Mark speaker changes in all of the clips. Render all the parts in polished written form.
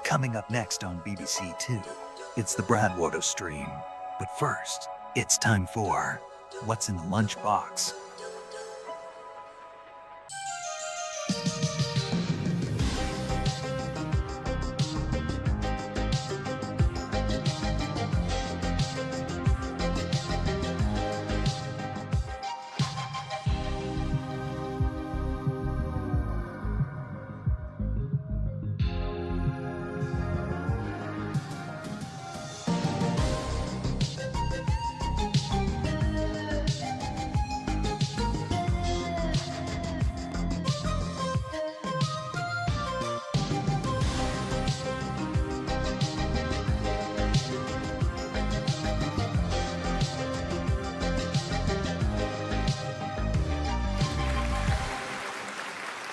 Speaker 1: Coming up next on BBC Two, it's the Bradwater stream. But first, it's time for What's in the Lunchbox?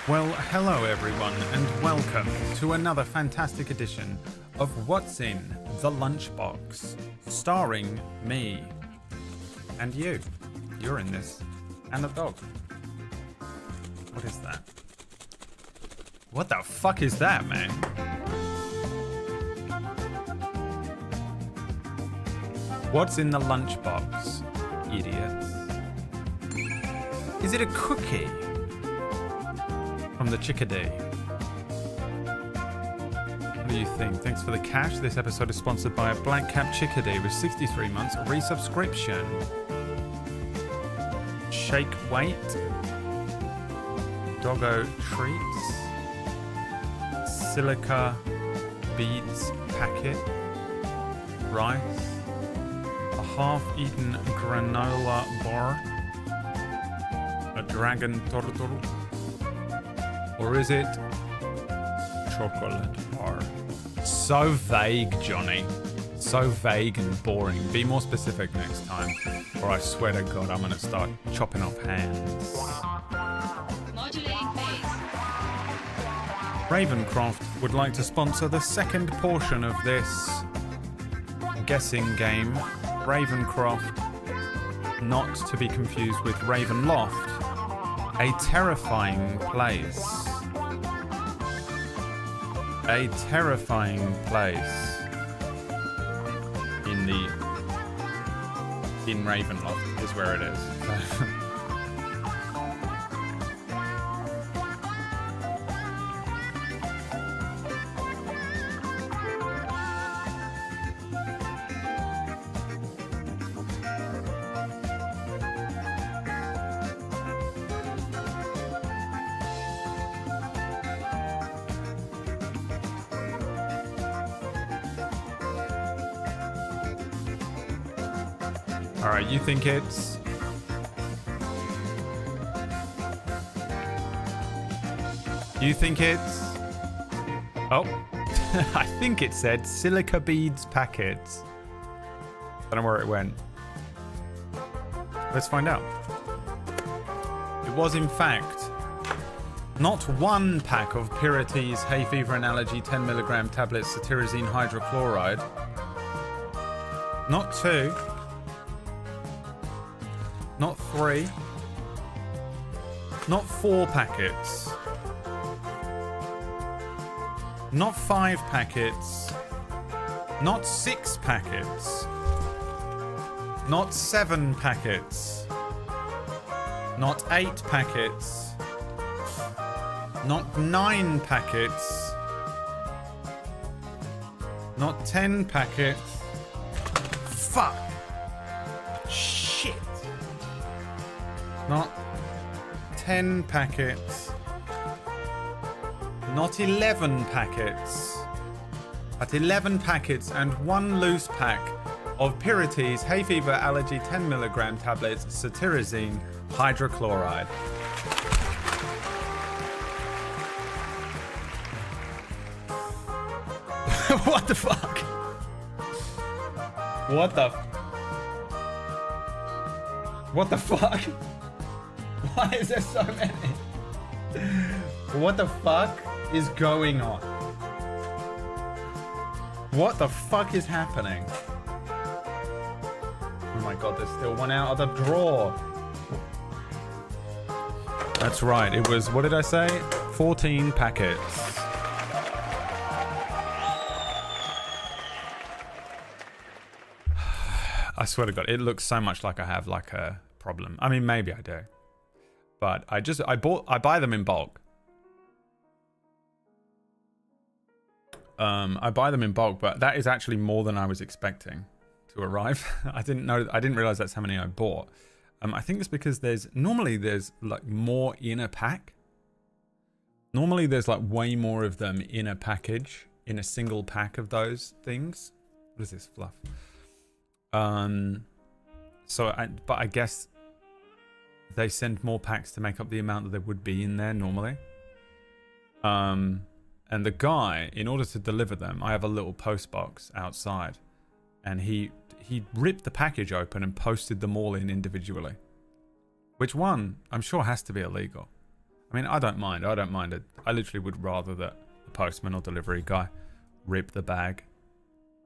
Speaker 2: Well, hello everyone, and welcome to another fantastic edition of What's in the Lunchbox, starring me and you. You're in this, and a dog. What is that? What the fuck is that, man? What's in the lunchbox, idiots? Is it a cookie? From the Chickadee. What do you think? Thanks for the cash. This episode is sponsored by a black cap chickadee with 63 months resubscription. Shake weight. Doggo treats. Silica beads packet. Rice. A half-eaten granola bar. A dragon turtle. Or is it chocolate bar? So vague, Johnny. So vague and boring. Be more specific next time, or I swear to God, I'm gonna start chopping off hands.
Speaker 3: Modulating phase.
Speaker 2: Ravencroft would like to sponsor the second portion of this guessing game. Ravencroft, not to be confused with Ravenloft, a terrifying place. A terrifying place in Ravenloft is where it is. Alright, you think it's... You think it's... Oh, I think it said silica beads packets. I don't know where it went. Let's find out. It was in fact not one pack of Pirates hay fever and allergy 10mg tablets cetirizine hydrochloride. Not two. Not three. Not 4 packets. Not 5 packets. Not 6 packets. Not 7 packets. Not 8 packets. Not 9 packets. Not 10 packets. Fuck. Shit. Not 10 packets. Not 11 packets. But 11 packets and 1 loose pack of Pirates hay fever allergy 10mg tablets cetirizine hydrochloride. What the fuck? What the fuck? Why is there so many? What the fuck is going on? What the fuck is happening? Oh my god, there's still one out of the drawer. That's right, it was, what did I say? 14 packets. I swear to God, it looks so much like I have like a problem. I mean, maybe I do, but I buy them in bulk. I buy them in bulk, but that is actually more than I was expecting to arrive. I didn't realize that's how many I bought. I think it's because there's like more in a pack. Normally there's like way more of them in a package, in a single pack of those things. What is this fluff? But I guess they send more packs to make up the amount that there would be in there normally. And the guy, in order to deliver them, I have a little post box outside, and he ripped the package open and posted them all in individually. Which one, I'm sure has to be illegal. I mean, I don't mind. I literally would rather that the postman or delivery guy rip the bag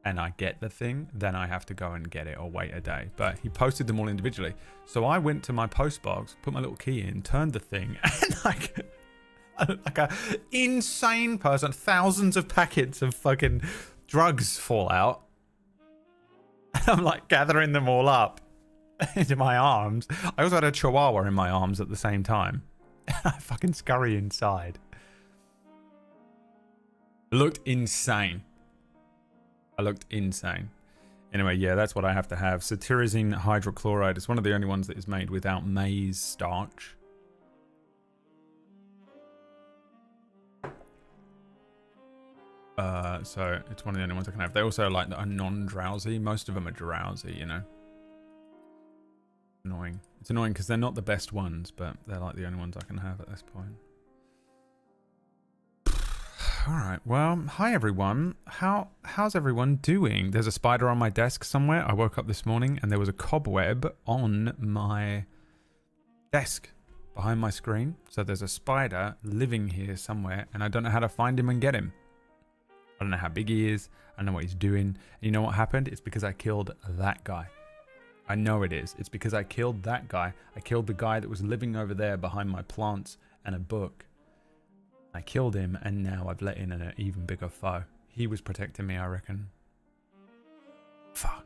Speaker 2: and I get the thing than I have to go and get it or wait a day. But he posted them all individually. So I went to my post box, put my little key in, turned the thing, and like a insane person, thousands of packets of fucking drugs fall out. And I'm like gathering them all up into my arms. I also had a chihuahua in my arms at the same time. I fucking scurry inside. It looked insane. Anyway, yeah, that's what I have to have. Cetirizine hydrochloride is one of the only ones that is made without maize starch. So it's one of the only ones I can have. They also like are non-drowsy. Most of them are drowsy, you know. Annoying. It's annoying because they're not the best ones, but they're like the only ones I can have at this point. All right. Well, hi everyone. How's everyone doing? There's a spider on my desk somewhere. I woke up this morning and there was a cobweb on my desk behind my screen. So there's a spider living here somewhere, and I don't know how to find him and get him. I don't know how big he is. I don't know what he's doing. And you know what happened? It's because I killed that guy. I know it is. It's because I killed that guy. I killed the guy that was living over there behind my plants and a book. I killed him, and now I've let in an even bigger foe. He was protecting me, I reckon. Fuck.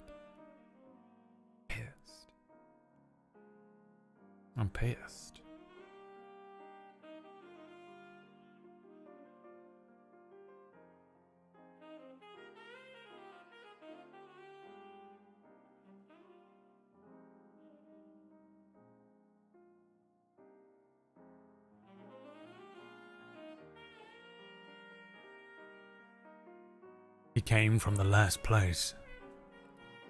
Speaker 2: Pissed. I'm pissed. He came from the last place.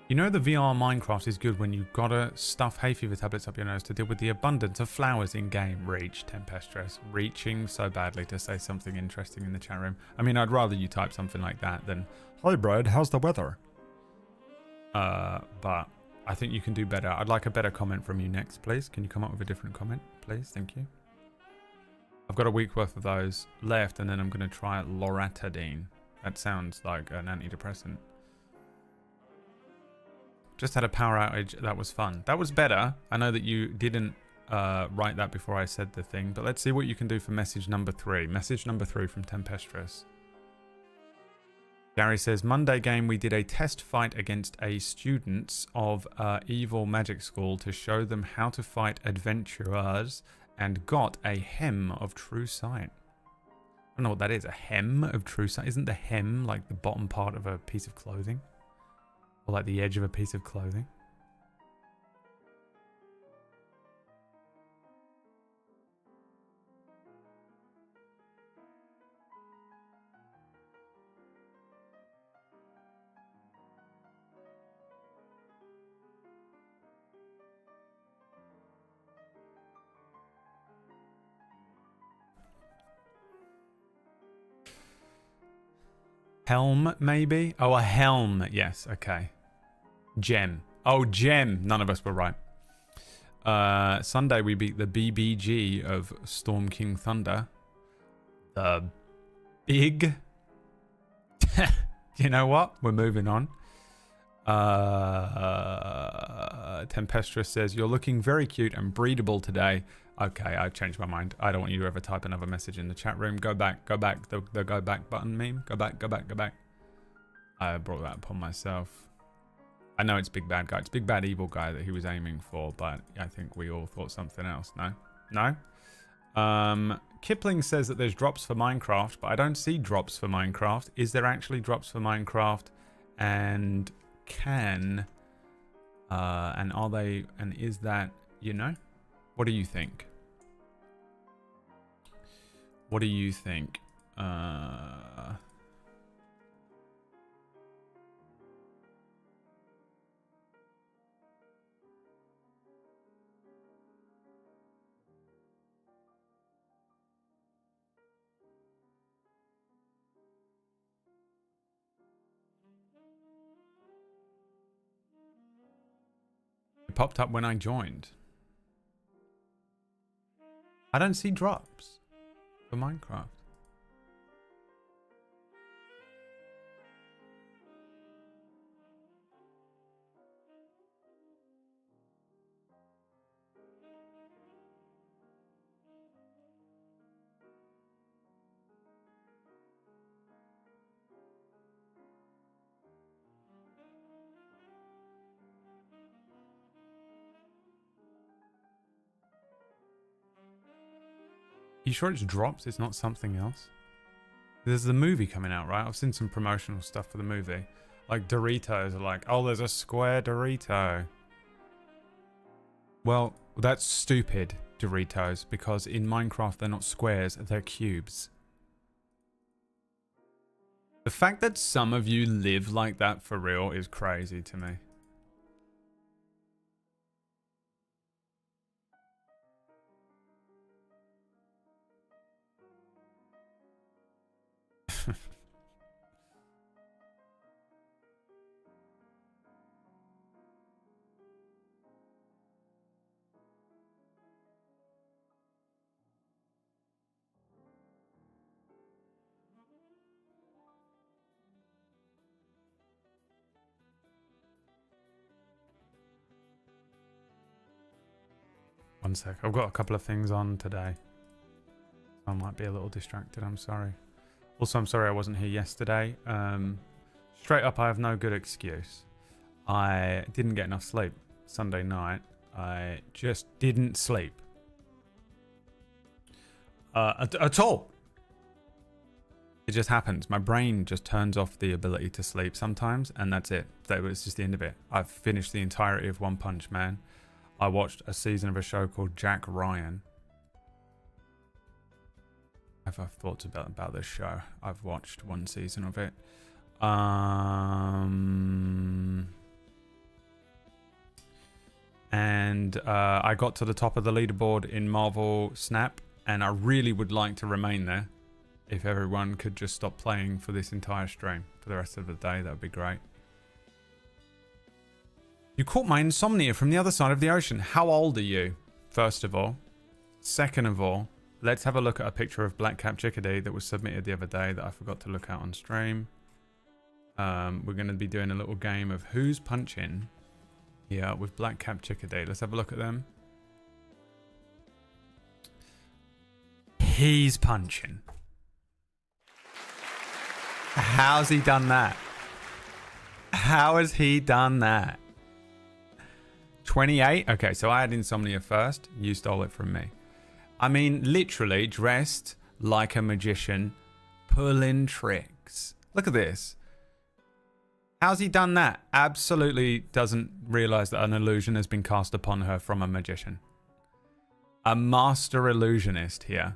Speaker 2: You know the VR Minecraft is good when you gotta stuff hay fever tablets up your nose to deal with the abundance of flowers in game. Reach, Tempestress. Reaching so badly to say something interesting in the chat room. I mean, I'd rather you type something like that than, "Hi Brad, how's the weather?" But I think you can do better. I'd like a better comment from you next, please. Can you come up with a different comment, please? Thank you. I've got a week worth of those left, and then I'm gonna try Loratadine. That sounds like an antidepressant. Just had a power outage. That was fun. That was better. I know that you didn't write that before I said the thing, but let's see what you can do for message number 3. Message number 3 from Tempestress. Gary says, Monday game we did a test fight against a students of Evil Magic School to show them how to fight adventurers and got a hem of true sight. I don't know what that is. A hem of true sight. Isn't the hem like the bottom part of a piece of clothing? Or like the edge of a piece of clothing? Helm, maybe? Oh, a helm. Yes, okay. Gem. Oh, gem. None of us were right. Sunday, we beat the BBG of Storm King Thunder. The big... You know what? We're moving on. Tempestress says, you're looking very cute and breedable today. Okay, I've changed my mind. I don't want you to ever type another message in the chat room. Go back. The go back button meme. Go back. I brought that upon myself. I know it's Big Bad Guy. It's Big Bad Evil Guy that he was aiming for, but I think we all thought something else. No? No? Kipling says that there's drops for Minecraft, but I don't see drops for Minecraft. Is there actually drops for Minecraft? And and are they, and is that, you know? What do you think? What do you think? It popped up when I joined. I don't see drops for Minecraft. You sure it's drops? It's not something else? There's the movie coming out, right? I've seen some promotional stuff for the movie. Like Doritos are like, oh, there's a square Dorito. Well, that's stupid, Doritos, because in Minecraft they're not squares, they're cubes. The fact that some of you live like that for real is crazy to me. One sec. I've got a couple of things on today. I might be a little distracted. I'm sorry. Also, I'm sorry I wasn't here yesterday. Straight up, I have no good excuse. I didn't get enough sleep Sunday night. I just didn't sleep. At all. It just happens. My brain just turns off the ability to sleep sometimes, and that's it. That was just the end of it. I've finished the entirety of One Punch Man. I watched a season of a show called Jack Ryan. I've thoughts about this show. I've watched one season of it. And I got to the top of the leaderboard in Marvel Snap, and I really would like to remain there. If everyone could just stop playing for this entire stream for the rest of the day, that would be great. You caught my insomnia from the other side of the ocean. How old are you, first of all? Second of all, let's have a look at a picture of Black Cap Chickadee that was submitted the other day that I forgot to look at on stream. We're going to be doing a little game of who's punching here with Black Cap Chickadee. Let's have a look at them. He's punching. How's he done that? How has he done that? 28? Okay, so I had insomnia first. You stole it from me. I mean, literally dressed like a magician, pulling tricks. Look at this. How's he done that? Absolutely doesn't realize that an illusion has been cast upon her from a magician. A master illusionist here.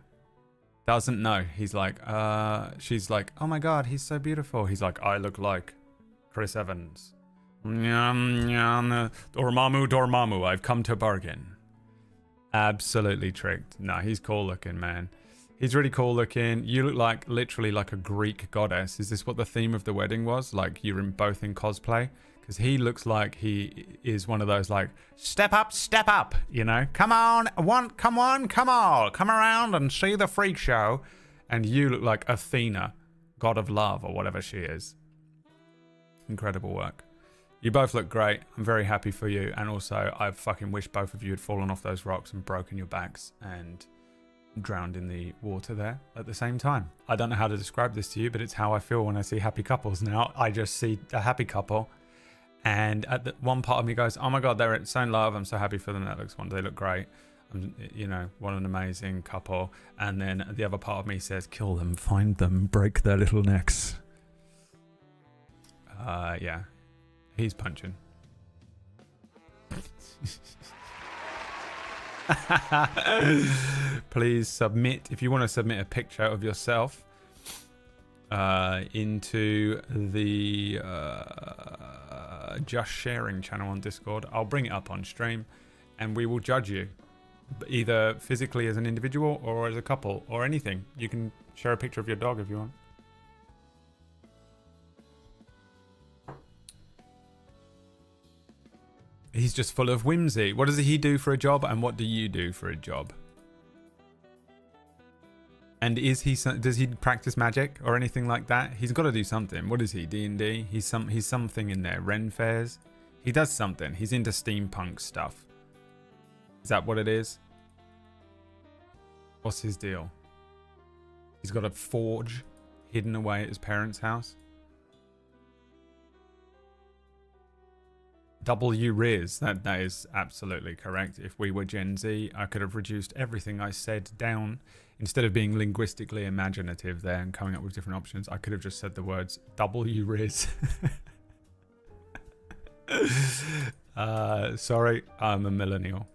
Speaker 2: Doesn't know. He's like, she's like, oh my god, he's so beautiful. He's like, I look like Chris Evans. Dormammu, Dormammu, I've come to bargain. Absolutely tricked. No, he's cool looking, man. He's really cool looking. You look like literally like a Greek goddess. Is this what the theme of the wedding was? Like you're both in cosplay? Because he looks like he is one of those like, step up, you know? Come on, come around and see the freak show. And you look like Athena, god of love or whatever she is. Incredible work. You both look great. I'm very happy for you. And also, I fucking wish both of you had fallen off those rocks and broken your backs and drowned in the water there at the same time. I don't know how to describe this to you, but it's how I feel when I see happy couples now. I just see a happy couple And at the one part of me goes, oh my God, they're so in love. I'm so happy for them. That looks wonderful. They look great. You know, what an amazing couple. And then the other part of me says, kill them, find them, break their little necks. Yeah, he's punching. Please submit, if you want to submit a picture of yourself into the Just Sharing channel on Discord. I'll bring it up on stream and we will judge you, either physically as an individual or as a couple or anything. You can share a picture of your dog if you want. He's just full of whimsy. What does he do for a job, and what do you do for a job? And does he practice magic or anything like that? He's got to do something. What is he? D&D? He's something in there. Ren fairs. He does something. He's into steampunk stuff. Is that what it is? What's his deal? He's got a forge hidden away at his parents' house. W-Riz, that is absolutely correct. If we were Gen Z, I could have reduced everything I said down. Instead of being linguistically imaginative there and coming up with different options, I could have just said the words W-Riz. Sorry, I'm a millennial.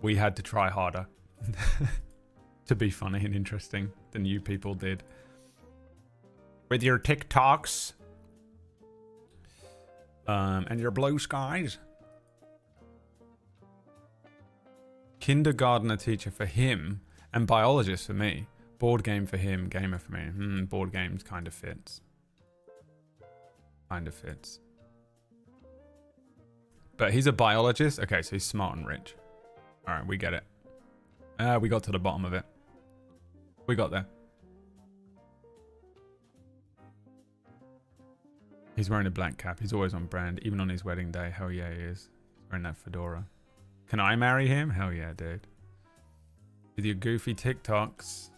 Speaker 2: We had to try harder to be funny and interesting than you people did. With your TikToks. And your blue skies. Kindergartner teacher for him and biologist for me. Board game for him, gamer for me. Board games kind of fits. Kind of fits. But he's a biologist? Okay, so he's smart and rich. Alright, we get it. We got to the bottom of it. We got there. He's wearing a black cap. He's always on brand, even on his wedding day. Hell yeah, he is. He's wearing that fedora. Can I marry him? Hell yeah, dude. With your goofy TikToks.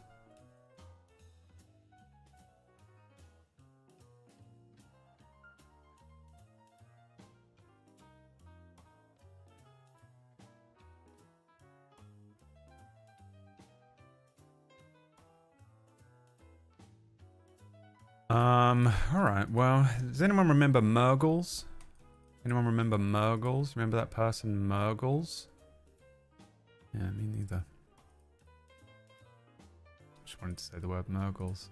Speaker 2: Alright, well, does anyone remember Murgles? Anyone remember Murgles? Remember that person, Murgles? Yeah, me neither. Just wanted to say the word Murgles.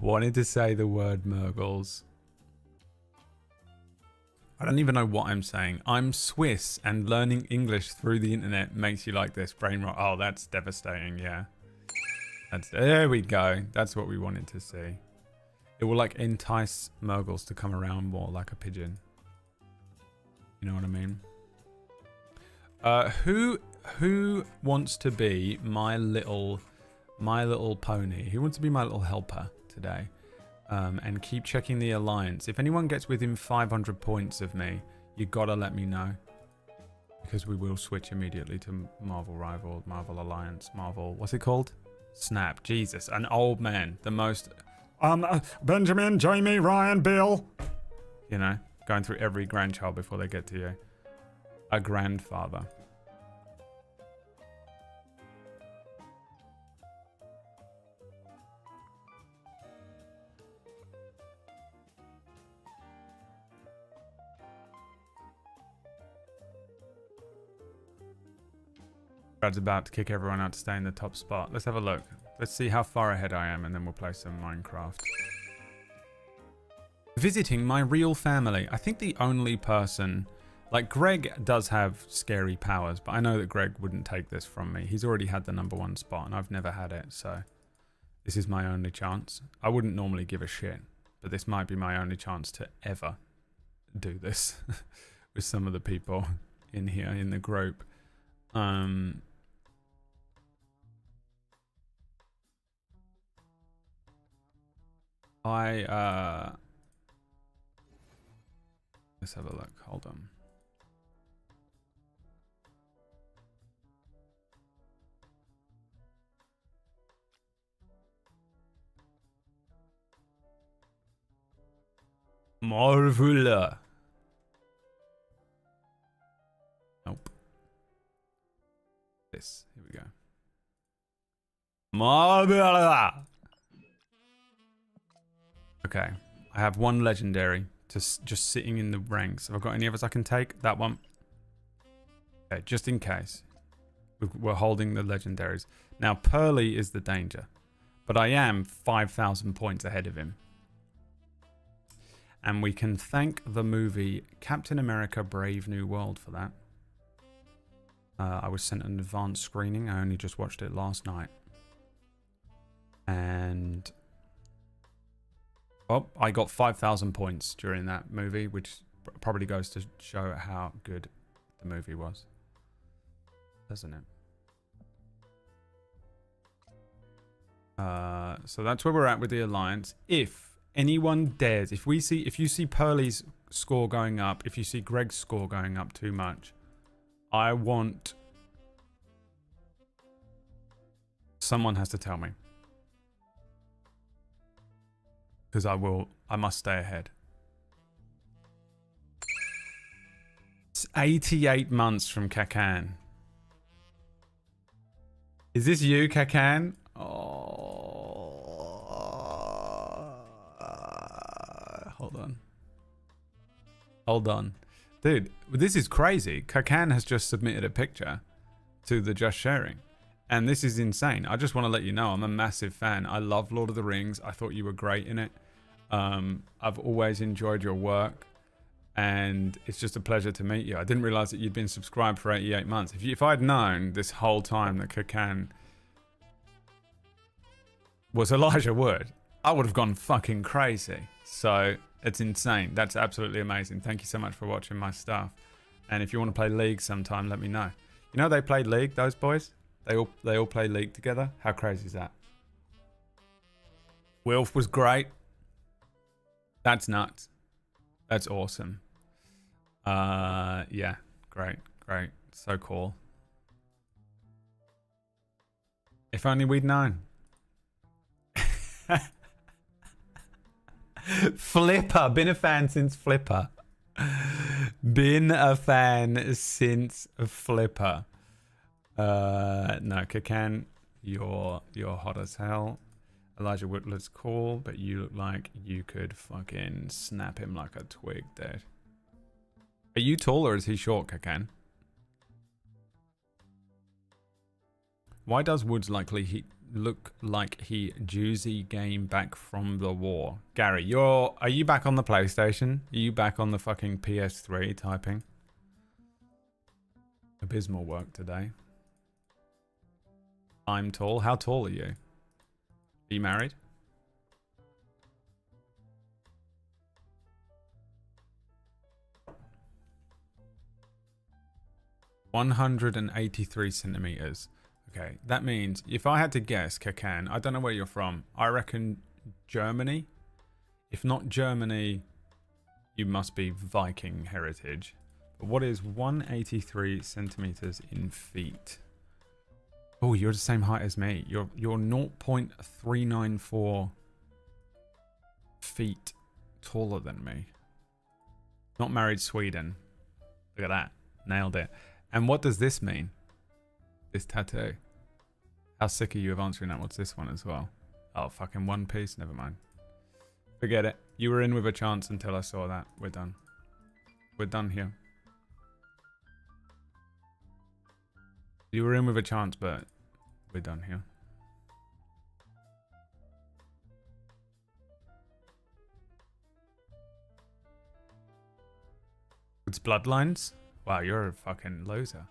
Speaker 2: Wanted to say the word Murgles. I don't even know what I'm saying. I'm Swiss and learning English through the internet makes you like this. Brain rot. Oh, that's devastating. Yeah. There we go. That's what we wanted to see. It will like entice Murgles to come around more like a pigeon. You know what I mean? Who wants to be my little pony? Who wants to be my little helper today? And keep checking the alliance. If anyone gets within 500 points of me, you gotta let me know. Because we will switch immediately to Marvel Rival, Marvel Alliance, Marvel... What's it called? Snap. Jesus, an old man. The most... Benjamin, Jamie, Ryan, Bill. You know, going through every grandchild before they get to you. A grandfather. Brad's about to kick everyone out to stay in the top spot. Let's have a look. Let's see how far ahead I am and then we'll play some Minecraft. Visiting my real family. I think the only person... Like, Greg does have scary powers, but I know that Greg wouldn't take this from me. He's already had the #1 spot and I've never had it, so... This is my only chance. I wouldn't normally give a shit, but this might be my only chance to ever do this with some of the people in here in the group. Let's have a look. Hold on. Marvel. Nope. This. Here we go. Marvel. Okay. I have one legendary just sitting in the ranks. Have I got any others I can take? That one. Okay, just in case. We're holding the legendaries. Now, Pearly is the danger. But I am 5,000 points ahead of him. And we can thank the movie Captain America Brave New World for that. I was sent an advanced screening. I only just watched it last night. And... well, I got 5,000 points during that movie, which probably goes to show how good the movie was. Doesn't it? So that's where we're at with the alliance. If anyone dares, if you see Pearly's score going up, if you see Greg's score going up too much, I want someone has to tell me, because I must stay ahead. It's 88 months from Kakan. Is this you, Kakan? Hold on. Dude, this is crazy. Kakan has just submitted a picture to the Just Sharing. And this is insane. I just want to let you know I'm a massive fan. I love Lord of the Rings. I thought you were great in it. I've always enjoyed your work. And it's just a pleasure to meet you. I didn't realize that you'd been subscribed for 88 months. If I'd known this whole time that Kakan was Elijah Wood, I would have gone fucking crazy. So it's insane. That's absolutely amazing. Thank you so much for watching my stuff. And if you want to play League sometime, let me know. You know they played League, those boys? They all play League together. How crazy is that? Wilf was great. That's nuts. That's awesome. Yeah, great. So cool. If only we'd known. Flipper. Been a fan since Flipper. Been a fan since Flipper. No, Kakan, you're hot as hell. Elijah Wood looks cool, but you look like you could fucking snap him like a twig, dude. Are you tall or is he short, Kakan? Why does Woods look like he Juicy game back from the war? Gary, are you back on the PlayStation? Are you back on the fucking PS3 typing? Abysmal work today. I'm tall. How tall are you? Are you married? ...183 centimeters. Okay, that means if I had to guess, Kakan, I don't know where you're from. I reckon Germany. If not Germany, you must be Viking heritage. But what is 183 centimeters in feet? Oh, you're the same height as me. You're 0.394 feet taller than me. Not married Sweden. Look at that. Nailed it. And what does this mean? This tattoo. How sick are you of answering that? What's this one as well? Oh, fucking One Piece. Never mind. Forget it. You were in with a chance until I saw that. We're done. We're done here. You were in with a chance, but we're done here. It's Bloodlines? Wow, you're a fucking loser.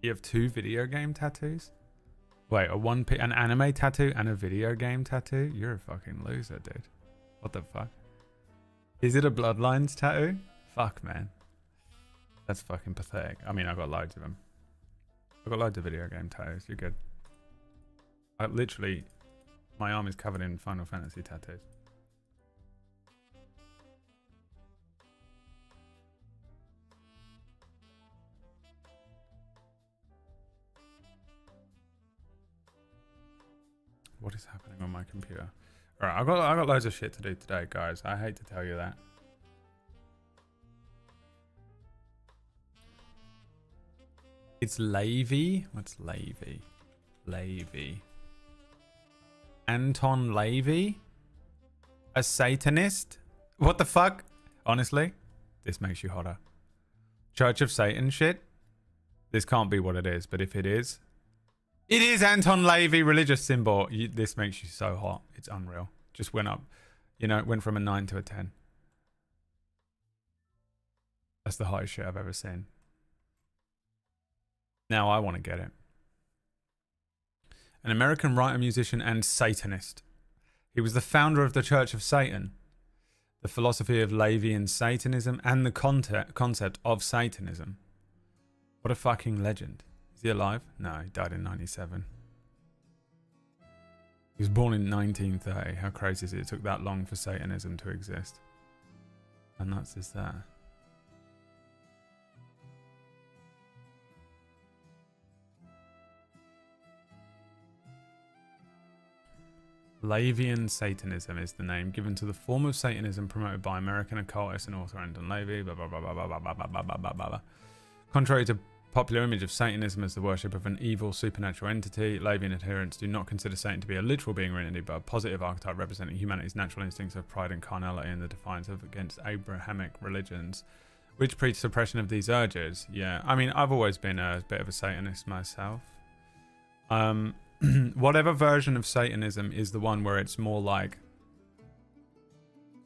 Speaker 2: You have 2 video game tattoos? Wait, an anime tattoo and a video game tattoo? You're a fucking loser, dude. What the fuck? Is it a Bloodlines tattoo? Fuck, man. That's fucking pathetic. I mean, I've got loads of them. I've got loads of video game tattoos. You're good. My arm is covered in Final Fantasy tattoos. What is happening on my computer? Alright, I got loads of shit to do today, guys. I hate to tell you that. It's Lavey. What's Lavey? Lavey. Anton Lavey? A Satanist? What the fuck? Honestly, this makes you hotter. Church of Satan shit? This can't be what it is, but if it is Anton Lavey, religious symbol. This makes you so hot. It's unreal. Just went up. You know, it went from a 9 to a 10. That's the hottest shit I've ever seen. Now I want to get it. An American writer, musician, and Satanist. He was the founder of the Church of Satan, the philosophy of Laveyan Satanism, and the concept of Satanism. What a fucking legend. Is he alive? No, he died in 97. He was born in 1930. How crazy is it? It took that long for Satanism to exist. How nuts is that? Laveyan Satanism is the name given to the form of Satanism promoted by American occultist and author Anton Lavey. Blah, blah, blah, blah, blah, blah, blah, blah, blah, blah, blah. Contrary to popular image of Satanism as the worship of an evil supernatural entity, Laveyan adherents do not consider Satan to be a literal being or entity, but a positive archetype representing humanity's natural instincts of pride and carnality and the defiance of against Abrahamic religions, which preach suppression of these urges. Yeah, I mean, I've always been a bit of a Satanist myself. Whatever version of Satanism is the one where it's more like,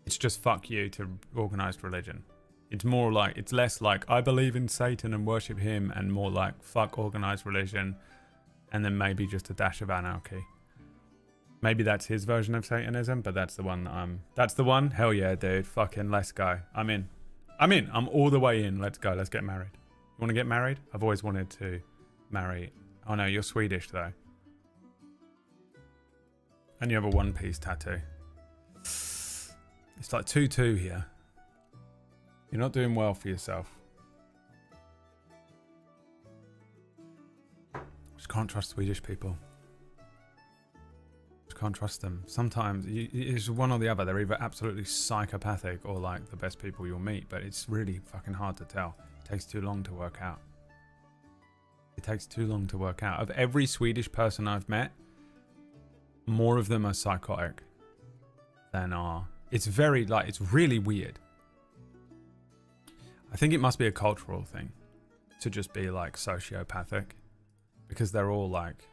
Speaker 2: it's just fuck you to organized religion. It's more like, it's less like, I believe in Satan and worship him, and more like, fuck organized religion, and then maybe just a dash of anarchy. Maybe that's his version of Satanism, but that's the one that that's the one? Hell yeah, dude. Fucking let's go. I'm in. I'm all the way in. Let's go. Let's get married. You want to get married? I've always wanted to marry. Oh no, you're Swedish though. And you have a One Piece tattoo. It's like 2-2 here. You're not doing well for yourself. Just can't trust Swedish people. Just can't trust them. Sometimes it's one or the other. They're either absolutely psychopathic or like the best people you'll meet, but it's really fucking hard to tell. It takes too long to work out. It takes too long to work out. Of every Swedish person I've met, more of them are psychotic than are. It's very like, it's really weird. I think it must be a cultural thing to just be like sociopathic, because they're all like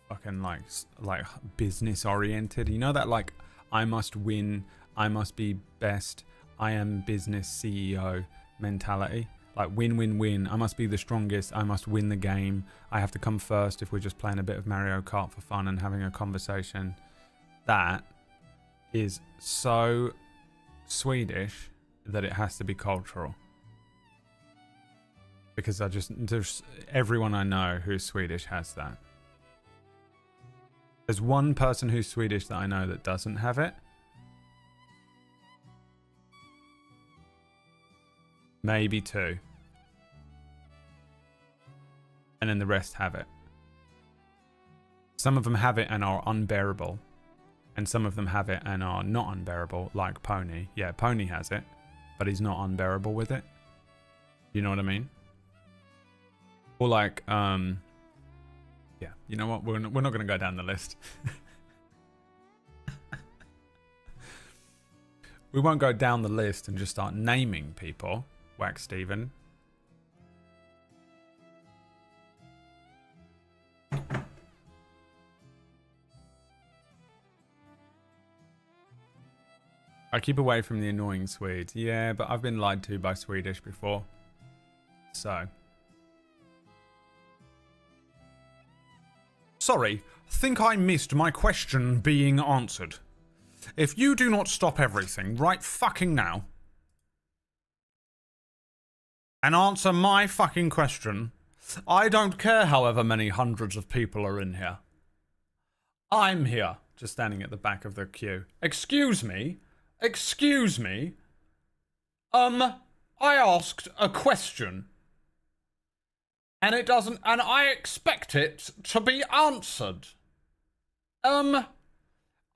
Speaker 2: fucking like business oriented. You know that like, I must win, I must be best, I am business CEO mentality. Like win, win, win. I must be the strongest. I must win the game. I have to come first if we're just playing a bit of Mario Kart for fun and having a conversation. That is so Swedish that it has to be cultural. Because there's everyone I know who's Swedish has that. There's one person who's Swedish that I know that doesn't have it. Maybe two. And then the rest have it. Some of them have it and are unbearable. And some of them have it and are not unbearable, like Pony. Yeah, Pony has it, but he's not unbearable with it. You know what I mean? Or like, yeah, you know what? We're not going to go down the list. We won't go down the list and just start naming people. Whack Steven. I keep away from the annoying Swedes. Yeah, but I've been lied to by Swedish before. So. Sorry, think I missed my question being answered. If you do not stop everything right fucking now and answer my fucking question, I don't care however many hundreds of people are in here. I'm here, just standing at the back of the queue. Excuse me? Excuse me? I asked a question. And it doesn't, and I expect it to be answered.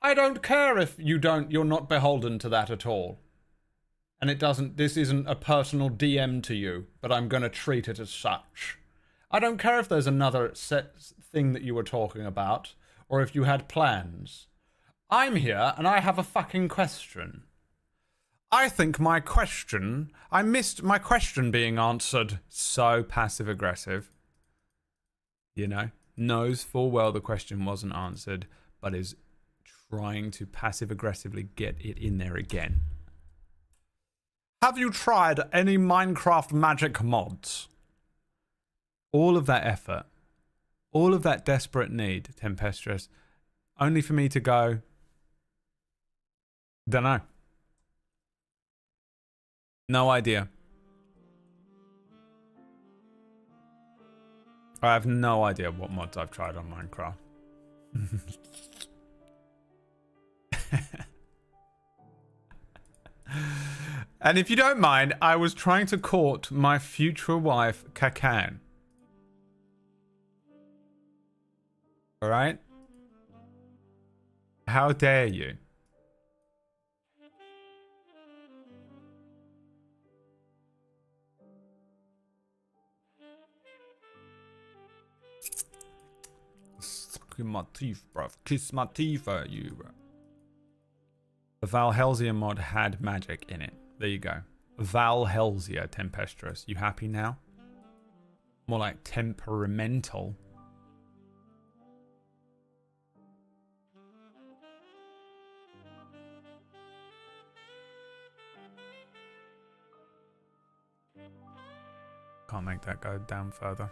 Speaker 2: I don't care if you're not beholden to that at all. And this isn't a personal DM to you, but I'm going to treat it as such. I don't care if there's another thing that you were talking about, or if you had plans. I'm here, and I have a fucking question. I think I missed my question being answered. So passive-aggressive. You know? Knows full well the question wasn't answered, but is trying to passive-aggressively get it in there again. Have you tried any Minecraft magic mods? All of that effort, all of that desperate need, Tempestuous, only for me to go, dunno. No idea. I have no idea what mods I've tried on Minecraft. And if you don't mind, I was trying to court my future wife, Kakan. Alright? How dare you? Suck in my teeth, bruv. Kiss my teeth at you, bruv. The Valhelsia mod had magic in it. There you go. Valhelsia, Tempestuous. You happy now? More like temperamental. Can't make that go down further.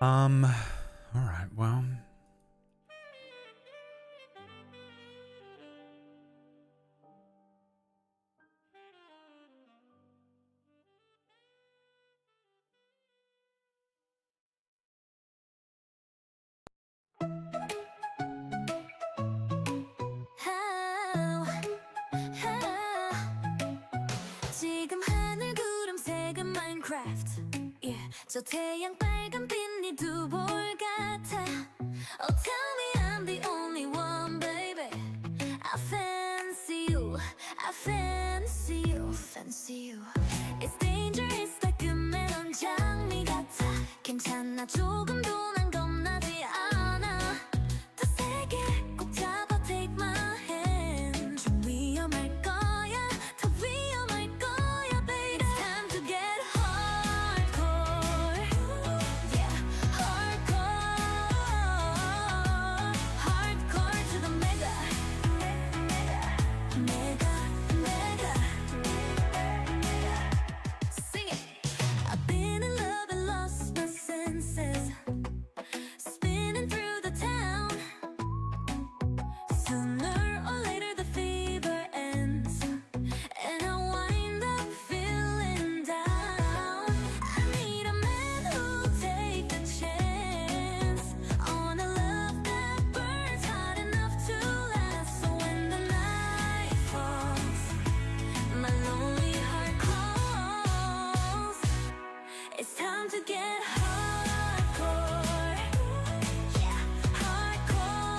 Speaker 2: Alright, well.
Speaker 4: 지금 하늘 구름색은 Minecraft. Yeah, 저 태양 빨간 빛이 두 볼 같아. Oh, tell me I'm the only one, baby. I fancy you, I fancy you, fancy you. It's dangerous, 따끔한 장미 같아. 괜찮아, 조금도 난 겁나지 않아. 더 세게 꼭 잡아, take my hand. 좀 위험할 거야, 더 위험할 거야, baby. It's time to get hardcore. Yeah, hardcore. Hardcore to the mega. Mega, mega. Sing it. I've been in love and lost my senses. Spinning through the town. Sooner or later the fever ends, and I wind up feeling down. I need a man who'll take the chance on a love that burns hot enough to last. So when the night falls, my lonely heart calls. It's time to get hardcore. Yeah, hardcore.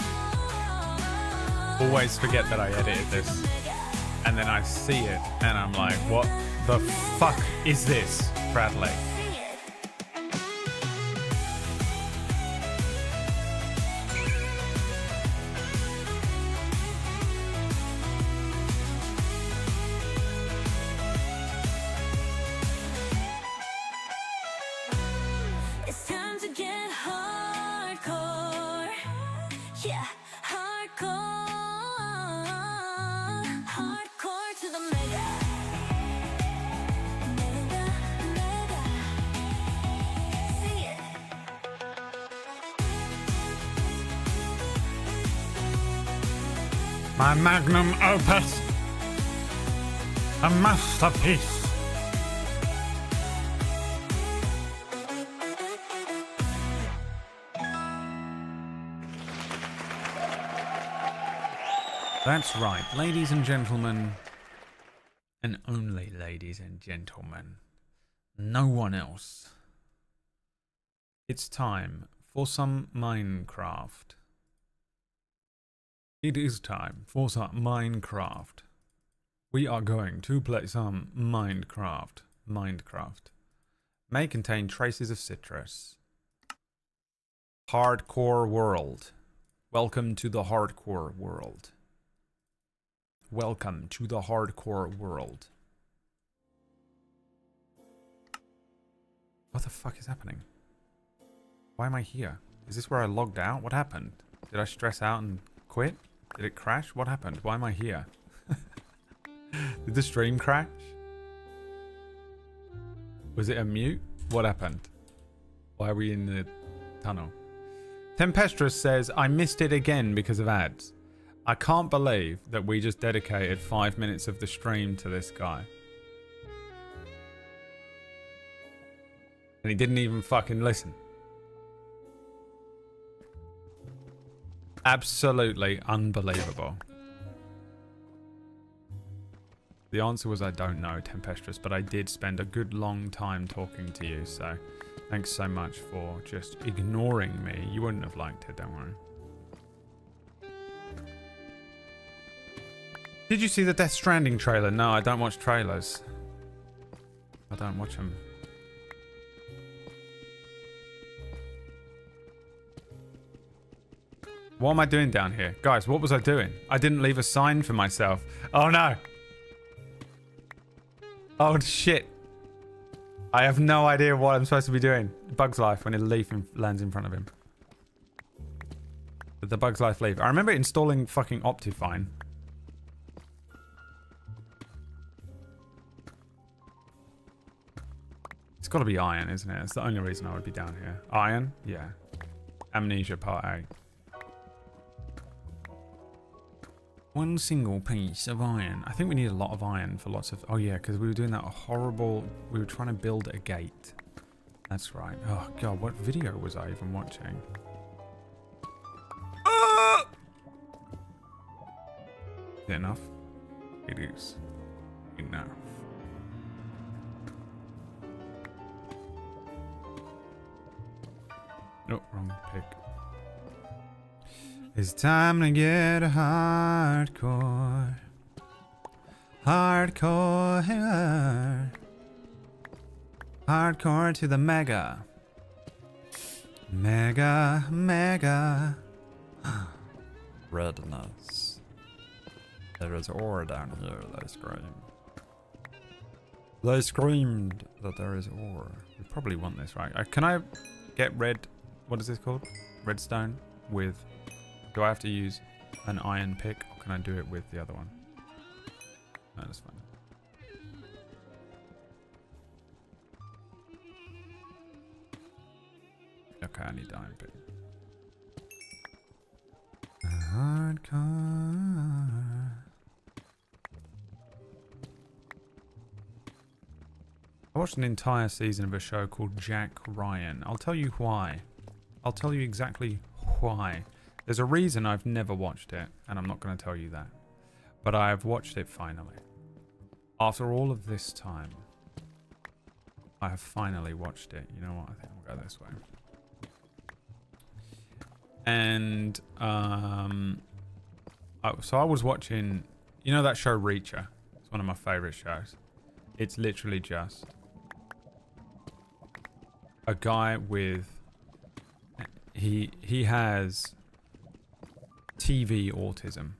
Speaker 2: Always forget that I edited this. And then I see it and I'm like, what the fuck is this, Bradley?
Speaker 4: Sing it. It's time to get hardcore. Yeah, hardcore. Hardcore to the mega. Mega, mega. Sing it.
Speaker 2: My magnum opus. A masterpiece. That's right, ladies and gentlemen, and only ladies and gentlemen, no one else. It's time for some Minecraft. It is time for some Minecraft. We are going to play some Minecraft. May contain traces of citrus. Hardcore world. Welcome to the hardcore world. Welcome to the hardcore world. What the fuck is happening? Why am I here? Is this where I logged out? What happened? Did I stress out and quit? Did it crash? What happened? Why am I here? Did the stream crash? Was it a mute? What happened? Why are we in the tunnel? Tempestrous says, I missed it again because of ads. I can't believe that we just dedicated 5 minutes of the stream to this guy. And he didn't even fucking listen. Absolutely unbelievable. The answer was I don't know, Tempestrous, but I did spend a good long time talking to you, so thanks so much for just ignoring me. You wouldn't have liked it, don't worry. Did you see the Death Stranding trailer? No, I don't watch trailers. I don't watch them. What am I doing down here? Guys, what was I doing? I didn't leave a sign for myself. Oh no! Oh shit. I have no idea what I'm supposed to be doing. Bug's Life when a leaf lands in front of him. Did the Bug's Life leaf? I remember installing fucking Optifine. It's got to be iron, isn't it? It's the only reason I would be down here. Iron? Yeah. Amnesia Part 8. One single piece of iron. I think we need a lot of iron for lots of... Oh yeah, because we were doing that horrible... We were trying to build a gate. That's right. Oh god, what video was I even watching? Is it enough? It is enough. Nope, wrong pick. It's time to get hardcore. Hardcore. Hardcore to the mega. Mega. Redness. There is ore down here, they scream. They screamed that there is ore. We probably want this, right? Can I get red... What is this called? Redstone with... Do I have to use an iron pick, or can I do it with the other one? No, that's fine. Okay, I need the iron pick. Hardcore. I watched an entire season of a show called Jack Ryan. I'll tell you why. I'll tell you exactly why. There's a reason I've never watched it, and I'm not going to tell you that. But I have watched it finally. After all of this time, I have finally watched it. You know what? I think we'll go this way. And, so I was watching, you know that show Reacher? It's one of my favorite shows. It's literally just a guy with, he has TV autism.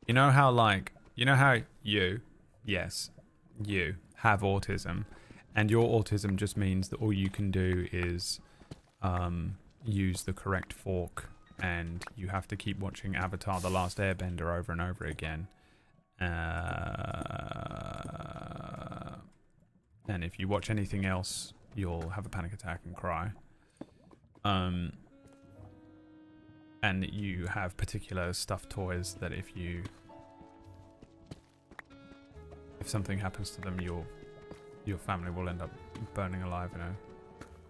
Speaker 2: You know how you have autism, and your autism just means that all you can do is use the correct fork, and you have to keep watching Avatar: The Last Airbender over and over again. And if you watch anything else, you'll have a panic attack and cry. And you have particular stuffed toys that if something happens to them, your family will end up burning alive in a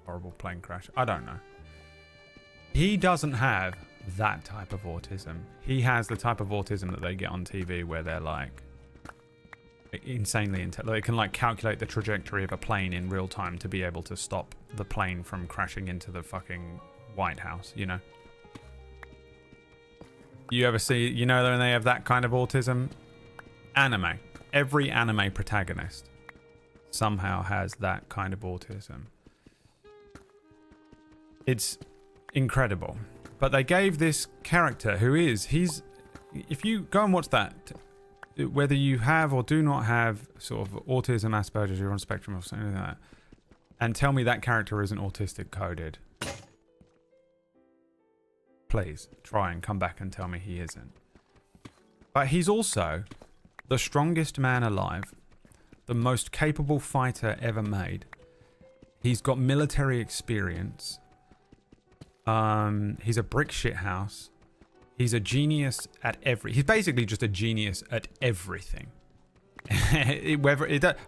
Speaker 2: horrible plane crash. I don't know. He doesn't have that type of autism. He has the type of autism that they get on TV where they're like insanely they can like calculate the trajectory of a plane in real time to be able to stop the plane from crashing into the fucking White House, you know. You ever see, you know, when they have that kind of autism? Anime. Every anime protagonist somehow has that kind of autism. It's incredible. But they gave this character if you go and watch that, whether you have or do not have sort of autism, Asperger's, you're on spectrum or something like that, and tell me that character isn't autistic coded, please try and come back and tell me he isn't. But he's also the strongest man alive, the most capable fighter ever made. He's got military experience. He's a brick shit house. He's a genius at he's basically just a genius at everything.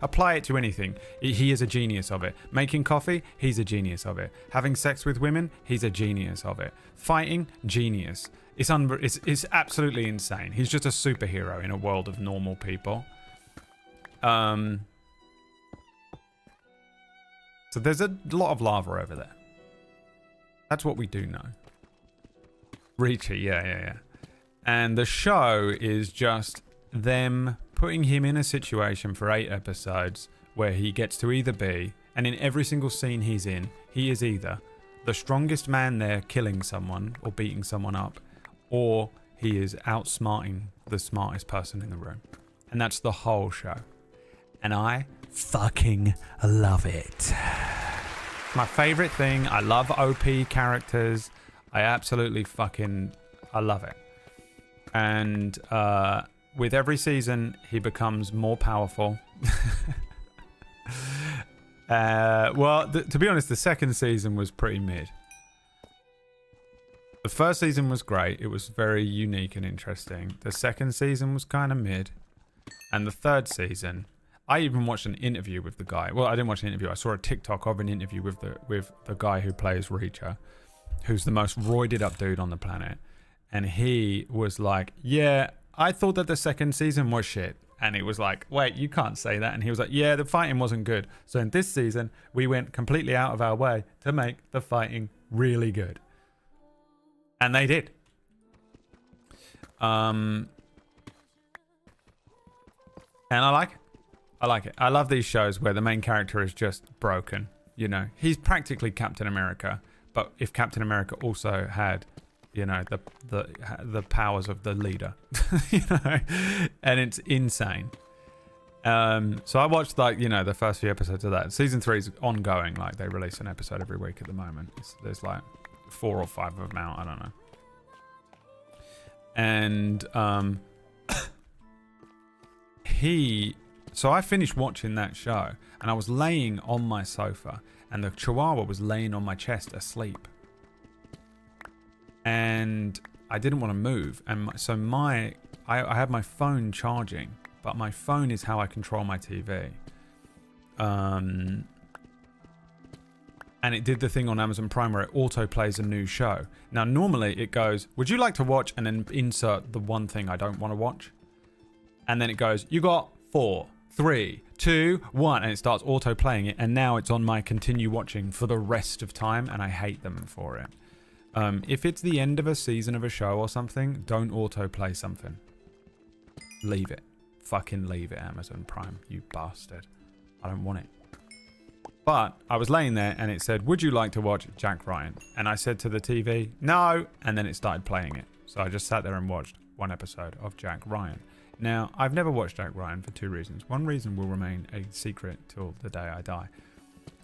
Speaker 2: Apply it to anything. He is a genius of it. Making coffee, he's a genius of it. Having sex with women, he's a genius of it. Fighting, genius. It's absolutely insane. He's just a superhero in a world of normal people. So there's a lot of lava over there. That's what we do know. Ricci, yeah. And the show is just them putting him in a situation for 8 episodes where he gets to either be, and in every single scene he's in, he is either the strongest man there killing someone or beating someone up, or he is outsmarting the smartest person in the room. And that's the whole show. And I fucking love it. My favorite thing. I love OP characters. I absolutely I love it. And with every season, he becomes more powerful. To be honest, the second season was pretty mid. The first season was great. It was very unique and interesting. The second season was kind of mid. And the third season, I even watched an interview with the guy. Well, I didn't watch an interview. I saw a TikTok of an interview with the guy who plays Reacher, who's the most roided up dude on the planet. And he was like, yeah, I thought that the second season was shit. And it was like, wait, you can't say that. And he was like, yeah, the fighting wasn't good. So in this season, we went completely out of our way to make the fighting really good. And they did. And I like it. I like it. I love these shows where the main character is just broken. You know, he's practically Captain America. But if Captain America also had, you know, the powers of the leader, you know, and it's insane. So I watched, like, you know, the first few episodes of that. Season 3 is ongoing. Like, they release an episode every week at the moment. There's like 4 or 5 of them out. I don't know. And so I finished watching that show, and I was laying on my sofa, and the Chihuahua was laying on my chest asleep. And I didn't want to move, and I had my phone charging, but my phone is how I control my TV. And it did the thing on Amazon Prime where it auto plays a new show. Now, normally it goes, would you like to watch, and then insert the one thing I don't want to watch. And then it goes, you got 4, 3, 2, 1, and it starts auto playing it. And now it's on my continue watching for the rest of time, and I hate them for it. If it's the end of a season of a show or something, don't auto play something. Leave it. Fucking leave it, Amazon Prime, you bastard. I don't want it. But I was laying there and it said, would you like to watch Jack Ryan? And I said to the TV, no. And then it started playing it. So I just sat there and watched one episode of Jack Ryan. Now, I've never watched Jack Ryan for 2 reasons. One reason will remain a secret till the day I die.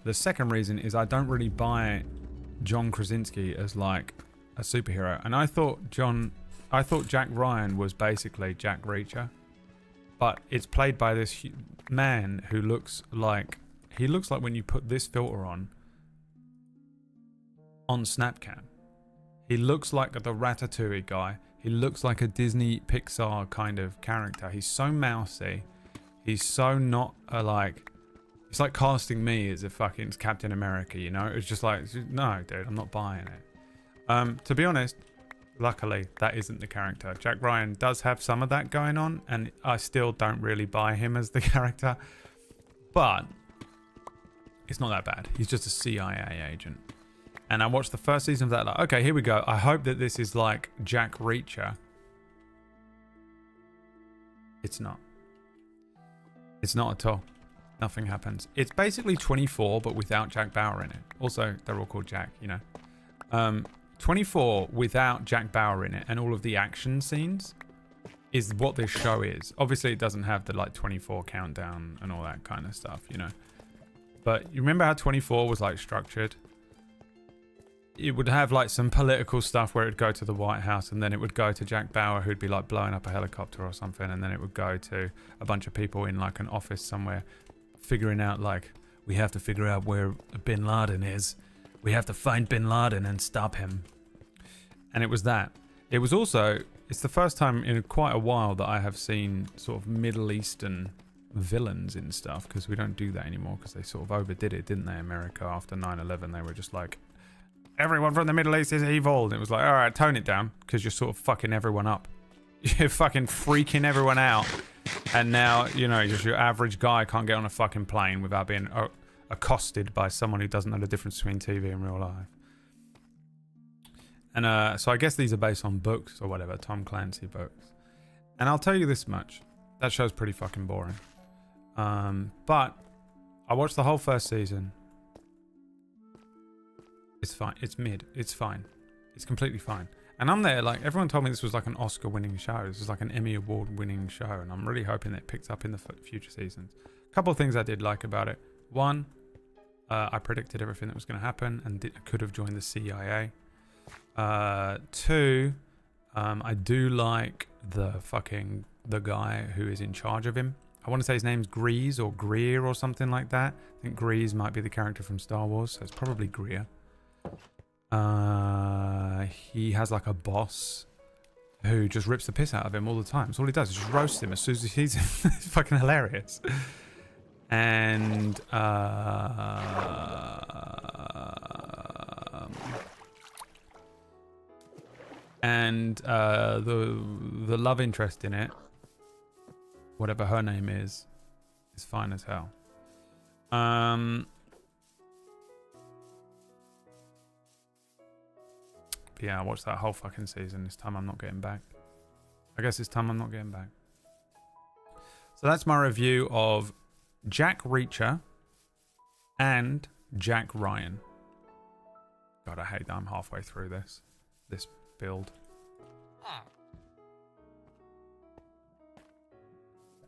Speaker 2: The second reason is I don't really buy John Krasinski as like a superhero. And I thought Jack Ryan was basically Jack Reacher. But it's played by this man who looks like when you put this filter on Snapcam. He looks like the Ratatouille guy. He looks like a Disney Pixar kind of character. He's so mousy. He's so not it's like casting me as a fucking Captain America, you know? It's just like, no, dude, I'm not buying it. To be honest, luckily, that isn't the character. Jack Ryan does have some of that going on, and I still don't really buy him as the character. But it's not that bad. He's just a CIA agent. And I watched the first season of that, like, okay, here we go. I hope that this is like Jack Reacher. It's not. It's not at all. Nothing happens. It's basically 24, but without Jack Bauer in it. Also, they're all called Jack, you know. 24 without Jack Bauer in it and all of the action scenes is what this show is. Obviously, it doesn't have the like 24 countdown and all that kind of stuff, you know. But you remember how 24 was like structured? It would have like some political stuff where it would go to the White House and then it would go to Jack Bauer who'd be like blowing up a helicopter or something, and then it would go to a bunch of people in like an office somewhere figuring out like, we have to figure out where Bin Laden is. We have to find Bin Laden and stop him. And it was that. It was also, it's the first time in quite a while that I have seen sort of Middle Eastern villains in stuff, because we don't do that anymore because they sort of overdid it, didn't they? America after 9/11, they were just like, everyone from the Middle East is evil. And it was like, all right, tone it down because you're sort of fucking everyone up. You're fucking freaking everyone out. And now, you know, just your average guy can't get on a fucking plane without being accosted by someone who doesn't know the difference between TV and real life. And so I guess these are based on books or whatever, Tom Clancy books. And I'll tell you this much. That show's pretty fucking boring. But I watched the whole first season. It's fine. It's mid. It's fine. It's completely fine. And I'm there, like, everyone told me this was like an Oscar-winning show. This was like an Emmy Award-winning show. And I'm really hoping that it picks up in the future seasons. A couple of things I did like about it. One, I predicted everything that was going to happen and could have joined the CIA. Two, I do like the guy who is in charge of him. I want to say his name's Grease or Greer or something like that. I think Grease might be the character from Star Wars, so it's probably Greer. He has like a boss who just rips the piss out of him all the time. So all he does is just roast him as soon as he sees him. It's fucking hilarious. And the love interest in it, whatever her name is fine as hell. But yeah, I watched that whole fucking season. This time I'm not getting back. I guess this time I'm not getting back. So that's my review of Jack Reacher and Jack Ryan. God, I hate that I'm halfway through this build.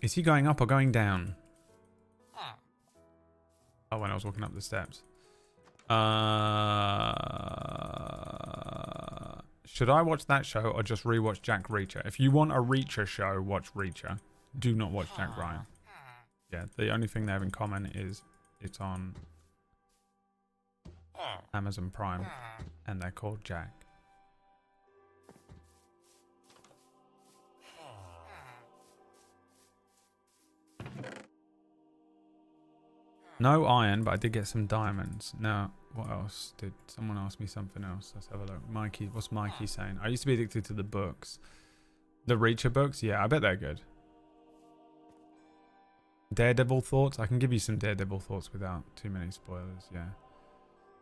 Speaker 2: Is he going up or going down? Oh, when I was walking up the steps. Should I watch that show or just rewatch Jack Reacher? If you want a Reacher show, watch Reacher. Do not watch Jack Ryan. Yeah, the only thing they have in common is it's on Amazon Prime and they're called Jack. No iron, but I did get some diamonds. Now, what else? Did someone ask me something else? Let's have a look. Mikey, what's Mikey saying? I used to be addicted to the books. The Reacher books? Yeah, I bet they're good. Daredevil thoughts? I can give you some Daredevil thoughts without too many spoilers, yeah.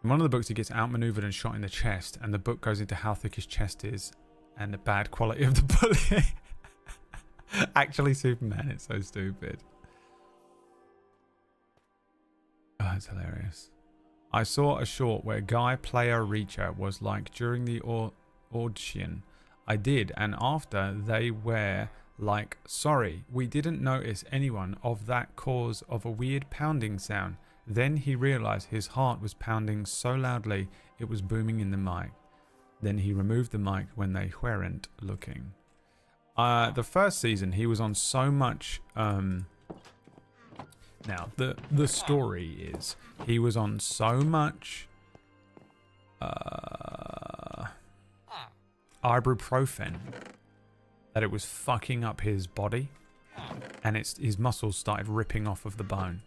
Speaker 2: In one of the books, he gets outmaneuvered and shot in the chest, and the book goes into how thick his chest is and the bad quality of the bullet. Actually, Superman, it's so stupid. Oh, it's hilarious. I saw a short where guy player Reacher was like during the audition. I did, and after they were like, sorry, we didn't notice anyone of that cause of a weird pounding sound. Then he realized his heart was pounding so loudly it was booming in the mic. Then he removed the mic when they weren't looking. The first season he was on so much now the story is he was on so much ibuprofen that it was fucking up his body and his muscles started ripping off of the bone.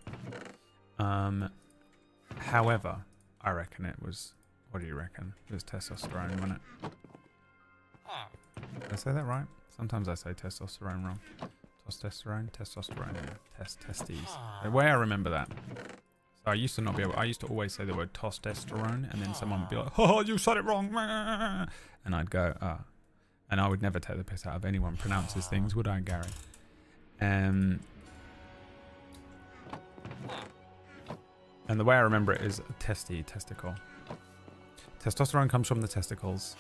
Speaker 2: However, I reckon it was, what do you reckon? It was testosterone, wasn't it? Did I say that right? Sometimes I say testosterone wrong. Testosterone, yeah. Testes. The way I remember that. So I used to not be able. I used to always say the word testosterone, and then someone would be like, "Oh, you said it wrong," and I'd go, "Ah," and I would never take the piss out of anyone pronounces things, would I, Gary? And the way I remember it is testicle. Testosterone comes from the testicles.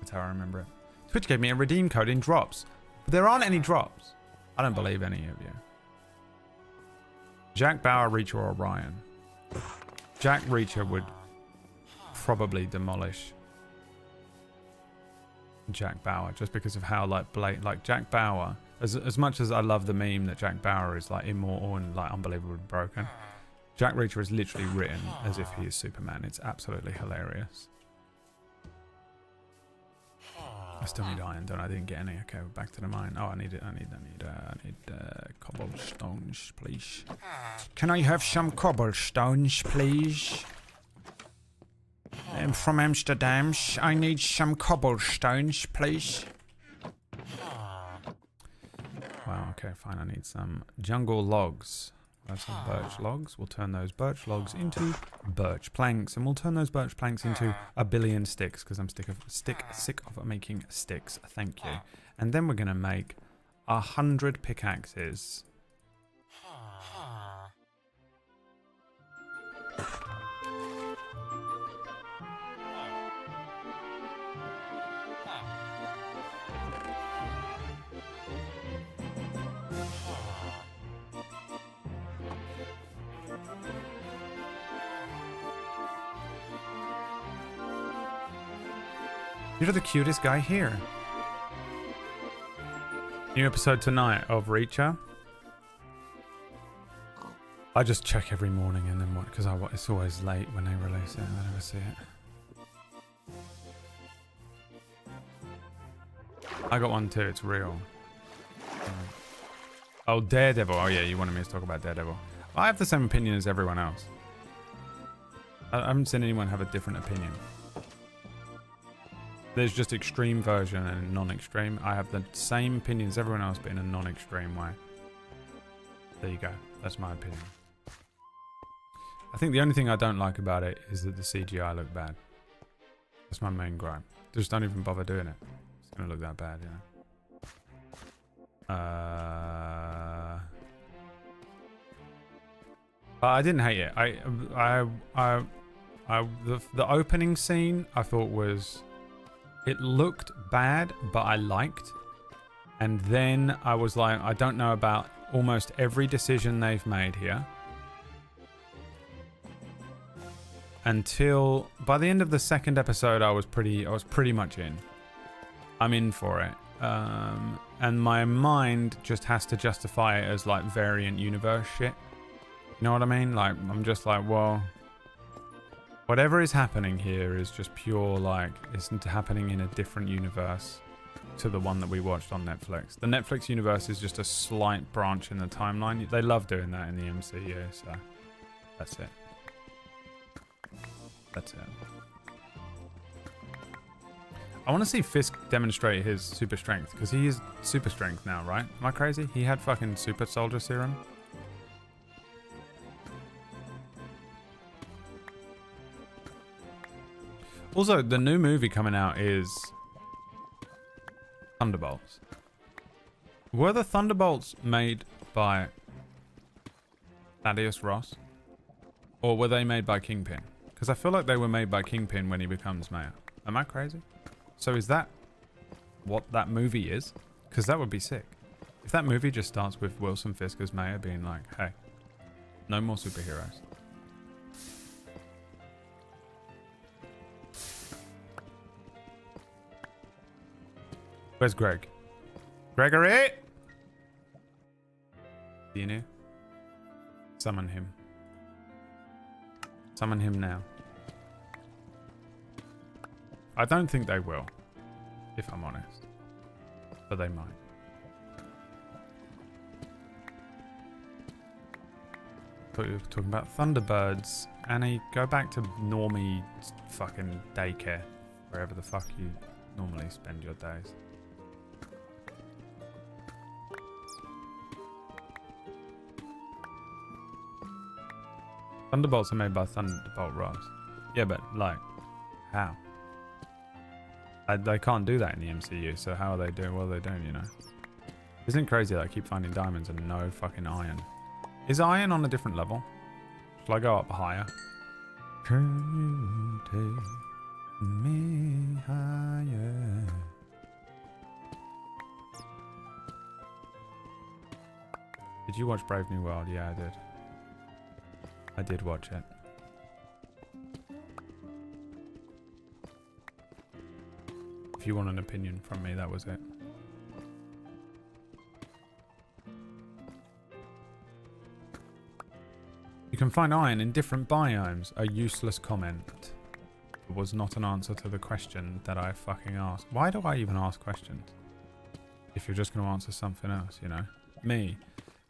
Speaker 2: That's how I remember it. Twitch gave me a redeem code in drops, but there aren't any drops. I don't believe any of you. Jack Bauer, Reacher, or Ryan? Jack Reacher would probably demolish Jack Bauer just because of how like Jack Bauer. As much as I love the meme that Jack Bauer is like immortal and like unbelievably broken, Jack Reacher is literally written as if he is Superman. It's absolutely hilarious. I still need iron, don't I? I didn't get any. Okay, we're back to the mine. Oh, I need cobblestones, please. Can I have some cobblestones, please? I'm from Amsterdam. I need some cobblestones, please. Wow, okay, fine. I need some jungle logs. I have some birch logs. We'll turn those birch logs into birch planks, and we'll turn those birch planks into a billion sticks because I'm sick of making sticks. Thank you. And then we're gonna make 100 pickaxes. You're the cutest guy here. New episode tonight of Reacher. I just check every morning and then what, because it's always late when they release it and I never see it. I got one too, it's real. Oh, Daredevil. Oh yeah, you wanted me to talk about Daredevil. I have the same opinion as everyone else. I haven't seen anyone have a different opinion. There's just extreme version and non-extreme. I have the same opinion as everyone else, but in a non-extreme way. There you go. That's my opinion. I think the only thing I don't like about it is that the CGI look bad. That's my main gripe. Just don't even bother doing it. It's gonna look that bad, you know. I didn't hate it. The opening scene I thought was. It looked bad, but I liked. And then I was like, I don't know about almost every decision they've made here. Until by the end of the second episode, I was pretty much in. I'm in for it. And my mind just has to justify it as like variant universe shit. You know what I mean? Like, I'm just like, well, whatever is happening here is just pure, like, it's happening in a different universe to the one that we watched on Netflix. The Netflix universe is just a slight branch in the timeline. They love doing that in the MCU, so that's it. That's it. I want to see Fisk demonstrate his super strength, because he is super strength now, right? Am I crazy? He had fucking super soldier serum. Also, the new movie coming out is Thunderbolts. Were the Thunderbolts made by Thaddeus Ross? Or were they made by Kingpin? Because I feel like they were made by Kingpin when he becomes mayor. Am I crazy? So is that what that movie is? Because that would be sick. If that movie just starts with Wilson Fisk as mayor being like, hey, no more superheroes. Where's Greg? Gregory! Do you know? Summon him. Summon him now. I don't think they will, if I'm honest. But they might. Thought you were talking about Thunderbirds. Annie, go back to normie fucking daycare. Wherever the fuck you normally spend your days. Thunderbolts are made by Thunderbolt Ross. Yeah, but like, how? They can't do that in the MCU, so how are they doing? Well, they don't, you know. Isn't it crazy that I keep finding diamonds and no fucking iron? Is iron on a different level? Shall I go up higher? Can you take me higher? Did you watch Brave New World? Yeah, I did. I did watch it. If you want an opinion from me, that was it. You can find iron in different biomes. A useless comment. It was not an answer to the question that I fucking asked. Why do I even ask questions? If you're just going to answer something else, you know? Me.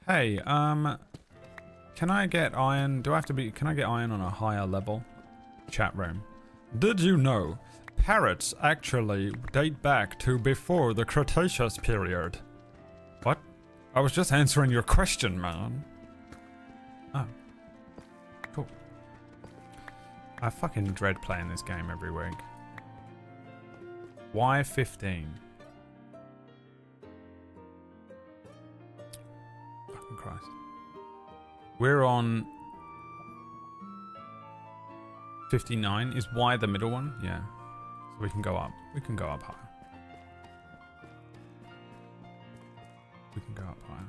Speaker 2: Hey, can I get iron? Do I have to be... Can I get iron on a higher level? Chat room. Did you know parrots actually date back to before the Cretaceous period? What? I was just answering your question, man. Oh. Cool. I fucking dread playing this game every week. Why 15? Fucking Christ. We're on 59. Is Y the middle one? Yeah. So we can go up. We can go up higher. We can go up higher.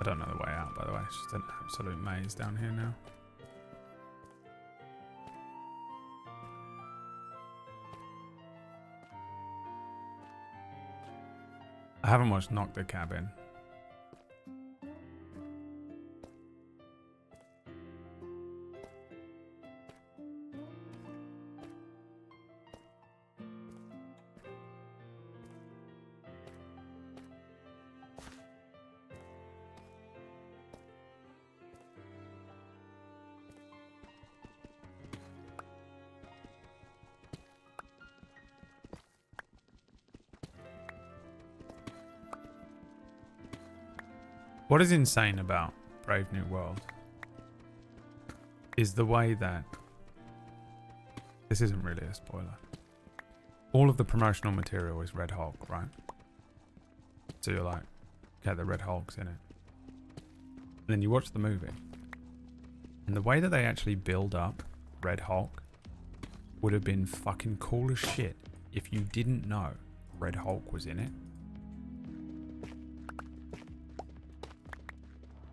Speaker 2: I don't know the way out, by the way. It's just an absolute maze down here now. I haven't watched Knock the Cabin. What is insane about Brave New World is the way that... This isn't really a spoiler. All of the promotional material is Red Hulk, right? So you're like, okay, the Red Hulk's in it. And then you watch the movie. And the way that they actually build up Red Hulk would have been fucking cool as shit if you didn't know Red Hulk was in it.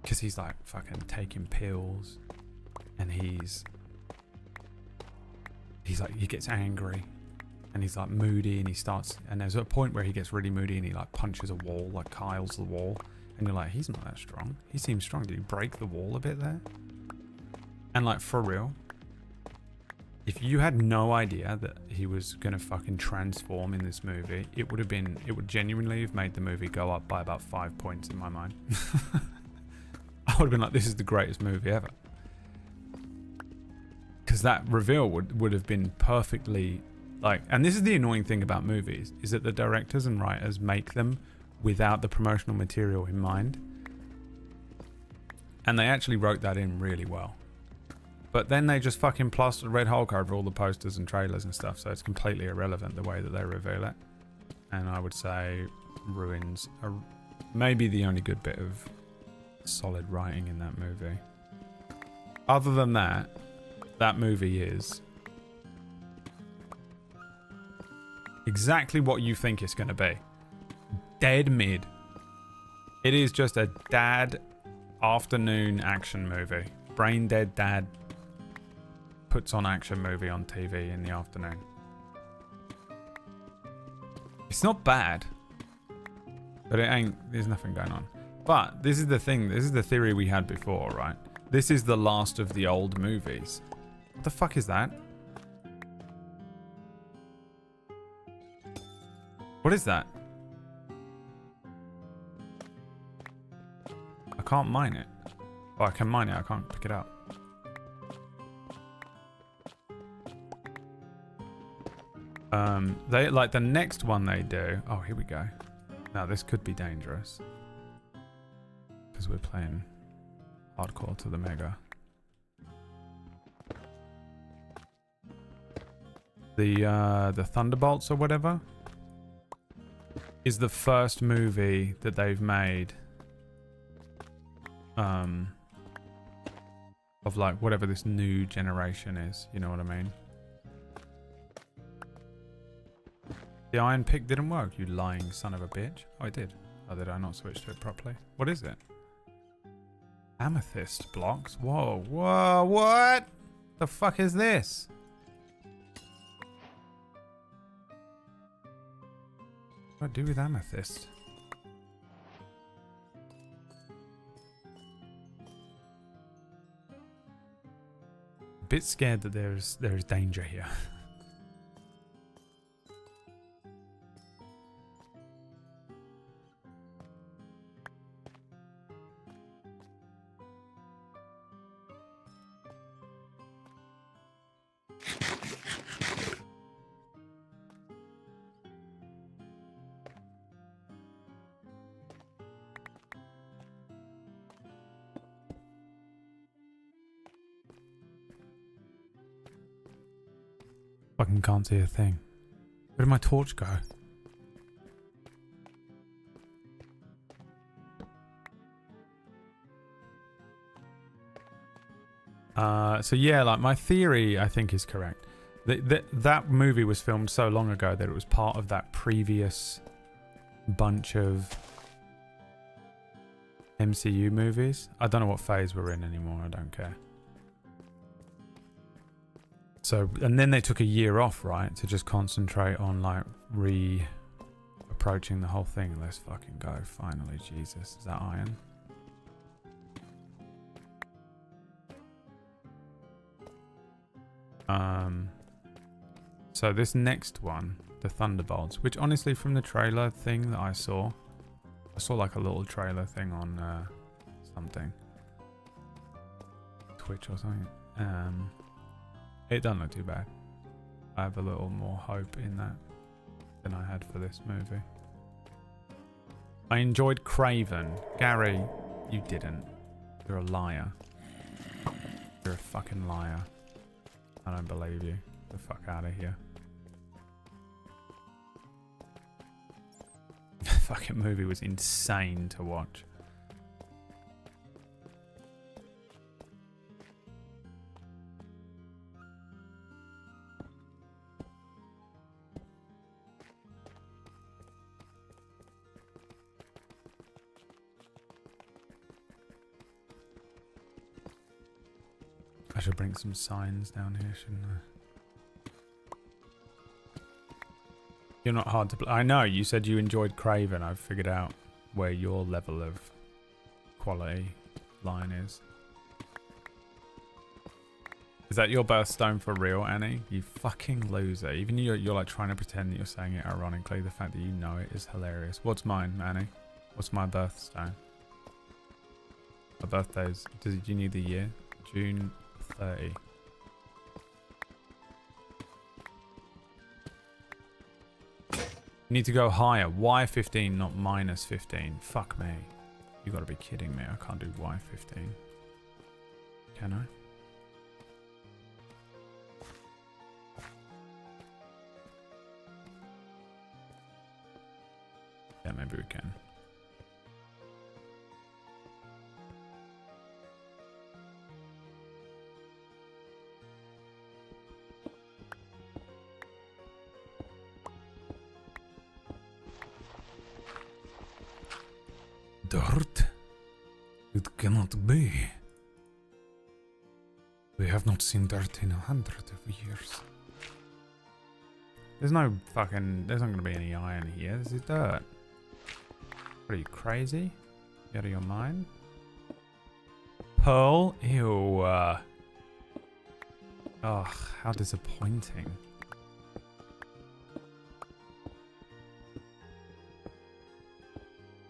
Speaker 2: Because he's like fucking taking pills and he's like, he gets angry and he's like moody and he starts, and there's a point where he gets really moody and he like punches a wall, like Kyle's the wall, and you're like, he's not that strong. He seems strong. Did he break the wall a bit there? And like, for real, if you had no idea that he was gonna fucking transform in this movie, it would genuinely have made the movie go up by about 5 points in my mind. I would have been like, this is the greatest movie ever. Because that reveal would have been perfectly like, and this is the annoying thing about movies, is that the directors and writers make them without the promotional material in mind. And they actually wrote that in really well. But then they just fucking plastered Red Hulk over all the posters and trailers and stuff, so it's completely irrelevant the way that they reveal it. And I would say ruins are maybe the only good bit of solid writing in that movie. Other than that, that movie is exactly what you think it's going to be. Dead mid. It is just a dad afternoon action movie. Brain dead dad puts on action movie on TV in the afternoon. It's not bad, but it ain't, there's nothing going on. But this is the thing, this is the theory we had before, right? This is the last of the old movies. What the fuck is that? What is that? I can't mine it. Oh, I can mine it, I can't pick it up. They like the next one they do. Oh, here we go. Now this could be dangerous. Because we're playing hardcore to the mega. The Thunderbolts or whatever is the first movie that they've made of like whatever this new generation is, you know what I mean? The iron pick didn't work, you lying son of a bitch. Oh, it did. Oh, did I not switch to it properly? What is it? Amethyst blocks? Whoa, whoa, what? The fuck is this? What do I do with amethyst? A bit scared that there's danger here. Fucking can't see a thing. Where did my torch go? So yeah, like my theory I think is correct. That movie was filmed so long ago that it was part of that previous bunch of MCU movies. I don't know what phase we're in anymore, I don't care. So, and then they took a year off, right, to just concentrate on like approaching the whole thing. Let's fucking go, finally, Jesus. Is that iron? So this next one, the Thunderbolts, which honestly from the trailer thing that I saw like a little trailer thing on something. Twitch or something. It doesn't look too bad. I have a little more hope in that than I had for this movie. I enjoyed Craven. Gary, you didn't. You're a liar. You're a fucking liar. I don't believe you. Get the fuck out of here. The fucking movie was insane to watch. I should bring some signs down here, shouldn't I? You're not hard to play. I know, you said you enjoyed Craven. I've figured out where your level of quality line is. Is that your birthstone for real, Annie? You fucking loser. Even you're like trying to pretend that you're saying it ironically. The fact that you know it is hilarious. What's mine, Annie? What's my birthstone? My birthday's... Do you need the year? June 30. You need to go higher. Y 15, not minus 15. Fuck me. You gotta be kidding me. I can't do Y 15. Can I? Yeah, maybe we can. Dirt? It cannot be. We have not seen dirt in 100 years. There's no fucking... There's not going to be any iron here. This is dirt. What are you, crazy? You out of your mind? Pearl? Ew. Oh, how disappointing.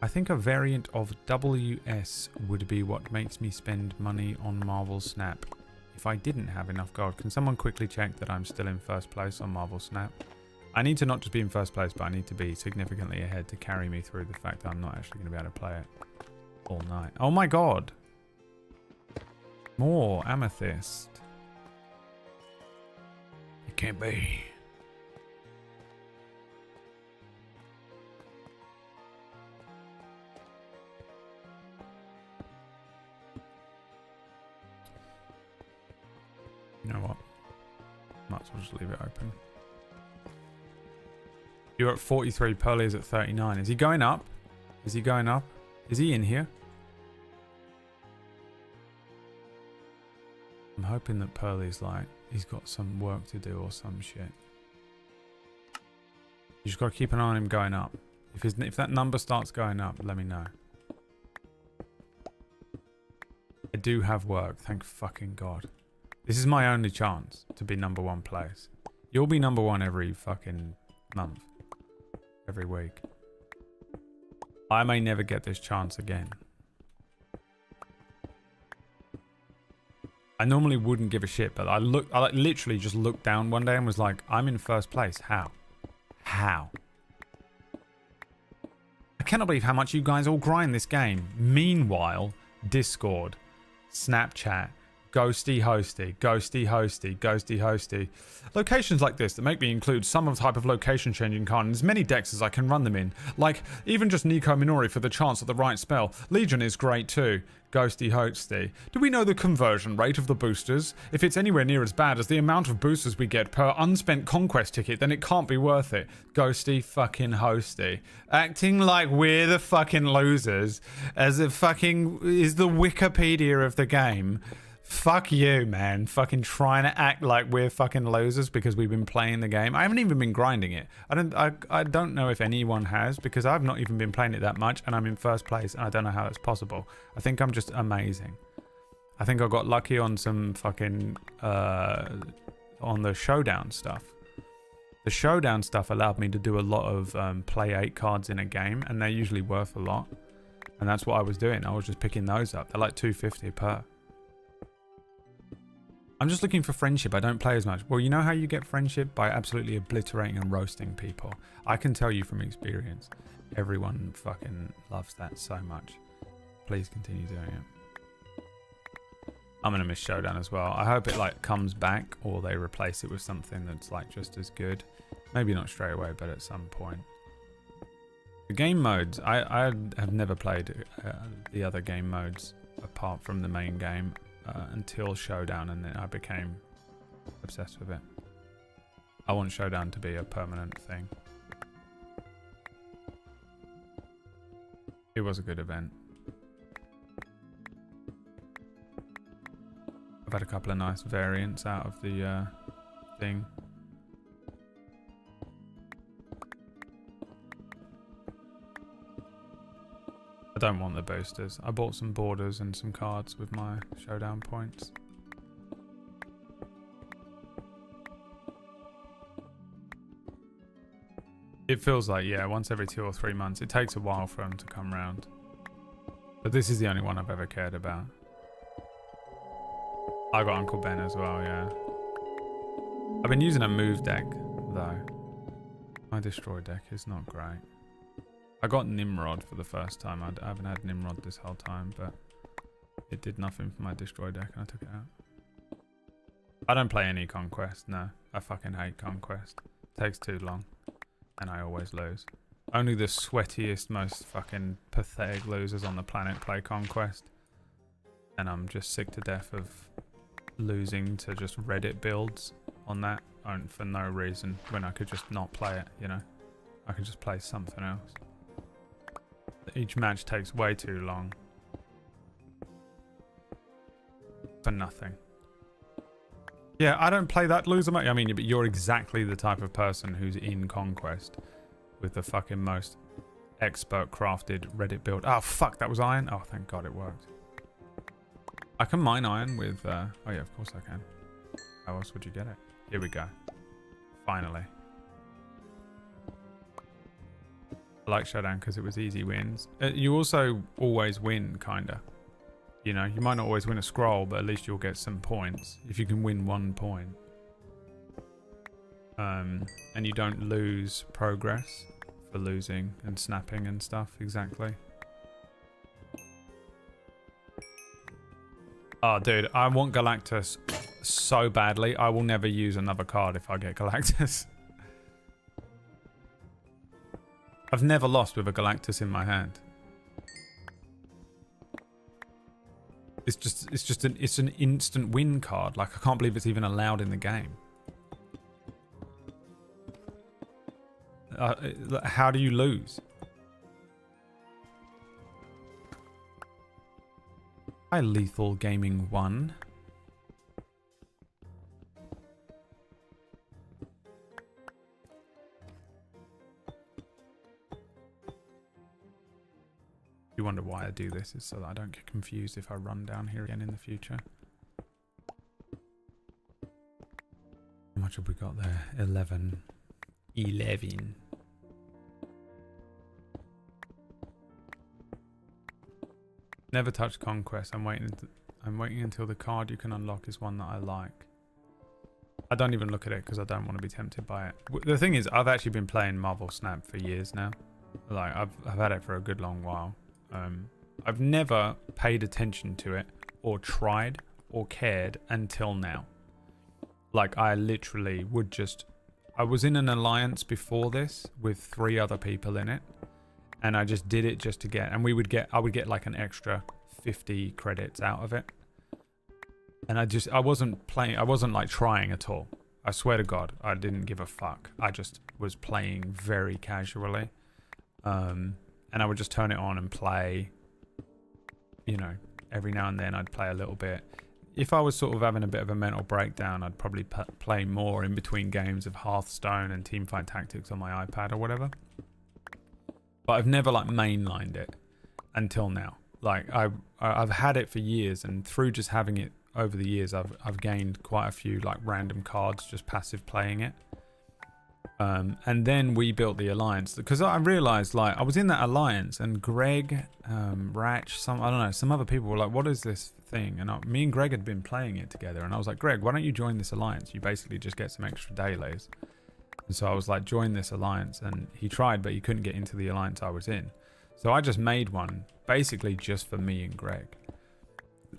Speaker 2: I think a variant of WS would be what makes me spend money on Marvel Snap if I didn't have enough gold. Can someone quickly check that I'm still in first place on Marvel Snap? I need to not just be in first place, but I need to be significantly ahead to carry me through the fact that I'm not actually going to be able to play it all night. Oh my god! More amethyst. It can't be. You know what? Might as well just leave it open. You're at 43, Pearly is at 39. Is he going up? Is he going up? Is he in here? I'm hoping that Pearly's like, he's got some work to do or some shit. You just gotta keep an eye on him going up. If that number starts going up, let me know. I do have work, thank fucking God. This is my only chance to be number one place. You'll be number one every fucking month. Every week. I may never get this chance again. I normally wouldn't give a shit, but I literally just looked down one day and was like, I'm in first place. How? How? I cannot believe how much you guys all grind this game. Meanwhile, Discord, Snapchat, Ghosty Hosty, Ghosty Hosty, Ghosty Hosty. Locations like this that make me include some type of location changing card and as many decks as I can run them in. Like, even just Nico Minori for the chance at the right spell. Legion is great too. Ghosty Hosty. Do we know the conversion rate of the boosters? If it's anywhere near as bad as the amount of boosters we get per unspent conquest ticket, then it can't be worth it. Ghosty fucking Hosty. Acting like we're the fucking losers as it fucking is the Wikipedia of the game. Fuck you, man. Fucking trying to act like we're fucking losers because we've been playing the game. I haven't even been grinding it. I don't know if anyone has because I've not even been playing it that much and I'm in first place and I don't know how that's possible. I think I'm just amazing. I think I got lucky on some fucking on the showdown stuff. The showdown stuff allowed me to do a lot of play 8 cards in a game and they're usually worth a lot. And that's what I was doing. I was just picking those up. They're like $2.50 per. I'm just looking for friendship. I don't play as much. Well, you know how you get friendship? By absolutely obliterating and roasting people. I can tell you from experience. Everyone fucking loves that so much. Please continue doing it. I'm gonna miss Showdown as well. I hope it like comes back or they replace it with something that's like just as good. Maybe not straight away, but at some point. The game modes. I have never played the other game modes apart from the main game. Until Showdown, and then I became obsessed with it. I want Showdown to be a permanent thing. It was a good event. I've had a couple of nice variants out of the thing. I don't want the boosters. I bought some borders and some cards with my Showdown points. It feels like, yeah, once every 2 or 3 months. It takes a while for them to come round. But this is the only one I've ever cared about. I got Uncle Ben as well, yeah. I've been using a move deck, though. My destroy deck is not great. I got Nimrod for the first time. I haven't had Nimrod this whole time, but it did nothing for my destroy deck and I took it out. I don't play any Conquest, no. I fucking hate Conquest. It takes too long and I always lose. Only the sweatiest, most fucking pathetic losers on the planet play Conquest. And I'm just sick to death of losing to just Reddit builds on that for no reason when I could just not play it, you know? I could just play something else. Each match takes way too long. For nothing. Yeah, I don't play that loser match. I mean, but you're exactly the type of person who's in Conquest with the fucking most expert crafted Reddit build. Oh, fuck, that was iron? Oh, thank God it worked. I can mine iron with... oh, yeah, of course I can. How else would you get it? Here we go. Finally. I like Showdown because it was easy wins. You also always win, kinda. You know, you might not always win a scroll, but at least you'll get some points if you can win 1 point. And you don't lose progress for losing and snapping and stuff. Exactly. Oh, dude, I want Galactus so badly. I will never use another card if I get Galactus. I've never lost with a Galactus in my hand. It's an instant win card. Like, I can't believe it's even allowed in the game. How do you lose? Hi, Lethal Gaming 1. You wonder why I do this is so that I don't get confused if I run down here again in the future. How much have we got there? 11. 11. Never touched Conquest. I'm waiting until the card you can unlock is one that I like. I don't even look at it because I don't want to be tempted by it. The thing is, I've actually been playing Marvel Snap for years now. Like, I've had it for a good long while. I've never paid attention to it or tried or cared until now. Like, I literally would just... I was in an alliance before this with 3 other people in it. And I just did it just to get... And I would get like an extra 50 credits out of it. And I wasn't playing... I wasn't like trying at all. I swear to God, I didn't give a fuck. I just was playing very casually. And I would just turn it on and play, you know, every now and then I'd play a little bit. If I was sort of having a bit of a mental breakdown, I'd probably play more in between games of Hearthstone and Teamfight Tactics on my iPad or whatever. But I've never like mainlined it until now. Like I've had it for years, and through just having it over the years, I've gained quite a few like random cards just passive playing it. And then we built the alliance because I realized, like, I was in that alliance and Greg, Ratch, some other people were like, what is this thing? And me and Greg had been playing it together, and I was like, Greg, why don't you join this alliance? You basically just get some extra dailies. And so I was like, join this alliance, and he tried, but he couldn't get into the alliance I was in. So I just made one basically just for me and Greg.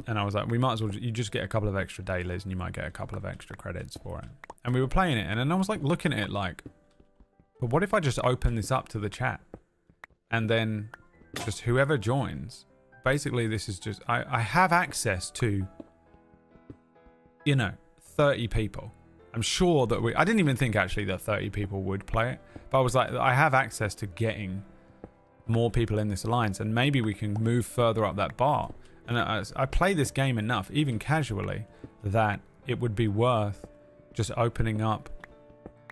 Speaker 2: And I was like, we might as well, you just get a couple of extra dailies and you might get a couple of extra credits for it. And we were playing it, and then I was like looking at it like, but what if I just open this up to the chat? And then just whoever joins, basically this is just, I have access to, you know, 30 people. I'm sure that I didn't even think actually that 30 people would play it. But I was like, I have access to getting more people in this alliance, and maybe we can move further up that bar. And I play this game enough, even casually, that it would be worth just opening up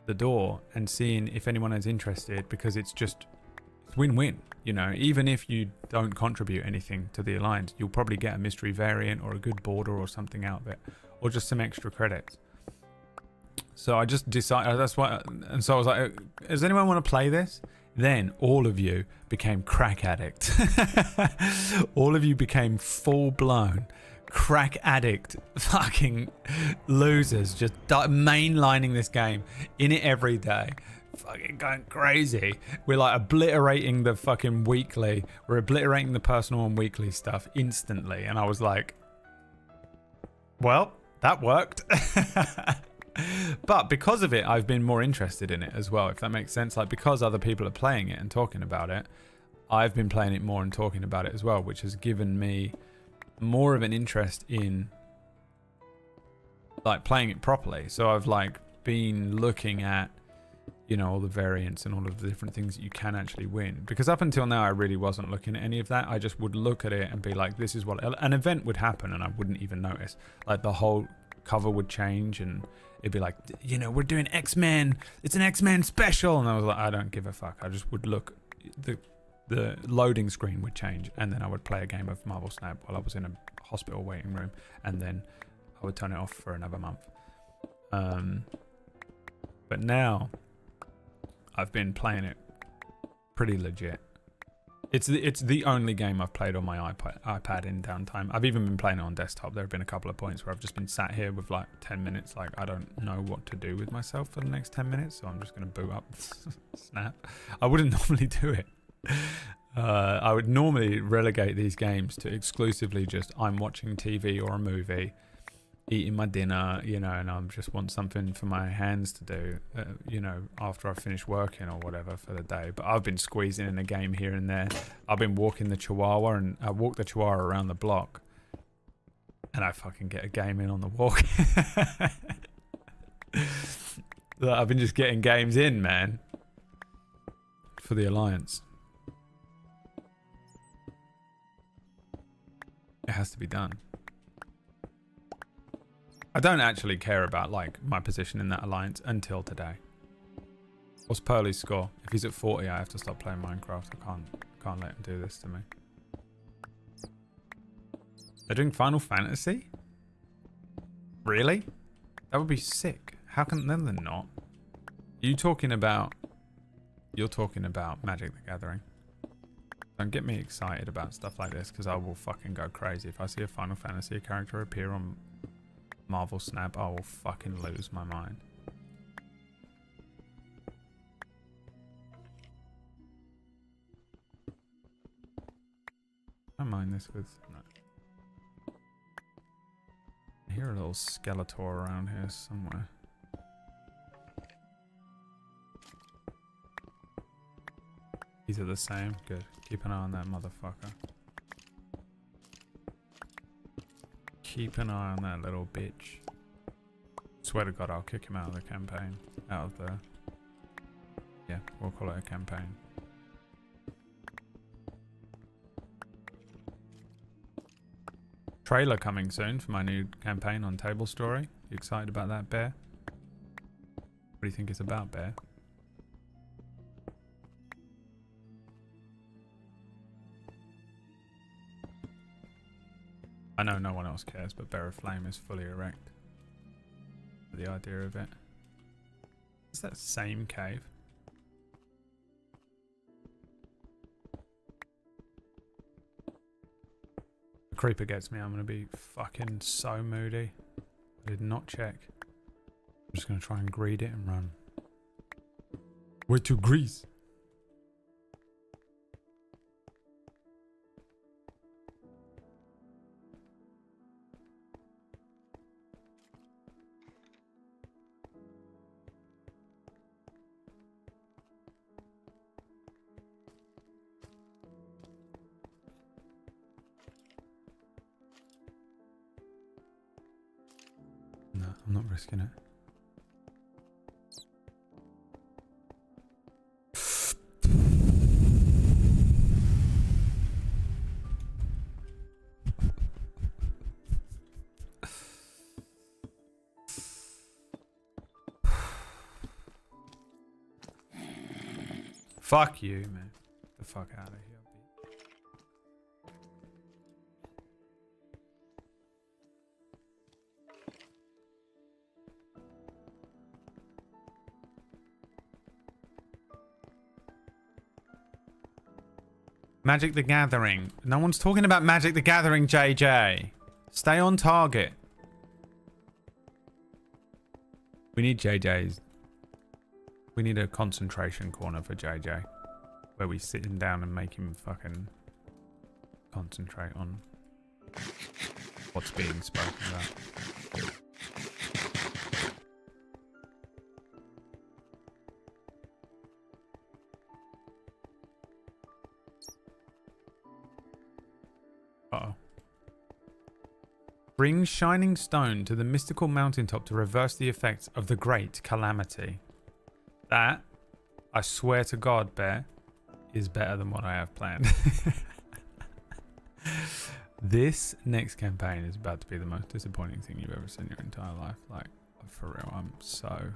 Speaker 2: the door and seeing if anyone is interested, because it's win-win. You know, even if you don't contribute anything to the alliance, you'll probably get a mystery variant or a good border or something out of it, or just some extra credits. So I just decided, that's why, and so I was like, does anyone want to play this? Then all of you became crack addict. All of you became full-blown crack addict fucking losers, just mainlining this game, in it every day, fucking going crazy. We're like obliterating the fucking weekly, we're obliterating the personal and weekly stuff instantly. And I was like, well, that worked. But because of it, I've been more interested in it as well, if that makes sense. Like, because other people are playing it and talking about it, I've been playing it more and talking about it as well, which has given me more of an interest in like playing it properly. So I've like been looking at, you know, all the variants and all of the different things that you can actually win, because up until now I really wasn't looking at any of that. I just would look at it and be like, this is what an event would happen, and I wouldn't even notice. Like, the whole cover would change and it'd be like, you know, we're doing X-Men, it's an X-Men special, and I was like, I don't give a fuck. I just would look, the loading screen would change, and then I would play a game of Marvel Snap while I was in a hospital waiting room, and then I would turn it off for another month. But now I've been playing it pretty legit, It's the only game I've played on my iPad in downtime. I've even been playing it on desktop. There have been a couple of points where I've just been sat here with like 10 minutes. Like I don't know what to do with myself for the next 10 minutes. So I'm just going to boot up Snap. I wouldn't normally do it. I would normally relegate these games to exclusively just I'm watching TV or a movie, eating my dinner, you know, and I just want something for my hands to do, you know, after I finish working or whatever for the day. But I've been squeezing in a game here and there. I've been walking the Chihuahua, and I walk the Chihuahua around the block, and I fucking get a game in on the walk. I've been just getting games in, man, for the Alliance. It has to be done. I don't actually care about like my position in that alliance until today. What's Pearly's score? If he's at 40, I have to stop playing Minecraft. I can't let him do this to me. They're doing Final Fantasy? Really? That would be sick. How come then they're not? You're talking about Magic the Gathering. Don't get me excited about stuff like this, because I will fucking go crazy. If I see a Final Fantasy character appear on Marvel Snap, I will fucking lose my mind. I don't mind this with... No. I hear a little Skeletor around here somewhere. These are the same. Good. Keep an eye on that motherfucker. Keep an eye on that little bitch. Swear to God, I'll kick him out of the campaign. Out of the... Yeah, we'll call it a campaign. Trailer coming soon for my new campaign on Table Story. You excited about that, Bear? What do you think it's about, Bear? I know no one else cares, but Bear of Flame is fully erect. The idea of it. Is that same cave? The creeper gets me, I'm gonna be fucking so moody. I did not check. I'm just gonna try and greed it and run. Way to grease! No, I'm not risking it. Fuck you, man. Get the fuck out of here. Magic the Gathering. No one's talking about Magic the Gathering, JJ. Stay on target. We need JJ's. We need a concentration corner for JJ. Where we sit him down and make him fucking concentrate on what's being spoken about. Uh-oh. Bring Shining Stone to the mystical mountaintop to reverse the effects of the Great Calamity. That, I swear to God, Bear, is better than what I have planned. This next campaign is about to be the most disappointing thing you've ever seen in your entire life. Like, for real, I'm so...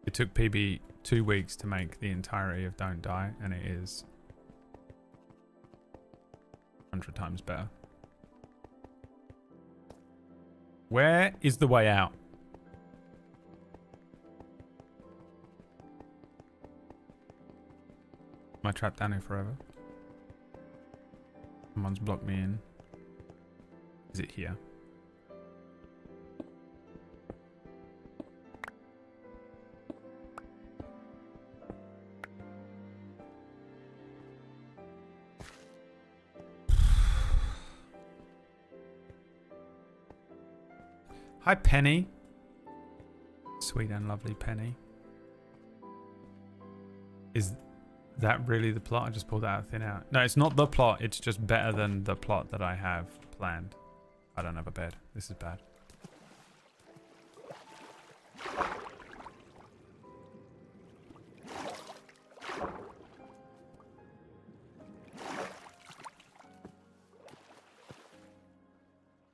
Speaker 2: It took PB 2 weeks to make the entirety of Don't Die, and it is 100 times better. Where is the way out? Am I trapped down here forever? Someone's blocked me in. Is it here? Hi, Penny. Sweet and lovely Penny. Is that really the plot? I just pulled that out of thin air. No, it's not the plot. It's just better than the plot that I have planned. I don't have a bed. This is bad.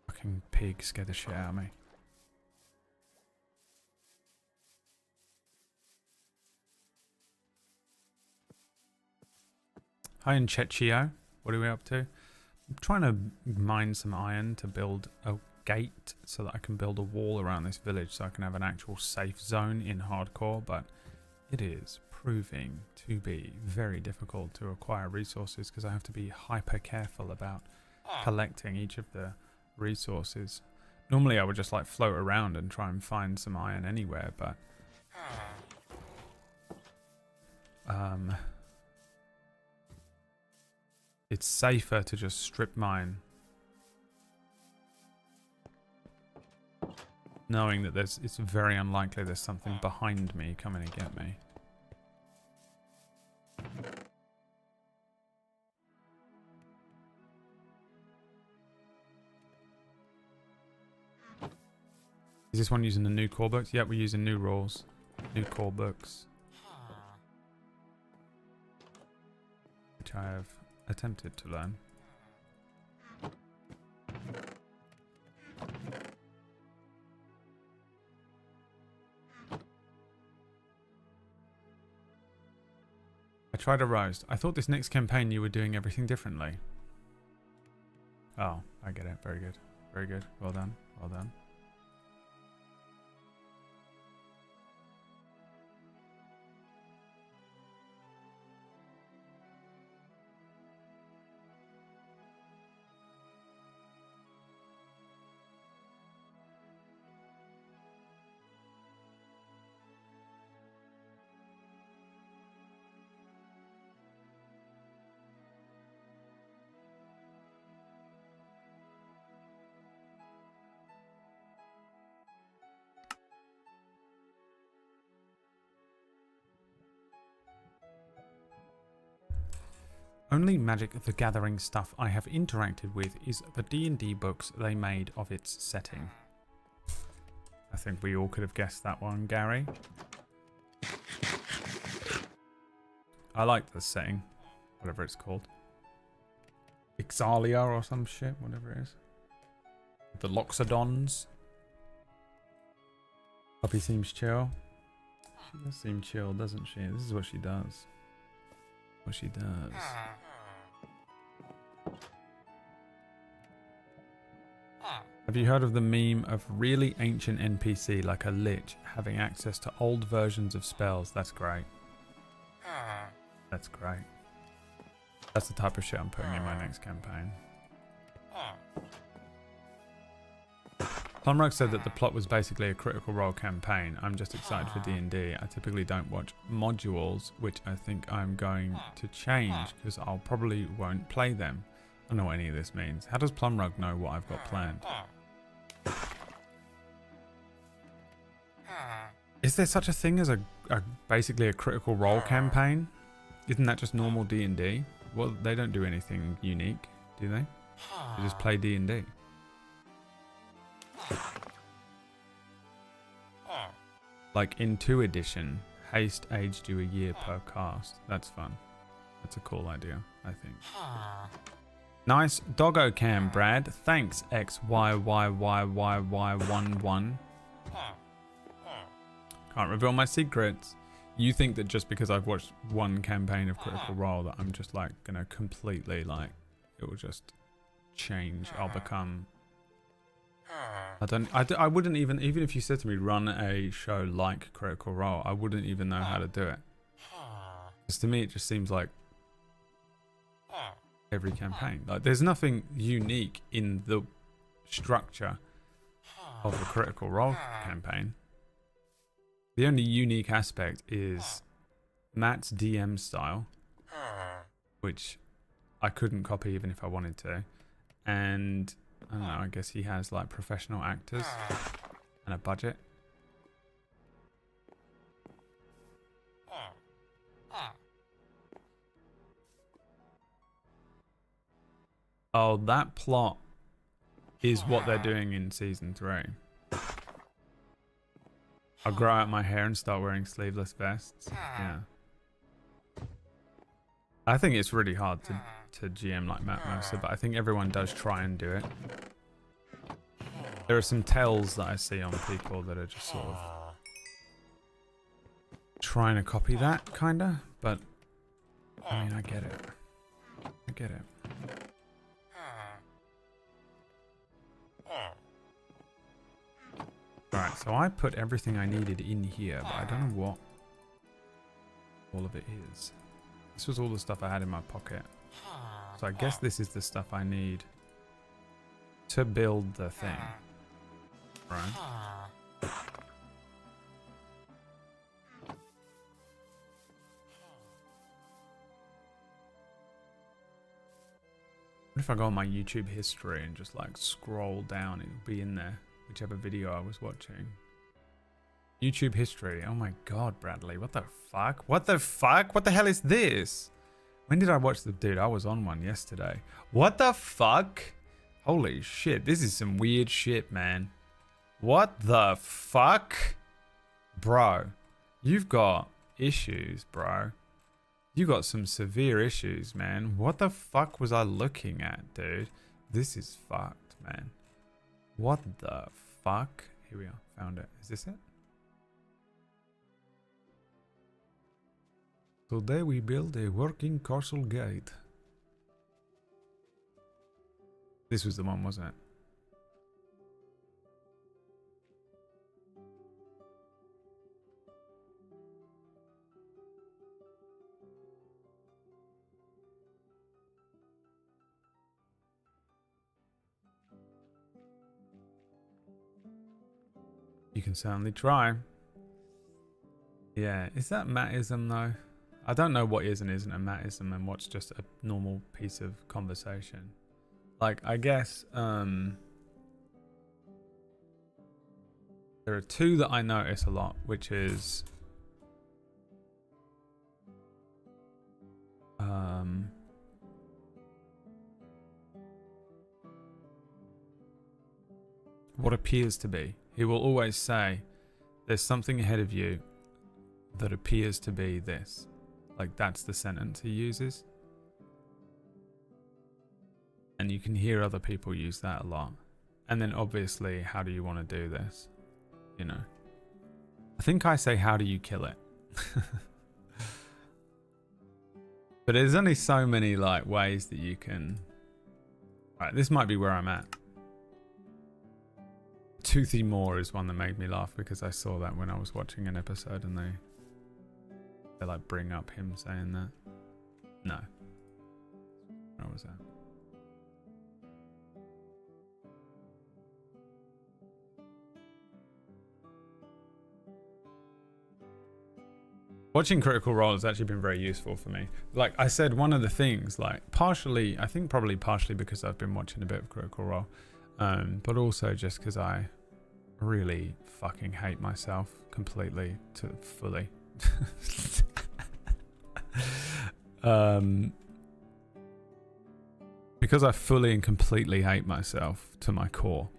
Speaker 2: Fucking pig scared the shit out of me. Hi, in Chechio. What are we up to? I'm trying to mine some iron to build a gate so that I can build a wall around this village so I can have an actual safe zone in hardcore, but it is proving to be very difficult to acquire resources because I have to be hyper careful about collecting each of the resources. Normally I would just like float around and try and find some iron anywhere, but it's safer to just strip mine, knowing that it's very unlikely there's something behind me coming to get me. Is this one using the new core books? Yep, we're using new rules, new core books, which I have attempted to learn. I tried a roast. I thought this next campaign you were doing everything differently. Oh, I get it. Very good. Very good. Well done. Well done. Only Magic the Gathering stuff I have interacted with is the D&D books they made of its setting. I think we all could have guessed that one, Gary. I like the setting, whatever it's called. Ixalia or some shit, whatever it is. The Loxodons. Poppy seems chill. She does seem chill, doesn't she? This is what she does. What she does. Have you heard of the meme of really ancient NPC like a lich having access to old versions of spells? That's great. That's great. That's the type of shit I'm putting in my next campaign. Plumrug said that the plot was basically a Critical Role campaign. I'm just excited for D&D. I typically don't watch modules, which I think I'm going to change because I'll probably won't play them. I don't know what any of this means. How does Plumrug know what I've got planned? Is there such a thing as a basically a Critical Role campaign? Isn't that just normal D&D? Well, they don't do anything unique, do they? They just play D&D. Like in 2 edition, haste aged you a year per cast. That's fun. That's a cool idea, I think. Nice doggo cam, Brad. Thanks, XYYYYY11. Can't reveal my secrets. You think that just because I've watched one campaign of Critical Role that I'm just like gonna completely like, it will just change. I'll become... I wouldn't even if you said to me run a show like Critical Role, I wouldn't even know how to do it. Because to me it just seems like every campaign. Like, there's nothing unique in the structure of the Critical Role campaign. The only unique aspect is Matt's DM style, which I couldn't copy even if I wanted to. And I don't know, I guess he has like professional actors and a budget. Oh, that plot is what they're doing in season 3. I'll grow out my hair and start wearing sleeveless vests. Yeah. I think it's really hard to GM like Matt Mercer, but I think everyone does try and do it. There are some tells that I see on people that are just sort of trying to copy that, kinda, but I mean, I get it. I get it. Right, so I put everything I needed in here, but I don't know what all of it is. This was all the stuff I had in my pocket. So I guess this is the stuff I need to build the thing. Right? What if I go on my YouTube history and just like scroll down? It'll be in there. Whichever video I was watching. YouTube history. Oh my god, Bradley. What the fuck? What the fuck? What the hell is this? When did I watch the dude? I was on one yesterday. What the fuck? Holy shit. This is some weird shit, man. What the fuck? Bro. You've got issues, bro. You got some severe issues, man. What the fuck was I looking at, dude? This is fucked, man. What the fuck? Here we are. Found it. Is this it? Today we build a working castle gate. This was the one, wasn't it? You can certainly try. Yeah, is that Mattism though? I don't know what is and isn't a Mattism and what's just a normal piece of conversation. Like, I guess there are two that I notice a lot, which is what appears to be. He will always say, there's something ahead of you that appears to be this. Like, that's the sentence he uses. And you can hear other people use that a lot. And then obviously, how do you want to do this? You know. I think I say, how do you kill it? But there's only so many like ways that you can... Right, this might be where I'm at. Toothy Moore is one that made me laugh because I saw that when I was watching an episode and they like bring up him saying that. No. Where was that? Watching Critical Role has actually been very useful for me. Like I said, one of the things, like partially, I think probably partially because I've been watching a bit of Critical Role, but also just because I really fucking hate myself completely to fully. Because I fully and completely hate myself to my core.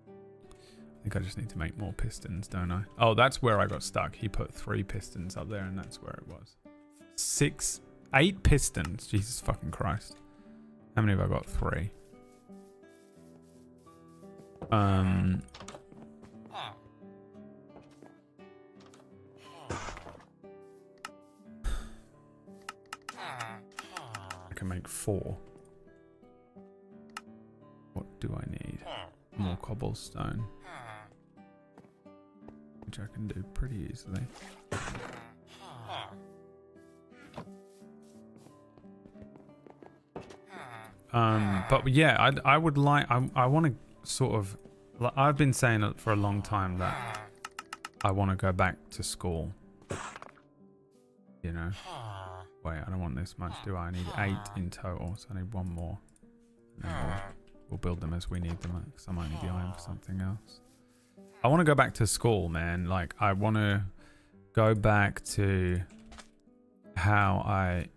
Speaker 2: I think I just need to make more pistons, don't I? Oh, that's where I got stuck. He put 3 pistons up there and that's where it was. 8 pistons. Jesus fucking Christ. How many have I got? 3. I can make 4. What do I need? More cobblestone. Which I can do pretty easily. But yeah, I would like, I want to sort of, like, I've been saying it for a long time that I want to go back to school. You know? Wait, I don't want this much, do I? I need 8 in total, so I need 1 more. And then we'll build them as we need them, because I might need the iron for something else. I want to go back to school, man. Like, I want to go back to how I...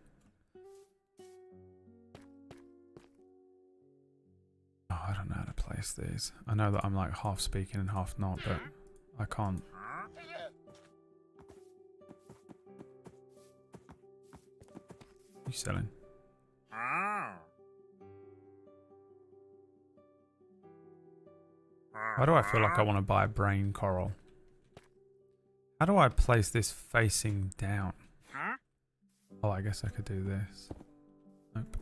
Speaker 2: Oh, I don't know how to place these. I know that I'm like half speaking and half not, but I can't. You selling? Why do I feel like I want to buy a brain coral? How do I place this facing down? Oh, I guess I could do this. Nope.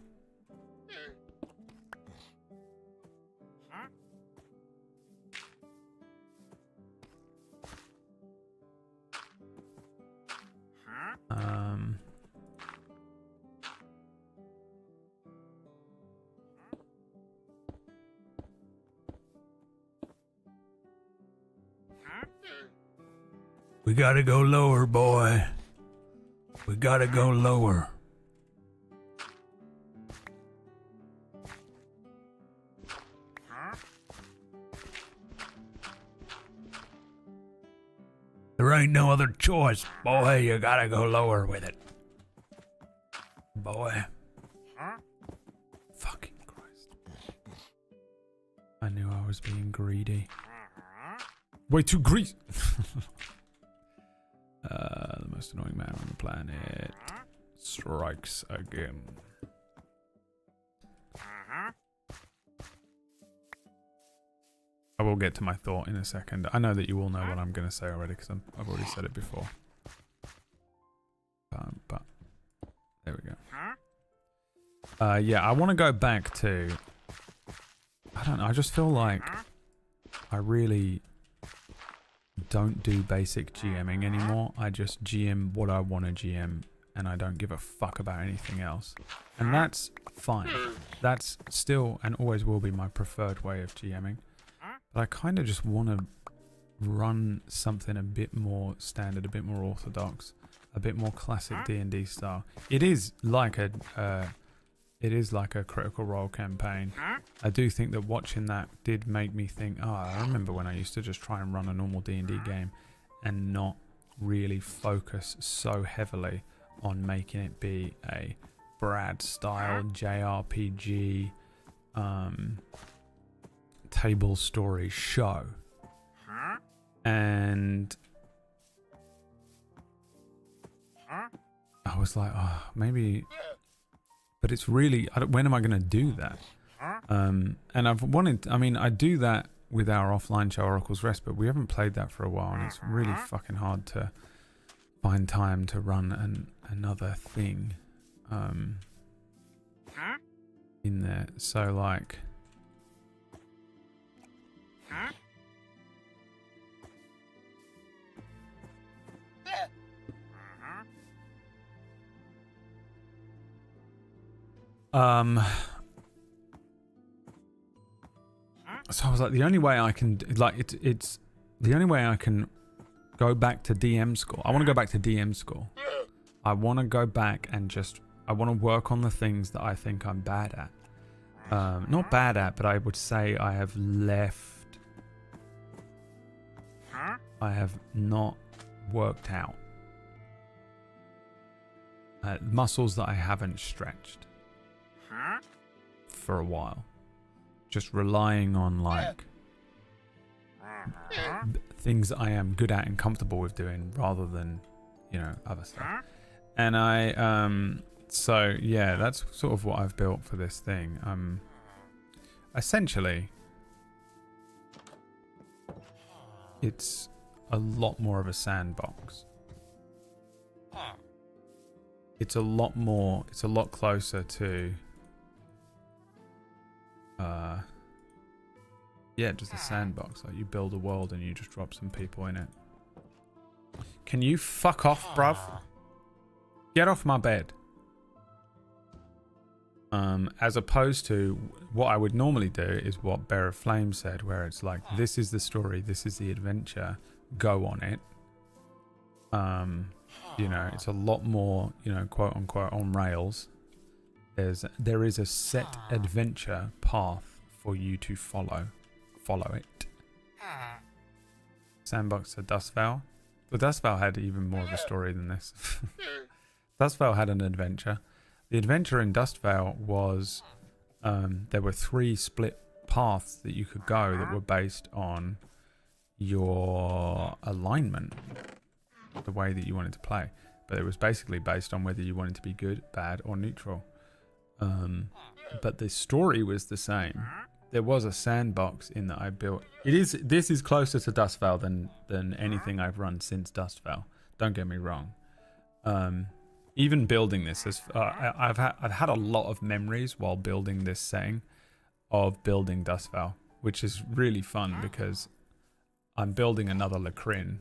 Speaker 1: We gotta go lower, boy. We gotta go lower. There ain't no other choice, boy. You gotta go lower with it. Boy.
Speaker 2: Fucking Christ. I knew I was being greedy. Way too greedy. The most annoying man on the planet strikes again. I will get to my thought in a second. I know that you all know what I'm going to say already because I've already said it before. But there we go. Yeah, I want to go back to... I don't know, I just feel like I really don't do basic GMing anymore. I just GM what I want to GM and I don't give a fuck about anything else. And that's fine. That's still and always will be my preferred way of GMing. But I kind of just want to run something a bit more standard, a bit more orthodox, a bit more classic D&D style. It is like a Critical Role campaign. I do think that watching that did make me think, oh, I remember when I used to just try and run a normal D&D game and not really focus so heavily on making it be a Brad style JRPG table story show. And I was like, oh, maybe... But it's really, when am I going to do that? And I've wanted, I mean, I do that with our offline show, Oracle's Rest, but we haven't played that for a while, and it's really fucking hard to find time to run another thing in there. So, like... So I was like, the only way I can, like, it's the only way I can go back to DM school. I want to go back to DM school. I want to go back and just, I want to work on the things that I think I'm bad at. Not bad at, but I would say I have left, I have not worked out. Muscles that I haven't stretched for a while. Just relying on like things that I am good at and comfortable with doing rather than, you know, other stuff. And I so yeah, that's sort of what I've built for this thing. Essentially it's a lot more of a sandbox. It's a lot more, it's a lot closer to yeah, just a sandbox. Like you build a world and you just drop some people in it. Can you fuck off, bruv? Get off my bed. As opposed to what I would normally do is what Bear of Flame said, where it's like, this is the story, this is the adventure, go on it. You know, it's a lot more, you know, quote unquote on rails. There is a set adventure path for you to follow it. Sandbox to Dustveil. The Dustveil had even more of a story than this. Dustveil had an adventure. The adventure in Dustveil was there were 3 split paths that you could go that were based on your alignment, the way that you wanted to play. But it was basically based on whether you wanted to be good, bad, or neutral. But the story was the same. There was a sandbox in that I built. This is closer to Dustveil than anything I've run since Dustveil. Don't get me wrong. Even building this, I've had a lot of memories while building this setting of building Dustveil, which is really fun because I'm building another Lacrin,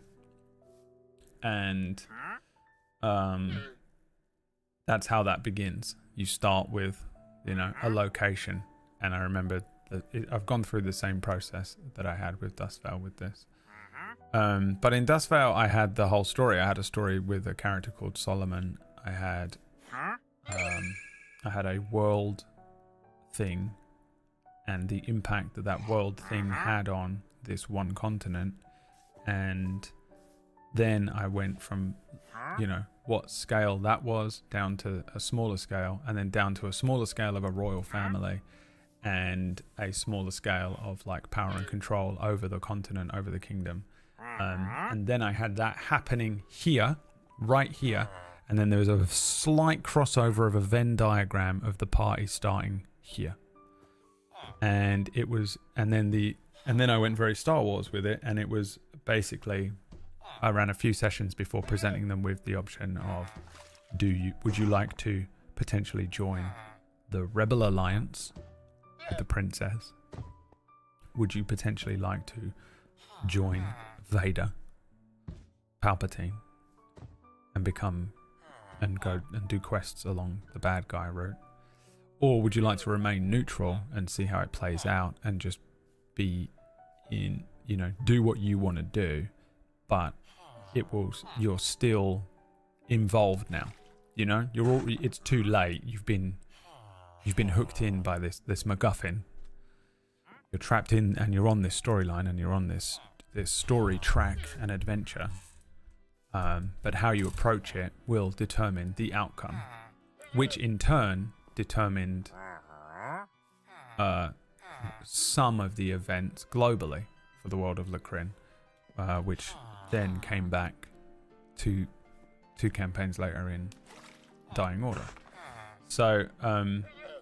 Speaker 2: and that's how that begins. You start with, you know, a location, and I remember that I've gone through the same process that I had with Dustveil with this. But in Dustveil, I had the whole story. I had a story with a character called Solomon. I had a world thing and the impact that that world thing had on this one continent, and then I went from, you know, what scale that was down to a smaller scale, and then down to a smaller scale of a royal family, and a smaller scale of like power and control over the continent, over the kingdom. And then I had that happening here, right here, and then there was a slight crossover of a Venn diagram of the party starting here. And it was, and then I went very Star Wars with it, and it was basically, I ran a few sessions before presenting them with the option of, would you like to potentially join the Rebel Alliance with the princess? Would you potentially like to join Vader, Palpatine, and go and do quests along the bad guy route? Or would you like to remain neutral and see how it plays out and just be in, you know, do what you want to do, but you're still involved now, you know, it's too late. You've been hooked in by this MacGuffin. You're trapped in, and you're on this storyline, and you're on this story track and adventure. But how you approach it will determine the outcome, which in turn determined some of the events globally for the world of Lacrin, which then came back to 2 campaigns later in Dying Order. So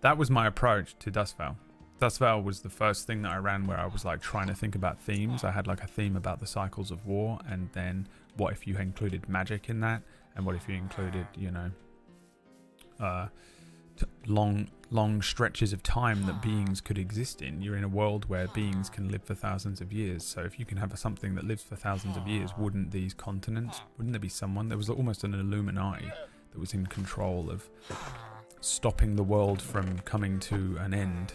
Speaker 2: that was my approach to Dustveil. Dustveil was the first thing that I ran where I was like trying to think about themes. I had like a theme about the cycles of war, and then what if you included magic in that, and what if you included, you know, long stretches of time that beings could exist in. You're in a world where beings can live for thousands of years, so if you can have something that lives for thousands of years, wouldn't these continents, wouldn't there be someone? There was almost an Illuminati that was in control of stopping the world from coming to an end.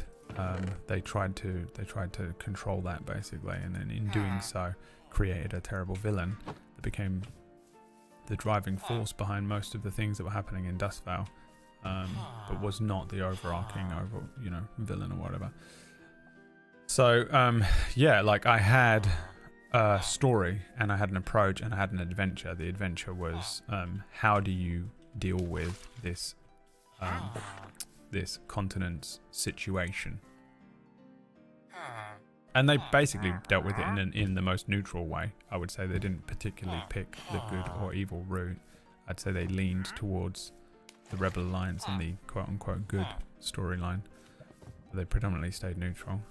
Speaker 2: They tried to control that basically, and then in doing so created a terrible villain that became the driving force behind most of the things that were happening in Dustveil, but was not the overarching villain or whatever. So yeah, like I had a story and I had an approach and I had an adventure. The adventure was how do you deal with this this continent's situation, and they basically dealt with it in the most neutral way. I would say they didn't particularly pick the good or evil route. I'd say they leaned towards the Rebel Alliance and the quote-unquote good storyline. They predominantly stayed neutral.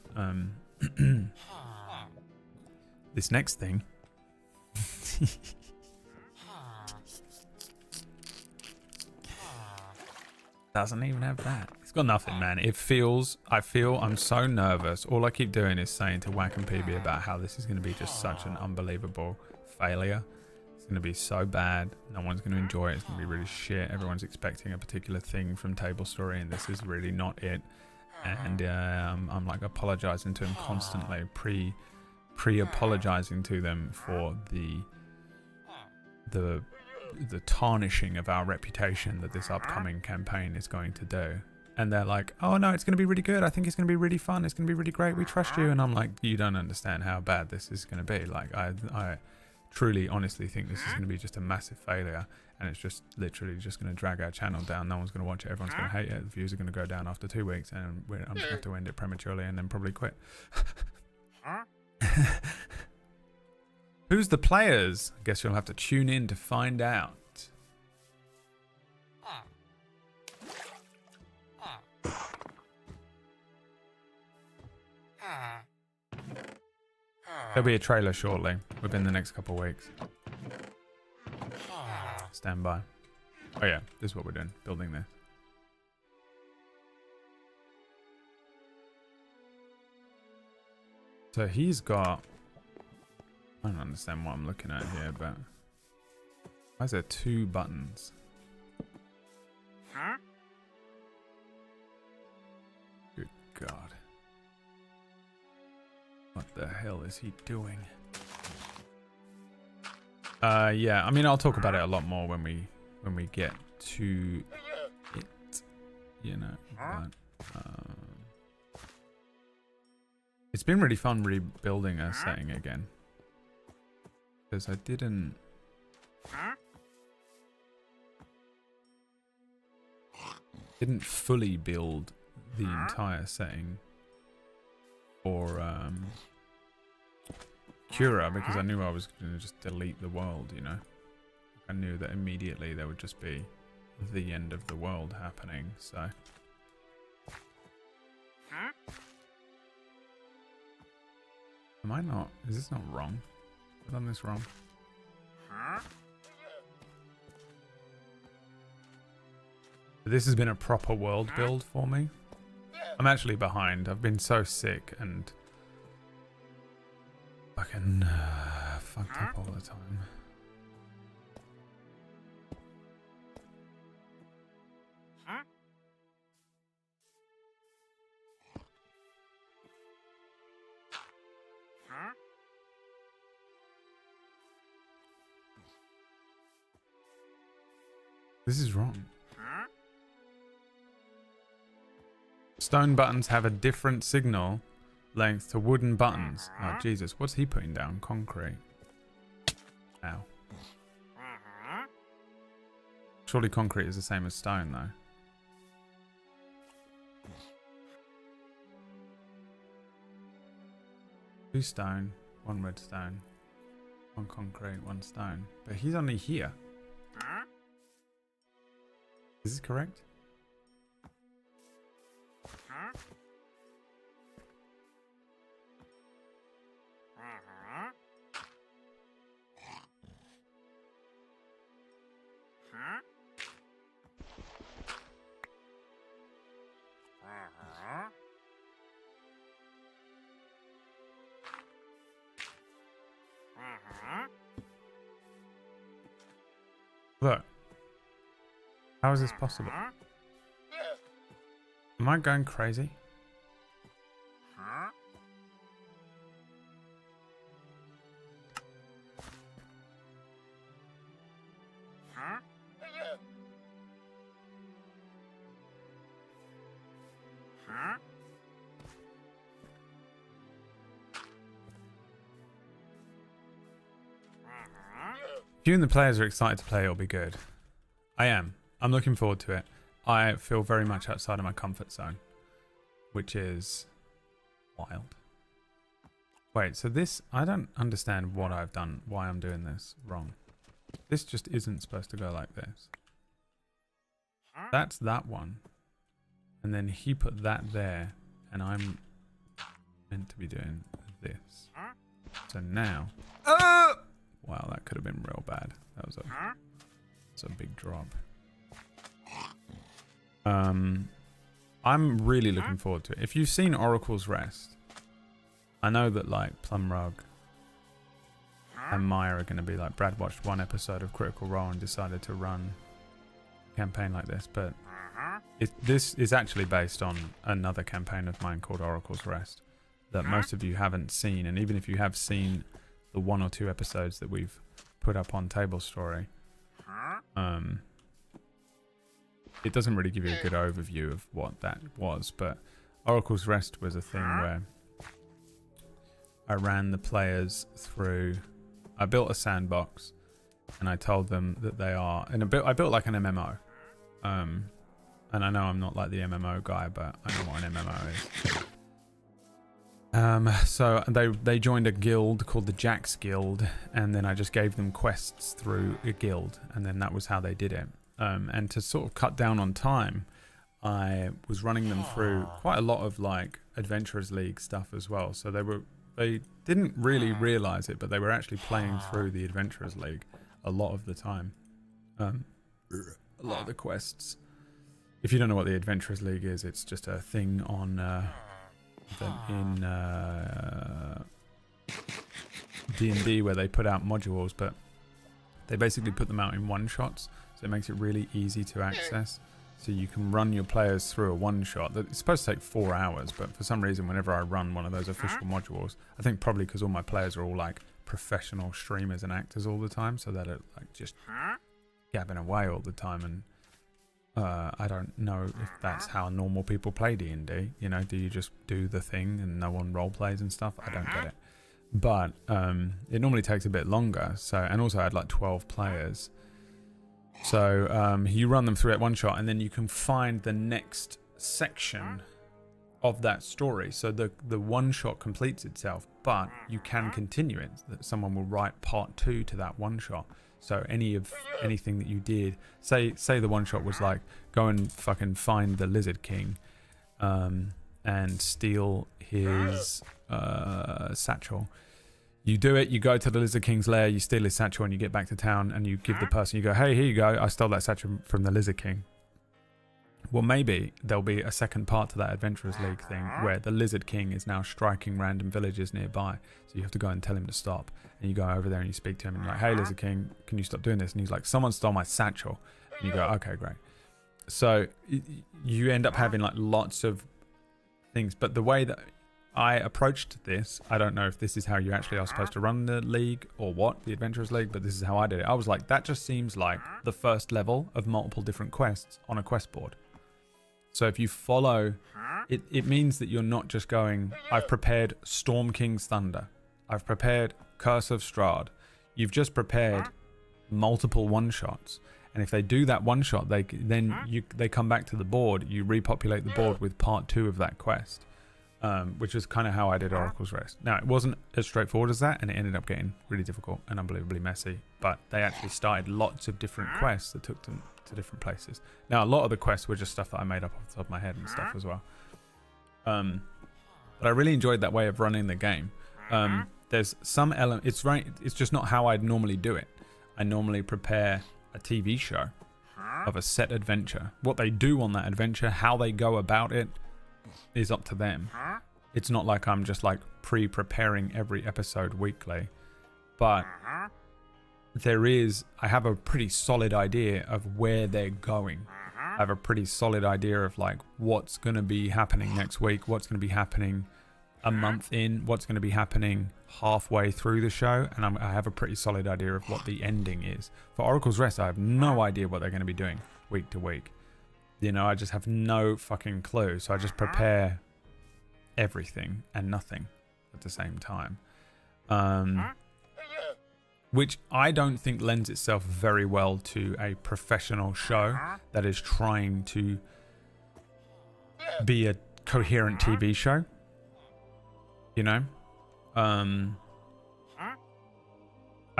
Speaker 2: This next thing doesn't even have that. It's got nothing, man. I feel I'm so nervous. All I keep doing is saying to Whack and PB about how this is going to be just such an unbelievable failure. It's going to be so bad. No one's going to enjoy it. It's going to be really shit. Everyone's expecting a particular thing from Table Story, and this is really not it. And I'm like apologizing to him constantly, pre-apologizing to them for the tarnishing of our reputation that this upcoming campaign is going to do. And they're like, oh no, it's going to be really good. I think it's going to be really fun. It's going to be really great. We trust you. And I'm like, you don't understand how bad this is going to be. Like, I truly, honestly think this is going to be just a massive failure. And it's just literally just going to drag our channel down. No one's going to watch it. Everyone's going to hate it. The views are going to go down after 2 weeks. And I'm just going to have to end it prematurely and then probably quit. Who's the players? I guess you'll have to tune in to find out. There'll be a trailer shortly, within the next couple of weeks. Stand by. Oh yeah, this is what we're doing, building this. So he's got... I don't understand what I'm looking at here, but... Why is there 2 buttons? Good God. What the hell is he doing? Yeah, I mean, I'll talk about it a lot more when we get to it, you know. But, it's been really fun rebuilding a setting again, because I didn't fully build the entire setting for Cura, because I knew I was going to just delete the world, you know. I knew that immediately there would just be the end of the world happening, so. Am I not? Is this not wrong? Have I done this wrong? This has been a proper world build for me. I'm actually behind. I've been so sick and fucking fucked up all the time. This is wrong. Stone buttons have a different signal length to wooden buttons. Oh, Jesus. What's he putting down? Concrete. Ow. Surely concrete is the same as stone, though. 2 stone, 1 redstone, 1 concrete, 1 stone. But he's only here. Is this correct? Look. How is this possible? Am I going crazy? If you and the players are excited to play, it'll be good. I am. I'm looking forward to it. I feel very much outside of my comfort zone, which is wild. Wait, so this... I don't understand what I've done, why I'm doing this wrong. This just isn't supposed to go like this. That's that one. And then he put that there, and I'm meant to be doing this. So now... Wow, that could have been real bad. That was a big drop. I'm really looking forward to it. If you've seen Oracle's Rest, I know that like Plumrug and Maya are going to be like, Brad watched one episode of Critical Role and decided to run a campaign like this. But this is actually based on another campaign of mine called Oracle's Rest that most of you haven't seen. And even if you have seen the 1 or 2 episodes that we've put up on Table Story, it doesn't really give you a good overview of what that was. But Oracle's Rest was a thing where I ran the players through. I built a sandbox, and I told them that they are. And I built like an MMO. And I know I'm not like the MMO guy, but I know what an MMO is. So they joined a guild called the Jack's Guild, and then I just gave them quests through a guild, and then that was how they did it. And to sort of cut down on time, I was running them through quite a lot of like Adventurers League stuff as well. So they didn't really realize it, but they were actually playing through the Adventurers League a lot of the time. A lot of the quests. If you don't know what the Adventurers League is, it's just a thing on in D&D where they put out modules, but they basically put them out in one-shots, so it makes it really easy to access. So you can run your players through a one-shot. It's supposed to take 4 hours, but for some reason, whenever I run one of those official modules, I think probably because all my players are all like professional streamers and actors all the time, so that it like just gabbing away all the time. And I don't know if that's how normal people play D&D. You know, do you just do the thing and no one role plays and stuff? I don't get it. But it normally takes a bit longer. So, and also I had like 12 players. So you run them through at one shot, and then you can find the next section of that story. So the one shot completes itself, but you can continue it. That someone will write part 2 to that one shot. So anything that you did, say the one shot was like go and fucking find the Lizard King, and steal his satchel. You do it, you go to the Lizard King's lair, you steal his satchel, and you get back to town, and you give the person, you go, hey, here you go, I stole that satchel from the Lizard King. Well, maybe there'll be a second part to that Adventurers League thing where the Lizard King is now striking random villages nearby. So you have to go and tell him to stop. And you go over there and you speak to him and you're like, hey, Lizard King, can you stop doing this? And he's like, someone stole my satchel. And you go, okay, great. So you end up having like lots of things. But the way that I approached this, I don't know if this is how you actually are supposed to run the league or what, the Adventurers League, but this is how I did it. I was like, that just seems like the first level of multiple different quests on a quest board. So if you follow, it means that you're not just going, I've prepared Storm King's Thunder. I've prepared Curse of Strahd. You've just prepared multiple one-shots. And if they do that one-shot, they come back to the board. You repopulate the board with part 2 of that quest, which is kind of how I did Oracle's Rest. Now, it wasn't as straightforward as that, and it ended up getting really difficult and unbelievably messy. But they actually started lots of different quests that took them to different places. Now, a lot of the quests were just stuff that I made up off the top of my head and stuff as well. But I really enjoyed that way of running the game. There's some element. It's just not how I'd normally do it. I normally prepare a TV show of a set adventure. What they do on that adventure, how they go about it, is up to them. It's not like I'm just like pre-preparing every episode weekly, but I have a pretty solid idea of where they're going. I have a pretty solid idea of like what's going to be happening next week, what's going to be happening a month in, what's going to be happening halfway through the show, and I have a pretty solid idea of what the ending is. For Oracle's Rest, I have no idea what they're going to be doing week to week. You know, I just have no fucking clue. So I just prepare everything and nothing at the same time. Which I don't think lends itself very well to a professional show that is trying to be a coherent TV show. You know? I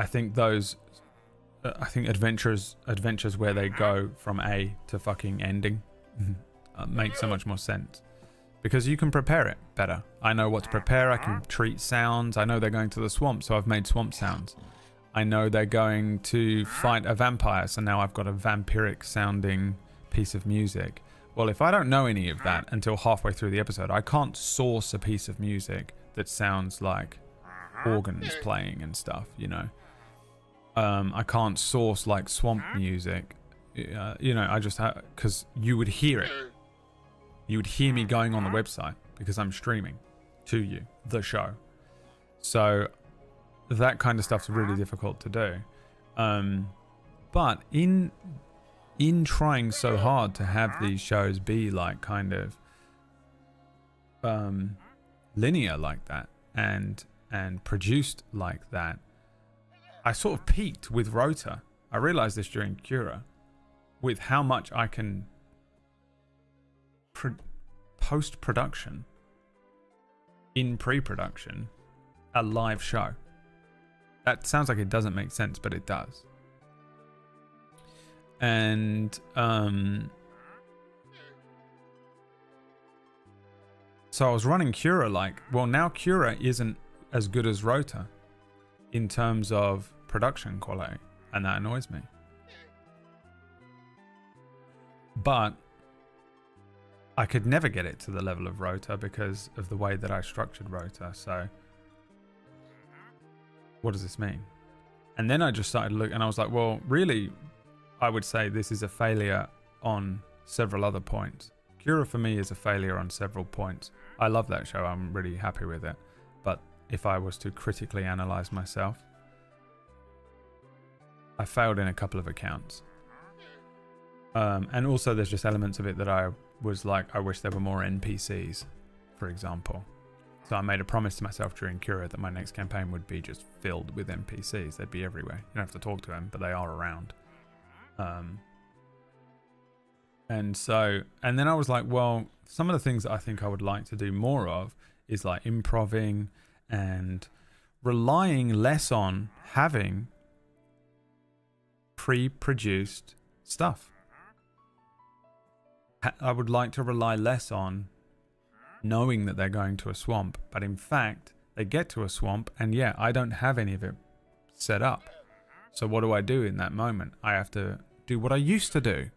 Speaker 2: think adventures where they go from A to fucking ending make so much more sense. Because you can prepare it better. I know what to prepare. I can treat sounds. I know they're going to the swamp, so I've made swamp sounds. I know they're going to fight a vampire, so now I've got a vampiric sounding piece of music. Well, if I don't know any of that until halfway through the episode, I can't source a piece of music that sounds like organs playing and stuff, you know. I can't source like swamp music. You know, I just have, because you would hear it. You would hear me going on the website because I'm streaming to you the show. So that kind of stuff's really difficult to do. But in trying so hard to have these shows be like kind of linear like that and produced like that, I sort of peaked with Rota. I realized this during Cura, with how much I can post-production, in pre-production, a live show. That sounds like it doesn't make sense, but it does. And so I was running Cura like, well, now Cura isn't as good as Rota in terms of production quality, and that annoys me. But I could never get it to the level of Rota because of the way that I structured Rota. So what does this mean? And then I just started looking, and I was like, well, really, I would say this is a failure on several other points. Cura for me is a failure on several points. I love that show. I'm really happy with it. But if I was to critically analyze myself, I failed in a couple of accounts. And also there's just elements of it that I was like, I wish there were more NPCs, for example. So I made a promise to myself during Cura that my next campaign would be just filled with NPCs. They'd be everywhere. You don't have to talk to them, but they are around. And then I was like, well, some of the things that I think I would like to do more of is like improving and relying less on having pre-produced stuff. I would like to rely less on knowing that they're going to a swamp, but in fact, they get to a swamp and yeah, I don't have any of it set up. So what do I do in that moment? I have to do what I used to do,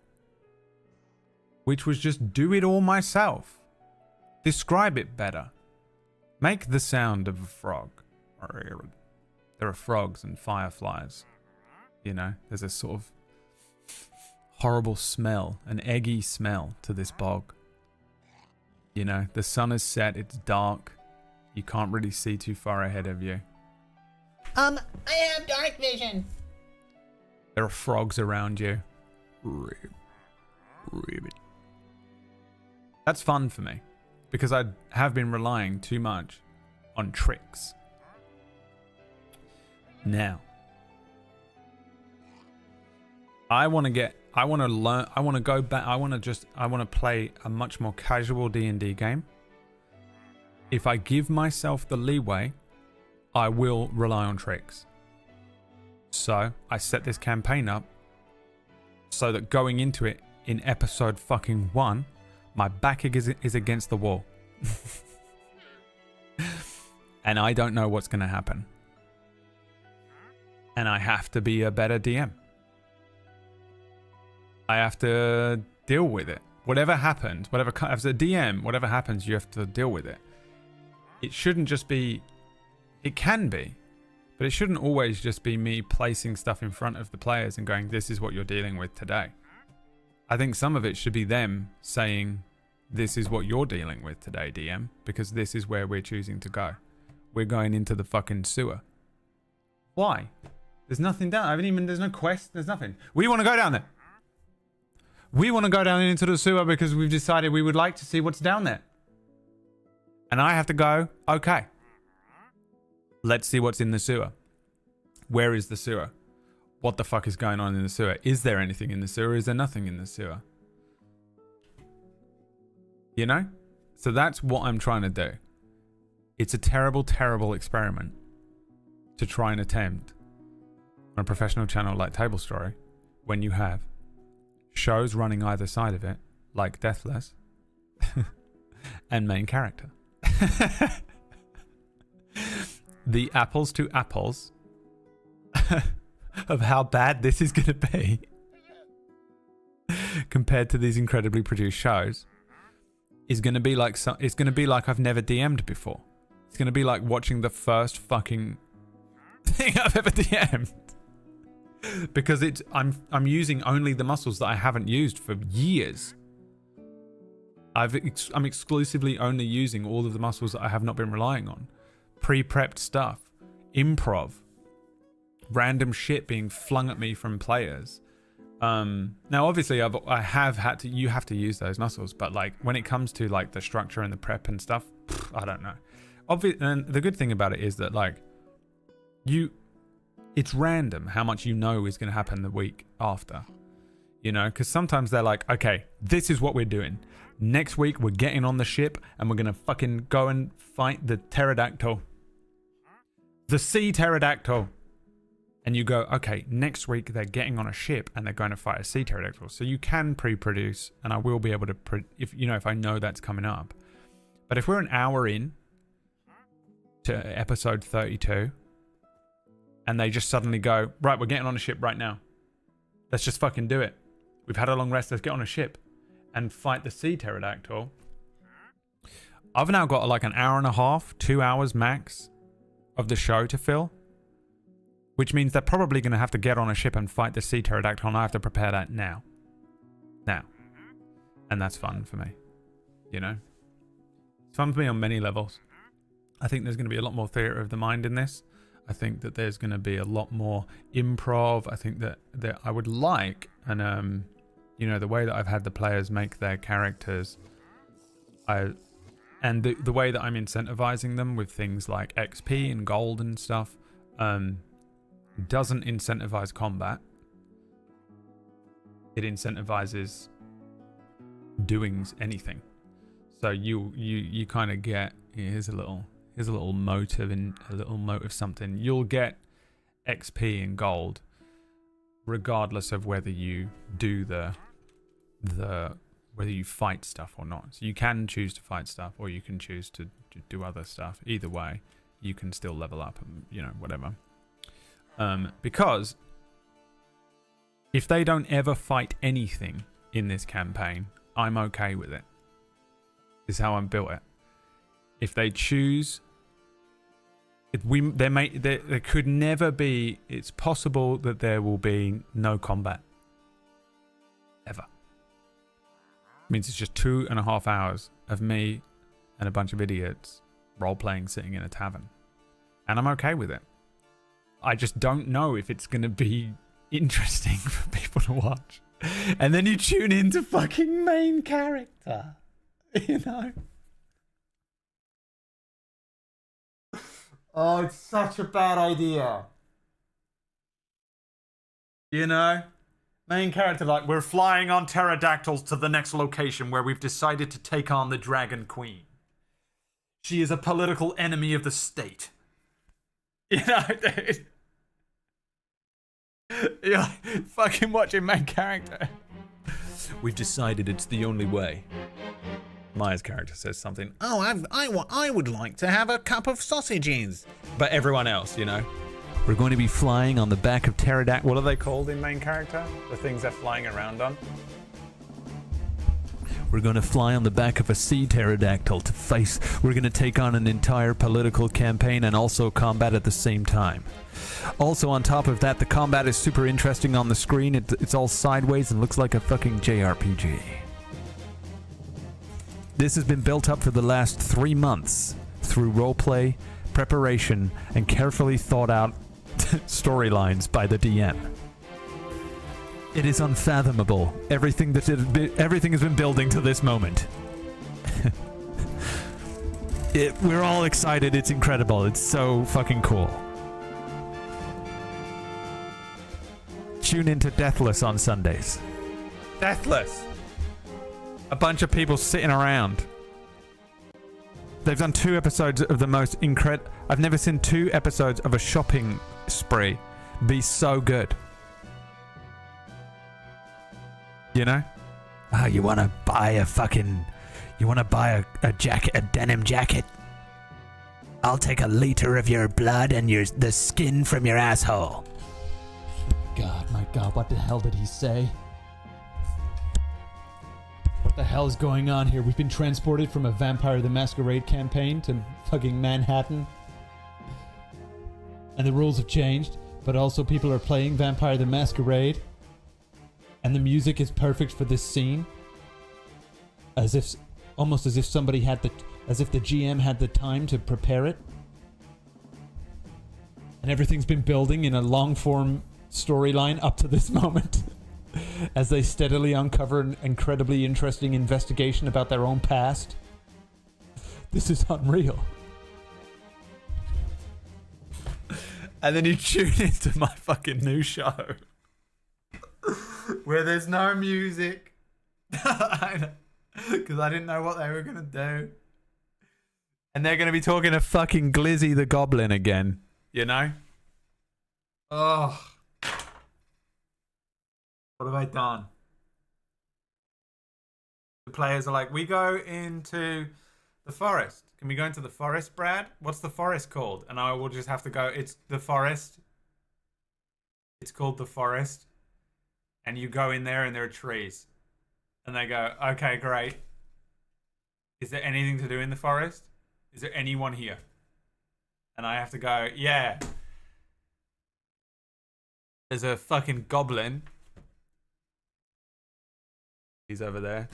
Speaker 2: which was just do it all myself. Describe it better. Make the sound of a frog. There are frogs and fireflies. You know, there's a sort of horrible smell, an eggy smell to this bog. You know, the sun is set, it's dark. You can't really see too far ahead of you.
Speaker 5: I have dark vision.
Speaker 2: There are frogs around you. That's fun for me because I have been relying too much on tricks. Now, I want to learn, I want to go back, I want to play a much more casual D&D game. If I give myself the leeway, I will rely on tricks. So, I set this campaign up so that going into it in episode fucking 1, my back is against the wall. And I don't know what's going to happen. And I have to be a better DM. I have to deal with it. Whatever happens, as a DM, whatever happens, you have to deal with it. It shouldn't just be, it can be, but it shouldn't always just be me placing stuff in front of the players and going, this is what you're dealing with today. I think some of it should be them saying, this is what you're dealing with today, DM, because this is where we're choosing to go. We're going into the fucking sewer. Why? There's nothing down. There's no quest. There's nothing. We want to go down there. We want to go down into the sewer because we've decided we would like to see what's down there. And I have to go, okay. Let's see what's in the sewer. Where is the sewer? What the fuck is going on in the sewer? Is there anything in the sewer? Is there nothing in the sewer? You know? So that's what I'm trying to do. It's a terrible, terrible experiment to try and attempt on a professional channel like Table Story when you have shows running either side of it, like Deathless, and main character. The apples to apples of how bad this is going to be compared to these incredibly produced shows is going to be like it's going to be like I've never DM'd before. It's going to be like watching the first fucking thing I've ever DM'd. because I'm using only the muscles that I haven't used for years. I'm exclusively only using all of the muscles that I have not been relying on. Pre-prepped stuff, improv, random shit being flung at me from players. Now obviously I have had to, you have to use those muscles, but like when it comes to like the structure and the prep and stuff, I don't know. And the good thing about it is that like it's random how much you know is going to happen the week after, you know, because sometimes they're like, okay, this is what we're doing. Next week we're getting on the ship and we're going to fucking go and fight the pterodactyl. The sea pterodactyl. And you go, okay, next week they're getting on a ship and they're going to fight a sea pterodactyl. So you can pre-produce, and I will be able to, if I know that's coming up. But if we're an hour in to episode 32, and they just suddenly go, right, we're getting on a ship right now. Let's just fucking do it. We've had a long rest. Let's get on a ship and fight the sea pterodactyl. I've now got like an hour and a half, 2 hours max of the show to fill. Which means they're probably going to have to get on a ship and fight the sea pterodactyl, and I have to prepare that now. And that's fun for me. You know? It's fun for me on many levels. I think there's going to be a lot more theatre of the mind in this. I think that there's going to be a lot more improv. I think that I would like, and you know, the way that I've had the players make their characters, and the way that I'm incentivizing them with things like XP and gold and stuff, doesn't incentivize combat. It incentivizes doing anything. So you kind of get, here's a little motive and a little motive something. You'll get XP and gold regardless of whether you do whether you fight stuff or not. So you can choose to fight stuff, or you can choose to do other stuff. Either way, you can still level up and, you know, whatever. Because if they don't ever fight anything in this campaign, I'm okay with it. This is how I'm built it. If they choose, there could never be. It's possible that there will be no combat ever. It means it's just 2.5 hours of me and a bunch of idiots role playing, sitting in a tavern, and I'm okay with it. I just don't know if it's going to be interesting for people to watch. And then you tune into fucking main character. You know? Oh, it's such a bad idea. You know? Main character, like, we're flying on pterodactyls to the next location where we've decided to take on the Dragon Queen. She is a political enemy of the state. You know, dude. You're like fucking watching main character. We've decided it's the only way. Maya's character says something. Oh, I would like to have a cup of sausages. But everyone else, you know. We're going to be flying on the back of pterodactyl. What are they called in main character? The things they're flying around on. We're going to fly on the back of a sea pterodactyl to face. We're going to take on an entire political campaign and also combat at the same time. Also, on top of that, the combat is super interesting on the screen. It's all sideways and looks like a fucking JRPG. This has been built up for the last 3 months through roleplay, preparation, and carefully thought out storylines by the DM. It is unfathomable. Everything has been building to this moment. We're all excited. It's incredible. It's so fucking cool. Tune into Deathless on Sundays. Deathless. A bunch of people sitting around. They've done 2 episodes of the most incredible. I've never seen 2 episodes of a shopping spree be so good. You know? Oh, you want to buy a jacket, a denim jacket? I'll take a liter of your blood and the skin from your asshole.
Speaker 6: My God, what the hell did he say? What the hell is going on here? We've been transported from a Vampire the Masquerade campaign to fucking Manhattan. And the rules have changed. but also people are playing Vampire the Masquerade, and the music is perfect for this scene. Almost as if somebody had as if the GM had the time to prepare it. And everything's been building in a long-form storyline up to this moment. As they steadily uncover an incredibly interesting investigation about their own past. This is unreal.
Speaker 2: And then you tune into my fucking new show. Where there's no music. Because I didn't know what they were going to do. And they're going to be talking to fucking Glizzy the Goblin again. You know? Oh. What have I done? The players are like, we go into the forest. Can we go into the forest, Brad? What's the forest called? And I will just have to go, it's the forest. It's called the forest. And you go in there and there are trees. And they go, okay, great. Is there anything to do in the forest? Is there anyone here? And I have to go, yeah. There's a fucking goblin. He's over there.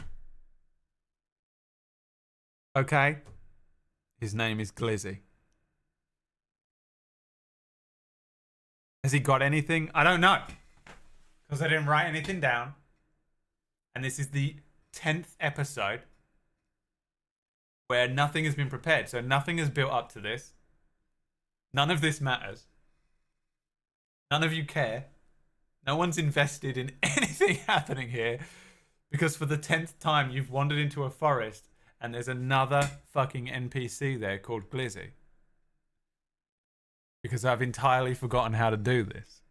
Speaker 2: Okay. His name is Glizzy. Has he got anything? I don't know. Because I didn't write anything down. And this is the 10th episode where nothing has been prepared. So nothing is built up to this. None of this matters. None of you care. No one's invested in anything happening here. Because for the 10th time, you've wandered into a forest and there's another fucking NPC there called Glizzy. Because I've entirely forgotten how to do this.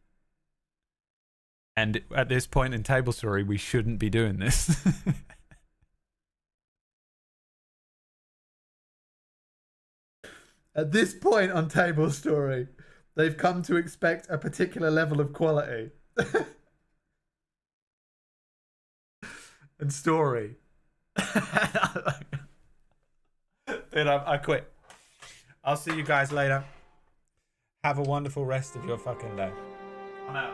Speaker 2: And at this point in Table Story, we shouldn't be doing this. At this point on Table Story, they've come to expect a particular level of quality. And story. Dude, I quit. I'll see you guys later. Have a wonderful rest of your fucking day. I'm out.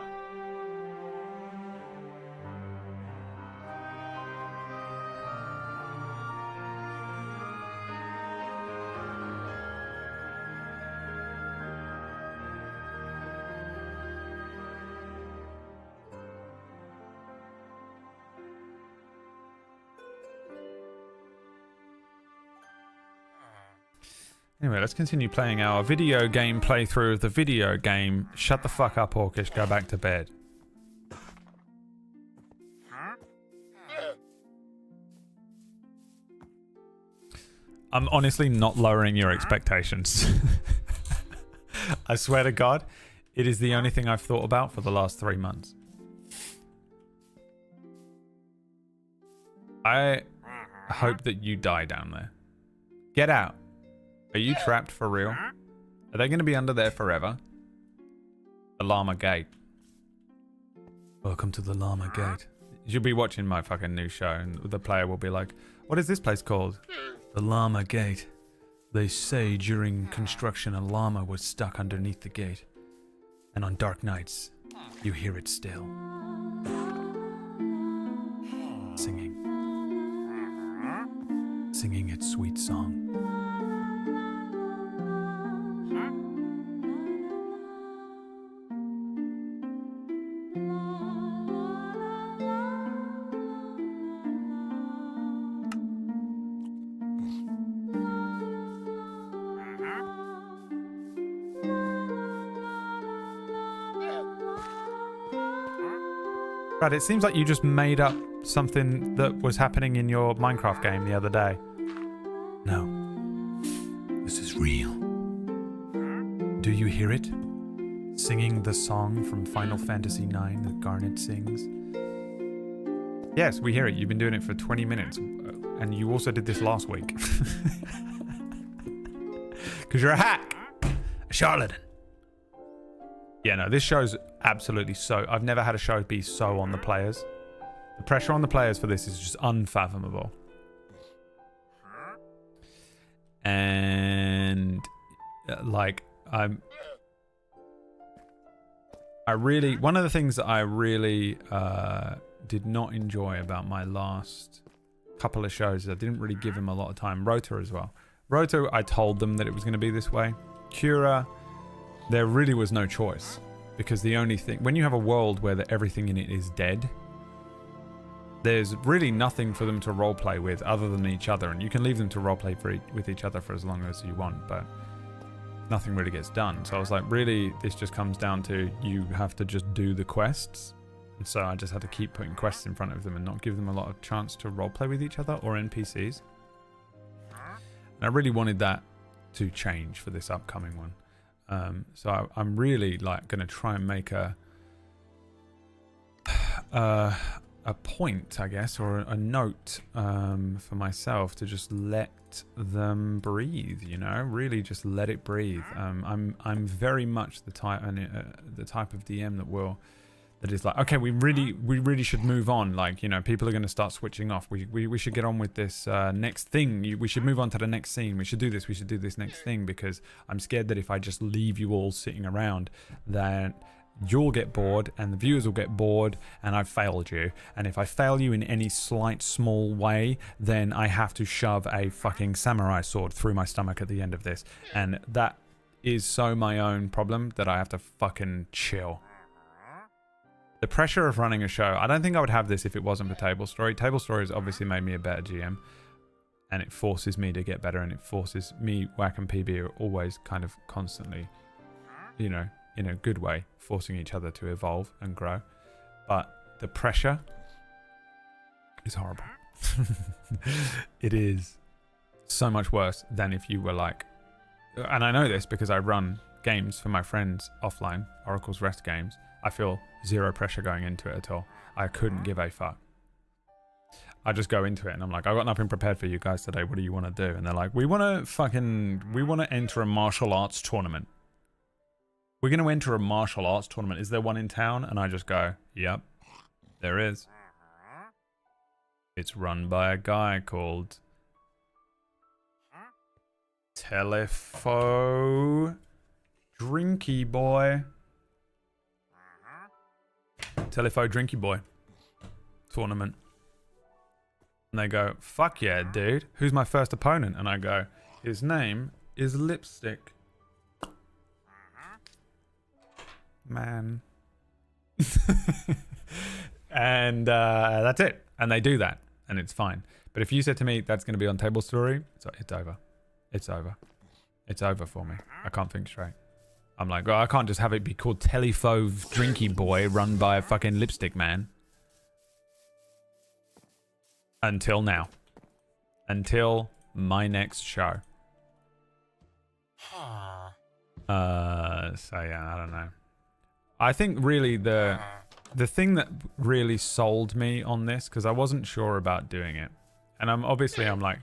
Speaker 2: Anyway, let's continue playing our video game playthrough of the video game. Shut the fuck up, Orcish. Go back to bed. I'm honestly not lowering your expectations. I swear to God, it is the only thing I've thought about for the last 3 months. I hope that you die down there. Get out. Are you trapped for real? Are they going to be under there forever? The Llama Gate. Welcome to the Llama Gate. You'll be watching my fucking new show and the player will be like, what is this place called? The Llama Gate. They say during construction a llama was stuck underneath the gate. And on dark nights, you hear it still. Singing. Singing its sweet song. Brad, it seems like you just made up something that was happening in your Minecraft game the other day. No. This is real. Do you hear it? Singing the song from Final Fantasy IX that Garnet sings? Yes, we hear it. You've been doing it for 20 minutes. And you also did this last week. Because you're a hack. A charlatan. Yeah, no, this show's absolutely so... I've never had a show be so on the players. The pressure on the players for this is just unfathomable. And... like, I'm... one of the things that I really did not enjoy about my last couple of shows is I didn't really give them a lot of time. Rota as well. Rota, I told them that it was going to be this way. Cura, there really was no choice, because the only thing, when you have a world where everything in it is dead, there's really nothing for them to roleplay with other than each other, and you can leave them to roleplay with each other for as long as you want, but nothing really gets done. So I was like, really, this just comes down to you have to just do the quests. And so I just had to keep putting quests in front of them and not give them a lot of chance to roleplay with each other or NPCs. And I really wanted that to change for this upcoming one. So I'm really like going to try and make a point, I guess, or a note for myself to just let them breathe. You know, really just let it breathe. I'm very much the type of DM that is like, okay, we really should move on. Like, you know, people are going to start switching off. We should get on with this next thing. We should move on to the next scene. We should do this. We should do this next thing, because I'm scared that if I just leave you all sitting around, then you'll get bored and the viewers will get bored and I've failed you. And if I fail you in any slight small way, then I have to shove a fucking samurai sword through my stomach at the end of this. And that is so my own problem that I have to fucking chill. The pressure of running a show, I don't think I would have this if it wasn't for Table Story. Table Story has obviously made me a better GM, and it forces me to get better, and it forces me, Whack and PB are always kind of constantly, you know, in a good way, forcing each other to evolve and grow. But the pressure is horrible. It is so much worse than if you were like, and I know this because I run games for my friends offline, Oracle's Rest games. I feel zero pressure going into it at all. I couldn't give a fuck. I just go into it and I'm like, I got nothing prepared for you guys today. What do you want to do? And they're like, we want to enter a martial arts tournament. We're going to enter a martial arts tournament. Is there one in town? And I just go, yep, there is. It's run by a guy called Telefo Drinky Boy. Telefo Drinky Boy tournament. And they go, fuck yeah, dude. Who's my first opponent? And I go, his name is Lipstick Man. And that's it. And they do that. And it's fine. But if you said to me, that's going to be on Table Story, it's over. It's over. It's over for me. I can't think straight. I'm like, well, I can't just have it be called Telefo Drinky Boy run by a fucking Lipstick Man. Until now. Until my next show. So yeah, I don't know. I think really the thing that really sold me on this, because I wasn't sure about doing it, and I'm like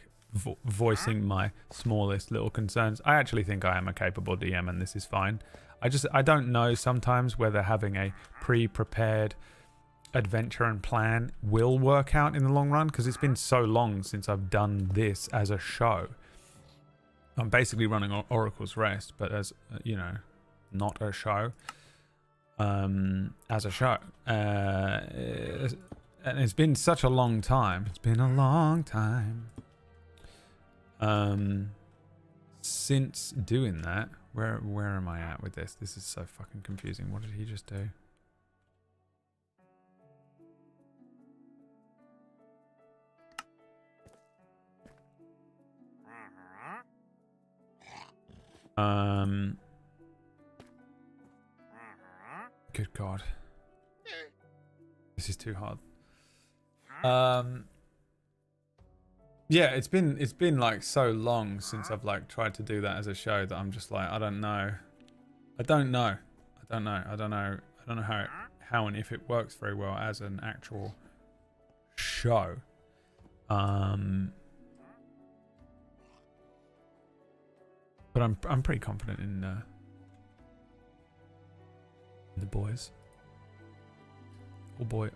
Speaker 2: voicing my smallest little concerns. I actually think I am a capable DM and this is fine. I don't know sometimes whether having a pre-prepared adventure and plan will work out in the long run, because it's been so long since I've done this as a show. I'm basically running Oracle's Rest, but as you know, not a show. As a show, and it's been such a long time. It's been a long time since doing that. Where am I at with this? This is so fucking confusing. What did he just do? Good God. This is too hard. Yeah, it's been like so long since I've like tried to do that as a show that I'm just like, I don't know how and if it works very well as an actual show. But I'm pretty confident in the boys. All boy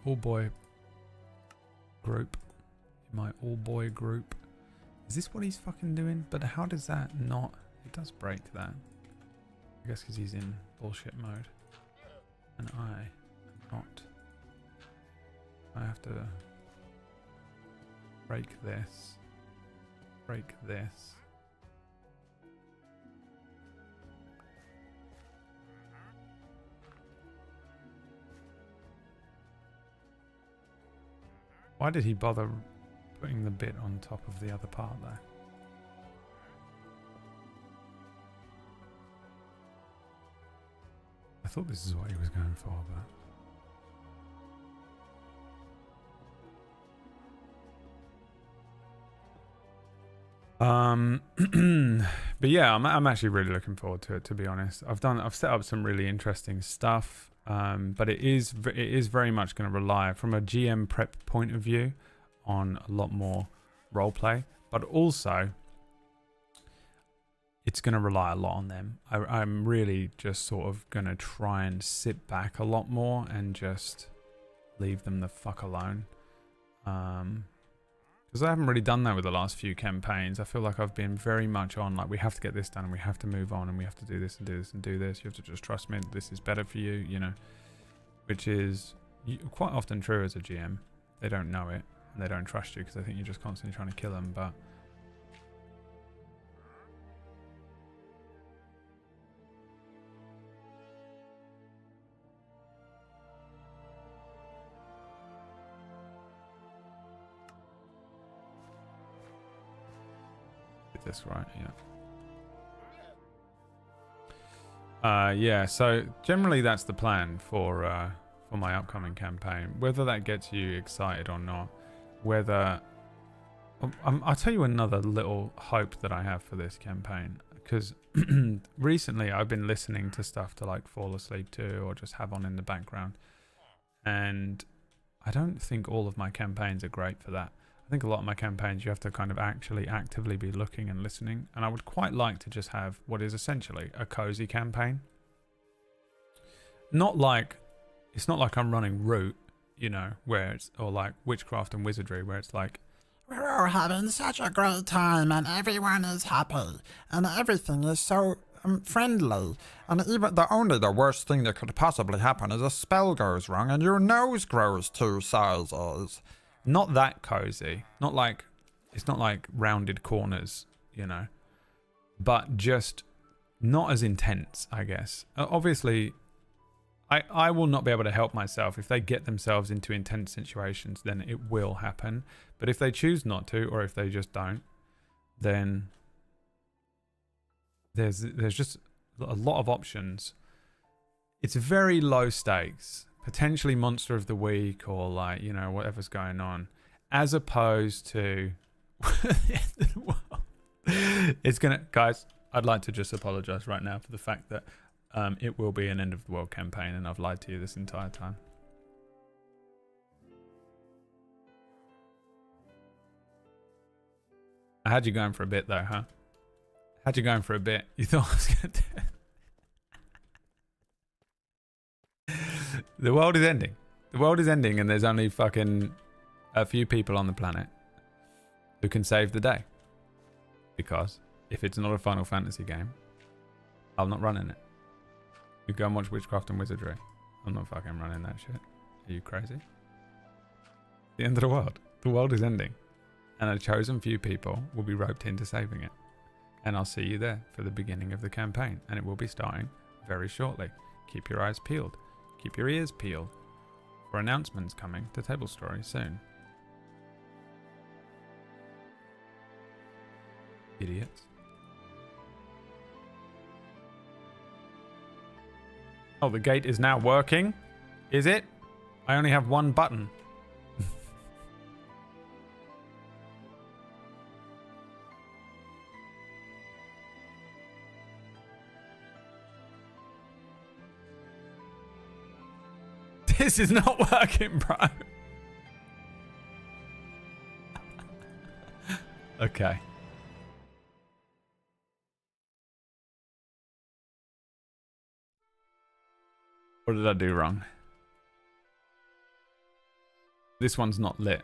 Speaker 2: group. My all boy group. Is this what he's fucking doing? But how does that not? It does break that. I guess because he's in bullshit mode. And I am not. I have to break this. Break this. Why did he bother putting the bit on top of the other part there? I thought this is what he was going for, but but yeah, I'm actually really looking forward to it, to be honest. I've set up some really interesting stuff, but it is very much going to rely from a GM prep point of view on a lot more roleplay, but also it's going to rely a lot on them. I'm really just sort of going to try and sit back a lot more and just leave them the fuck alone. Because I haven't really done that with the last few campaigns. I feel like I've been very much on, like, we have to get this done and we have to move on and we have to do this and do this and do this. You have to just trust me, this is better for you, you know. Which is quite often true as a GM. They don't know it and they don't trust you because they think you're just constantly trying to kill them, but... this right, yeah. Yeah, so generally that's the plan for my upcoming campaign. Whether that gets you excited or not, whether... I'll tell you another little hope that I have for this campaign, because recently I've been listening to stuff to like fall asleep to or just have on in the background, and I don't think all of my campaigns are great for that. I think a lot of my campaigns you have to kind of actually actively be looking and listening, and I would quite like to just have what is essentially a cozy campaign. Not like, it's not like I'm running Root, you know, where it's, or like Witchcraft and Wizardry, where it's like,
Speaker 5: We're all having such a great time and everyone is happy and everything is so friendly. And even the worst thing that could possibly happen is a spell goes wrong and your nose grows 2 sizes.
Speaker 2: not that cozy, not like, it's not like rounded corners, you know, but just not as intense, I guess. Obviously, I will not be able to help myself. If they get themselves into intense situations, then it will happen. But if they choose not to, or if they just don't, then there's just a lot of options. It's very low stakes, potentially monster of the week, or like, you know, whatever's going on, as opposed to the end of the world. It's gonna, guys, I'd like to just apologize right now for the fact that it will be an end of the world campaign, and I've lied to you this entire time. I had you going for a bit though, huh? Had you going for a bit. You thought I was gonna do it. The world is ending. The world is ending, and there's only fucking a few people on the planet who can save the day. Because if it's not a Final Fantasy game, I'm not running it. You go and watch Witchcraft and Wizardry. I'm not fucking running that shit. Are you crazy? The end of the world. The world is ending. And a chosen few people will be roped into saving it. And I'll see you there for the beginning of the campaign. And it will be starting very shortly. Keep your eyes peeled. Keep your ears peeled for announcements coming to Table Story soon. Idiots. Oh, the gate is now working. Is it? I only have one button. This is not working, bro. Okay. What did I do wrong? This one's not lit,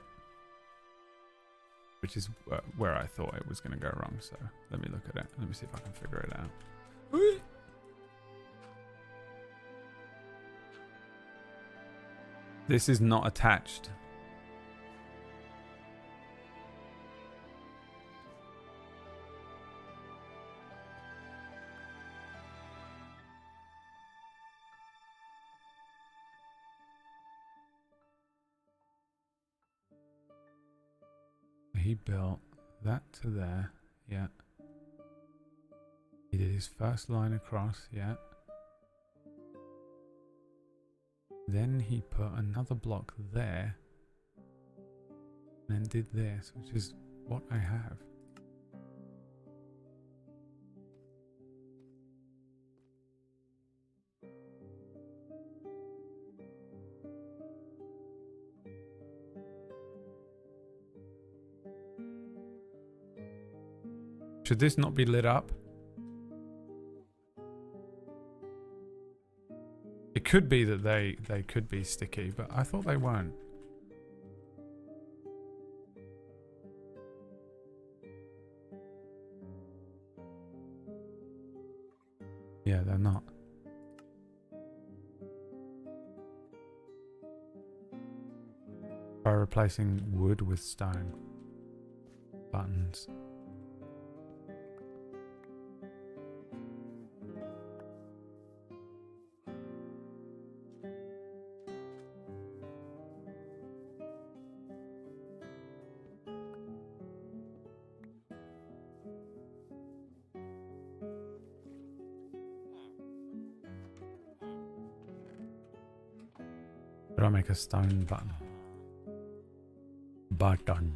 Speaker 2: which is where I thought it was going to go wrong. So let me look at it. Let me see if I can figure it out. This is not attached. He built that to there, yeah. He did his first line across, yeah. Then he put another block there. And then did this, which is what I have. Should this not be lit up? It could be that they could be sticky, but I thought they weren't. Yeah, they're not. By replacing wood with stone. Buttons. Should I make a stone button? Button.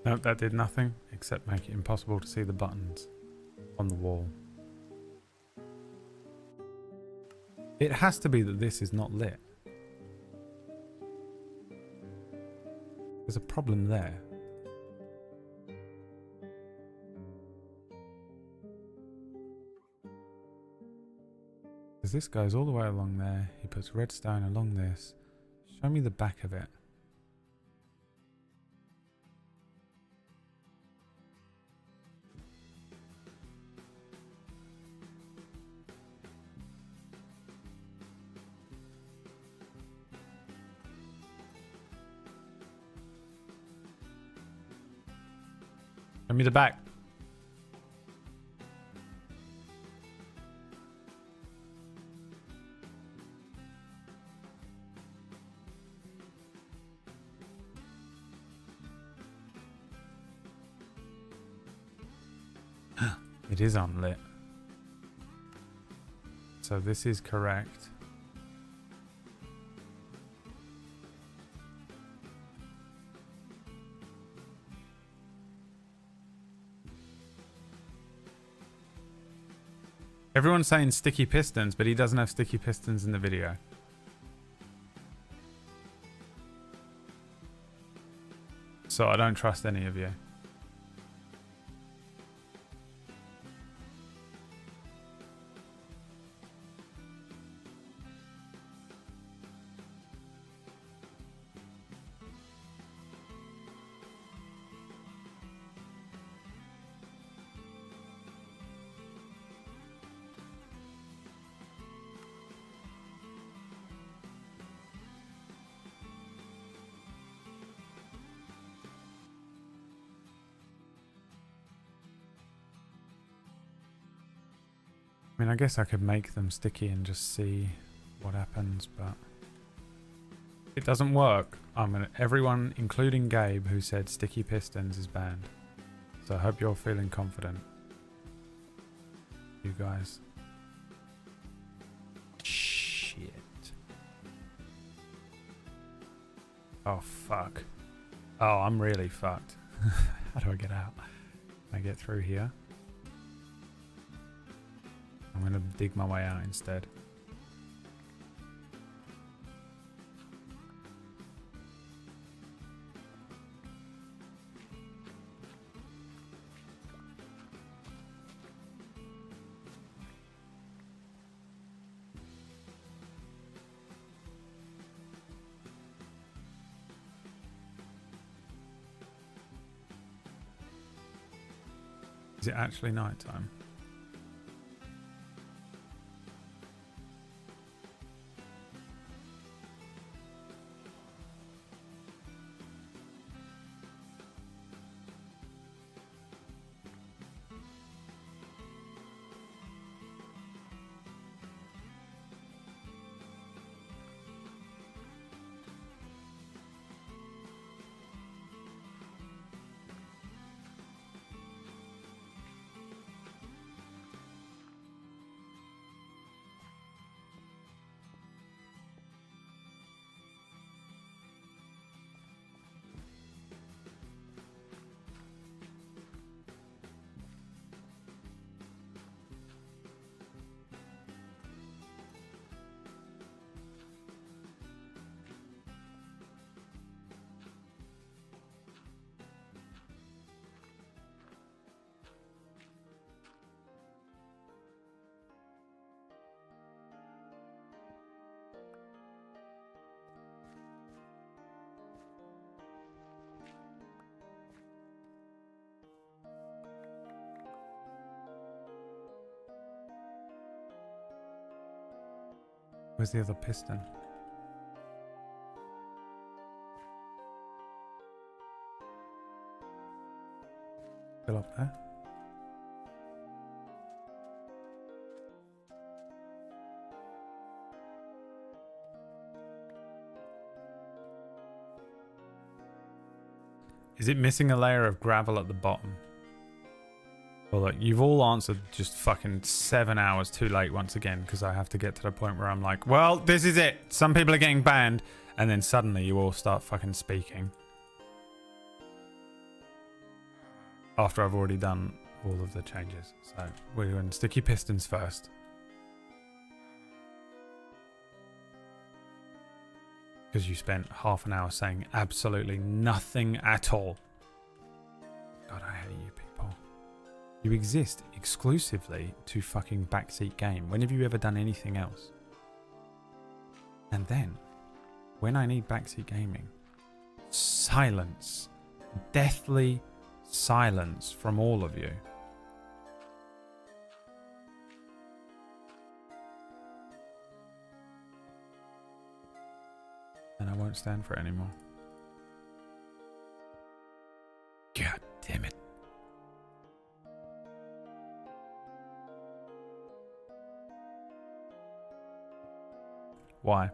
Speaker 2: Nope, that did nothing except make it impossible to see the buttons on the wall. It has to be that this is not lit. There's a problem there. Because this goes all the way along there. He puts redstone along this. Show me the back of it. Show me the back. It is unlit. So this is correct. Everyone's saying sticky pistons, but he doesn't have sticky pistons in the video. So I don't trust any of you. I mean, I guess I could make them sticky and just see what happens, but it doesn't work, everyone, including Gabe, who said Sticky Pistons is banned. So I hope you're feeling confident. You guys. Shit. Oh, fuck. Oh, I'm really fucked. How do I get out? Can I get through here? I'm gonna dig my way out instead. Is it actually nighttime? Where's the other piston? Still up there? Is it missing a layer of gravel at the bottom? Well, look, you've all answered just fucking 7 hours too late once again, because I have to get to the point where I'm like, well, this is it. Some people are getting banned. And then suddenly you all start fucking speaking. After I've already done all of the changes. So we're doing Sticky Pistons first. Because you spent half an hour saying absolutely nothing at all. God, I hate you people. You exist exclusively to fucking Backseat Game. When have you ever done anything else? And then, when I need Backseat Gaming, silence. Deathly silence from all of you. And I won't stand for it anymore. God damn it. Why?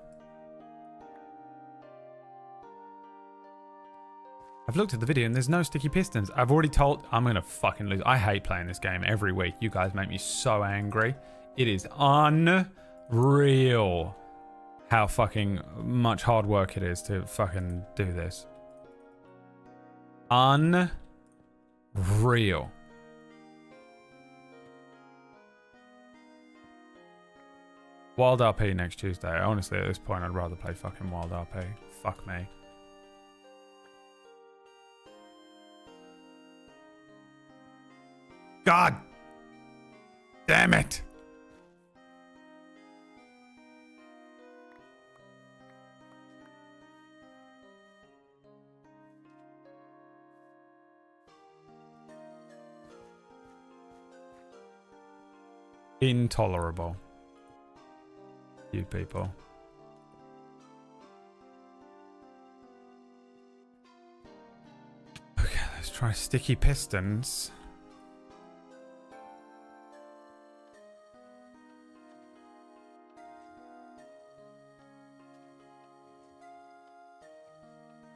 Speaker 2: I've looked at the video and there's no Sticky Pistons. I've already told... I'm going to fucking lose. I hate playing this game every week. You guys make me so angry. It is unreal how fucking much hard work it is to fucking do this. Unreal. Wild RP next Tuesday. Honestly, at this point, I'd rather play fucking Wild RP. Fuck me. God damn it. Intolerable. You people. Okay, let's try Sticky Pistons.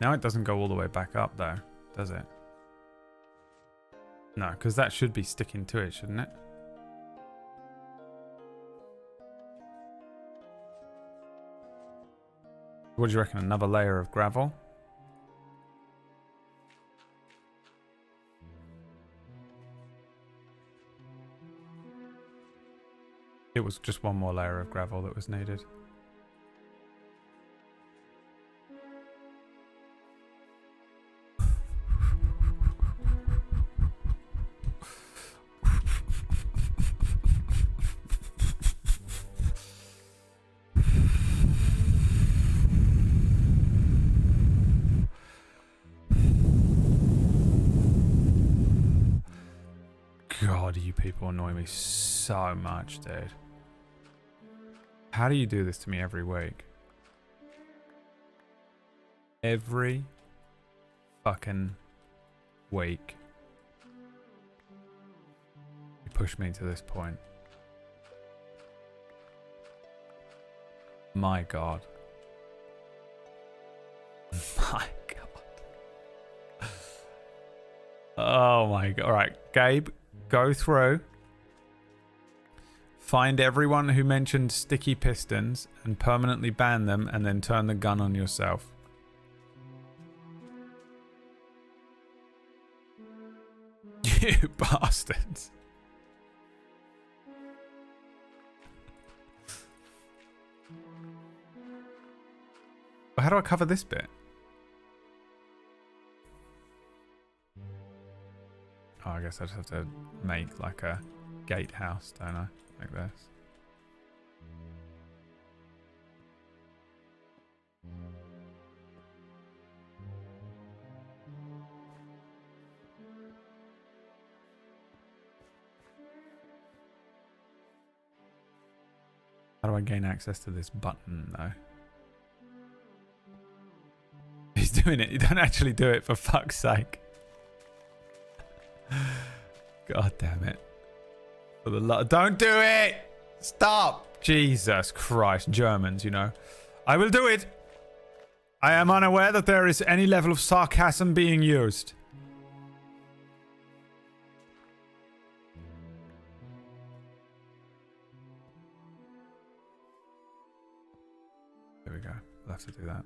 Speaker 2: Now it doesn't go all the way back up though, does it? No, because that should be sticking to it, shouldn't it? What do you reckon? Another layer of gravel? It was just one more layer of gravel that was needed. God, you people annoy me so much, dude. How do you do this to me every week? Every fucking week. You push me to this point. My God. My God. Oh my God. All right, Gabe, go through. Find everyone who mentioned sticky pistons and permanently ban them and then turn the gun on yourself. You bastards. How do I cover this bit? Oh, I guess I just have to make like a gatehouse, don't I? Like this. How do I gain access to this button though? He's doing it. You don't actually do it, for fuck's sake. God damn it. For the don't do it! Stop! Jesus Christ. Germans, you know. I will do it! I am unaware that there is any level of sarcasm being used. There we go. I'll have to do that.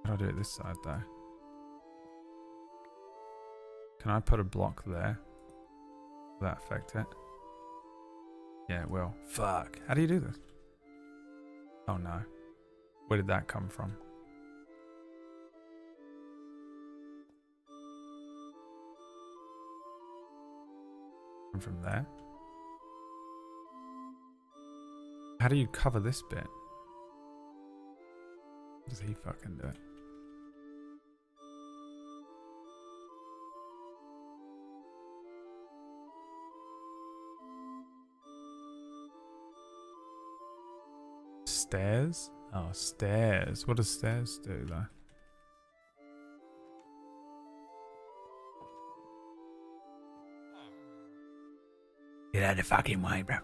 Speaker 2: How do I do it this side though? Can I put a block there? Will that affect it? Yeah, it will. Fuck. How do you do this? Oh no. Where did that come from? And from there? How do you cover this bit? Does he fucking do it? Stairs? Oh, stairs. What does stairs do though? Get out of the fucking way, bro.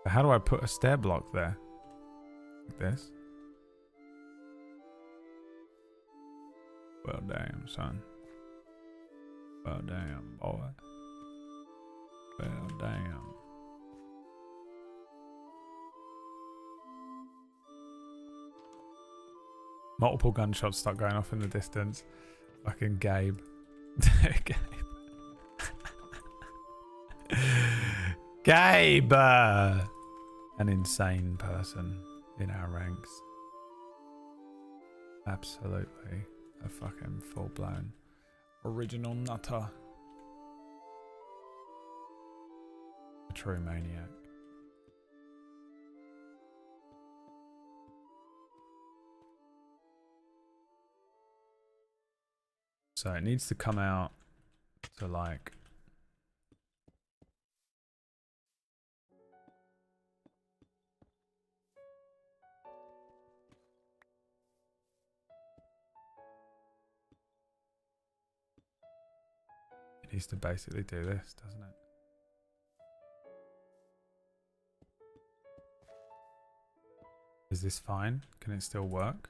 Speaker 2: How do I put a stair block there? Like this? Well, damn, son. Well, damn, boy. Well, damn. Multiple gunshots start going off in the distance. Fucking Gabe. Gabe. Gabe! An insane person in our ranks. Absolutely a fucking full-blown original nutter. A true maniac. So it needs to come out to like... It needs to basically do this, doesn't it? Is this fine? Can it still work?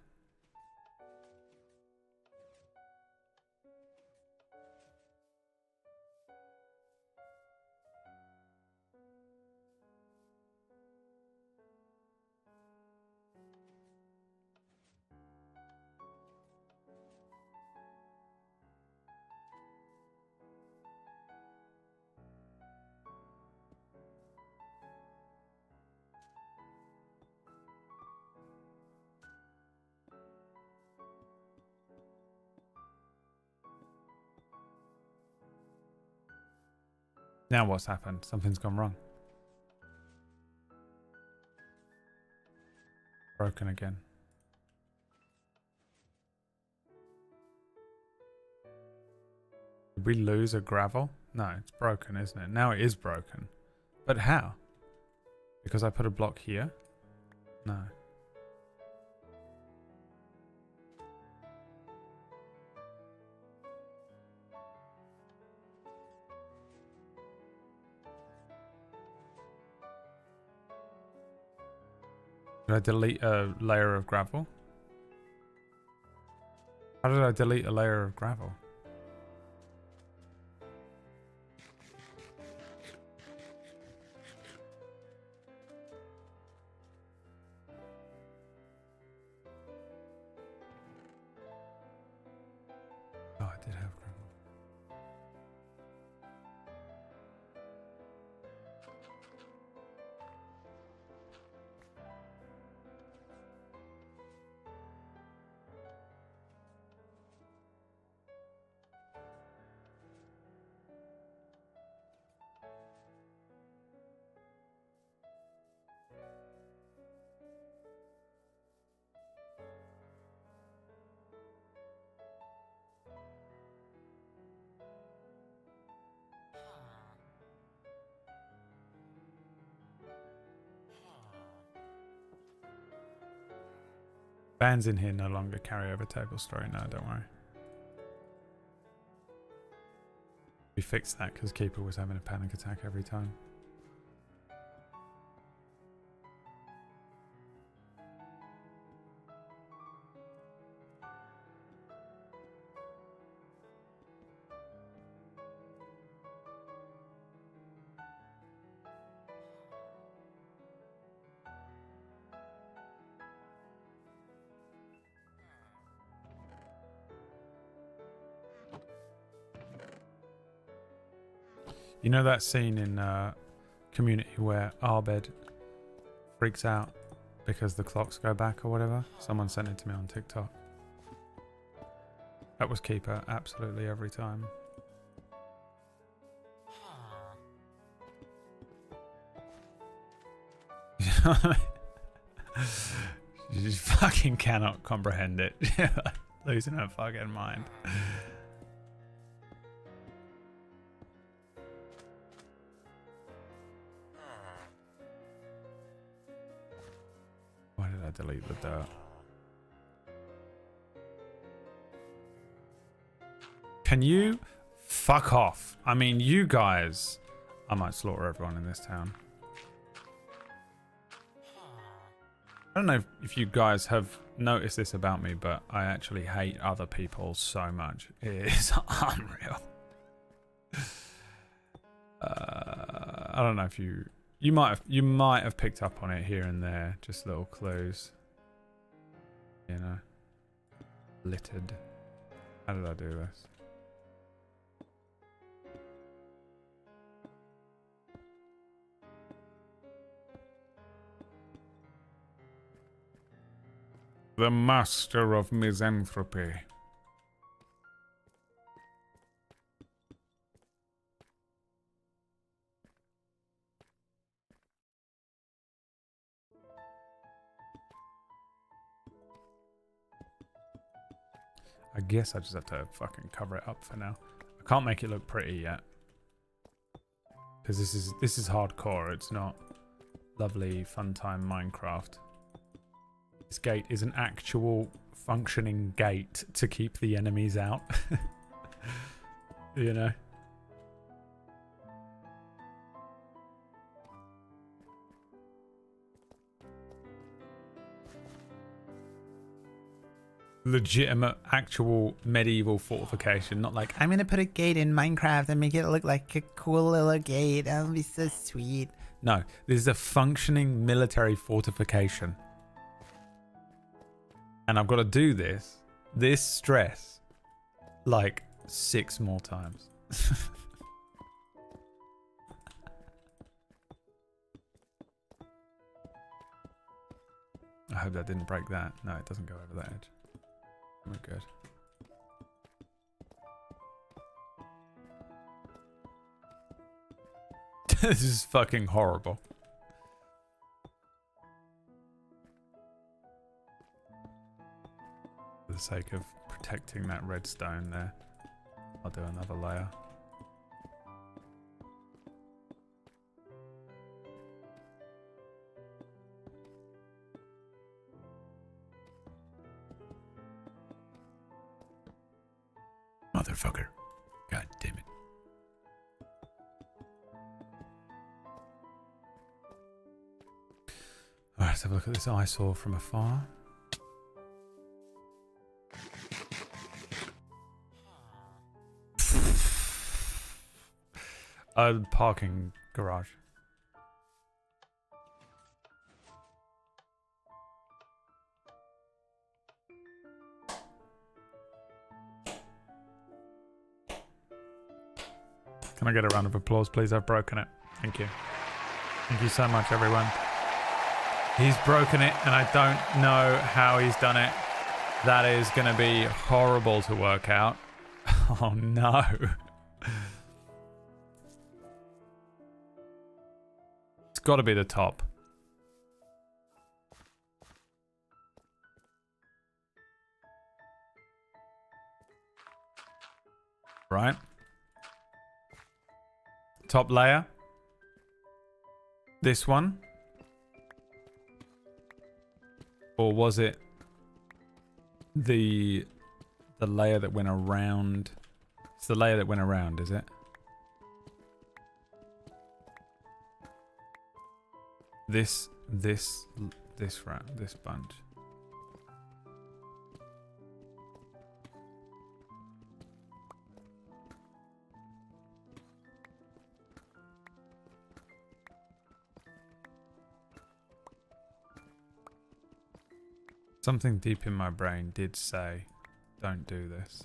Speaker 2: Now what's happened? Something's gone wrong. Broken again. Did we lose a gravel? No, it's broken, isn't it? Now it is broken. But how? Because I put a block here? No. Did I delete a layer of gravel? How did I delete a layer of gravel? Oh, I did have gravel. Bands in here no longer carry over table story. No, don't worry. We fixed that because Keeper was having a panic attack every time. You know that scene in Community where Abed freaks out because the clocks go back or whatever? Someone sent it to me on TikTok. That was Keeper absolutely every time. You just fucking cannot comprehend it. Losing her fucking mind. Why did I delete the dirt? Can you fuck off? I mean, you guys. I might slaughter everyone in this town. I don't know if you guys have noticed this about me, but I actually hate other people so much. It is unreal. I don't know if you might have picked up on it here and there, just little clues. You know, littered. How did I do this? The master of misanthropy. I guess I just have to fucking cover it up for now. I can't make it look pretty yet. Because this is hardcore, it's not lovely fun time Minecraft. This gate is an actual functioning gate to keep the enemies out. You know? legitimate, actual medieval fortification, not like
Speaker 5: I'm gonna put a gate in Minecraft and make it look like a cool little gate. That'll be so sweet.
Speaker 2: no. This is a functioning military fortification, and I've got to do this stress like 6 more times. I hope that didn't break that. No, it doesn't go over that edge. We're good. This is fucking horrible. For the sake of protecting that redstone there, I'll do another layer. Motherfucker. God damn it. Alright, let's have a look at this eyesore from afar. A parking garage. Can I get a round of applause, please? I've broken it. Thank you. Thank you so much, everyone. He's broken it, and I don't know how he's done it. That is going to be horrible to work out. Oh, no. It's got to be the top. Right? Top layer. This one. Or was it the layer that went around? It's the layer that went around, is it? This bunch. Something deep in my brain did say, don't do this.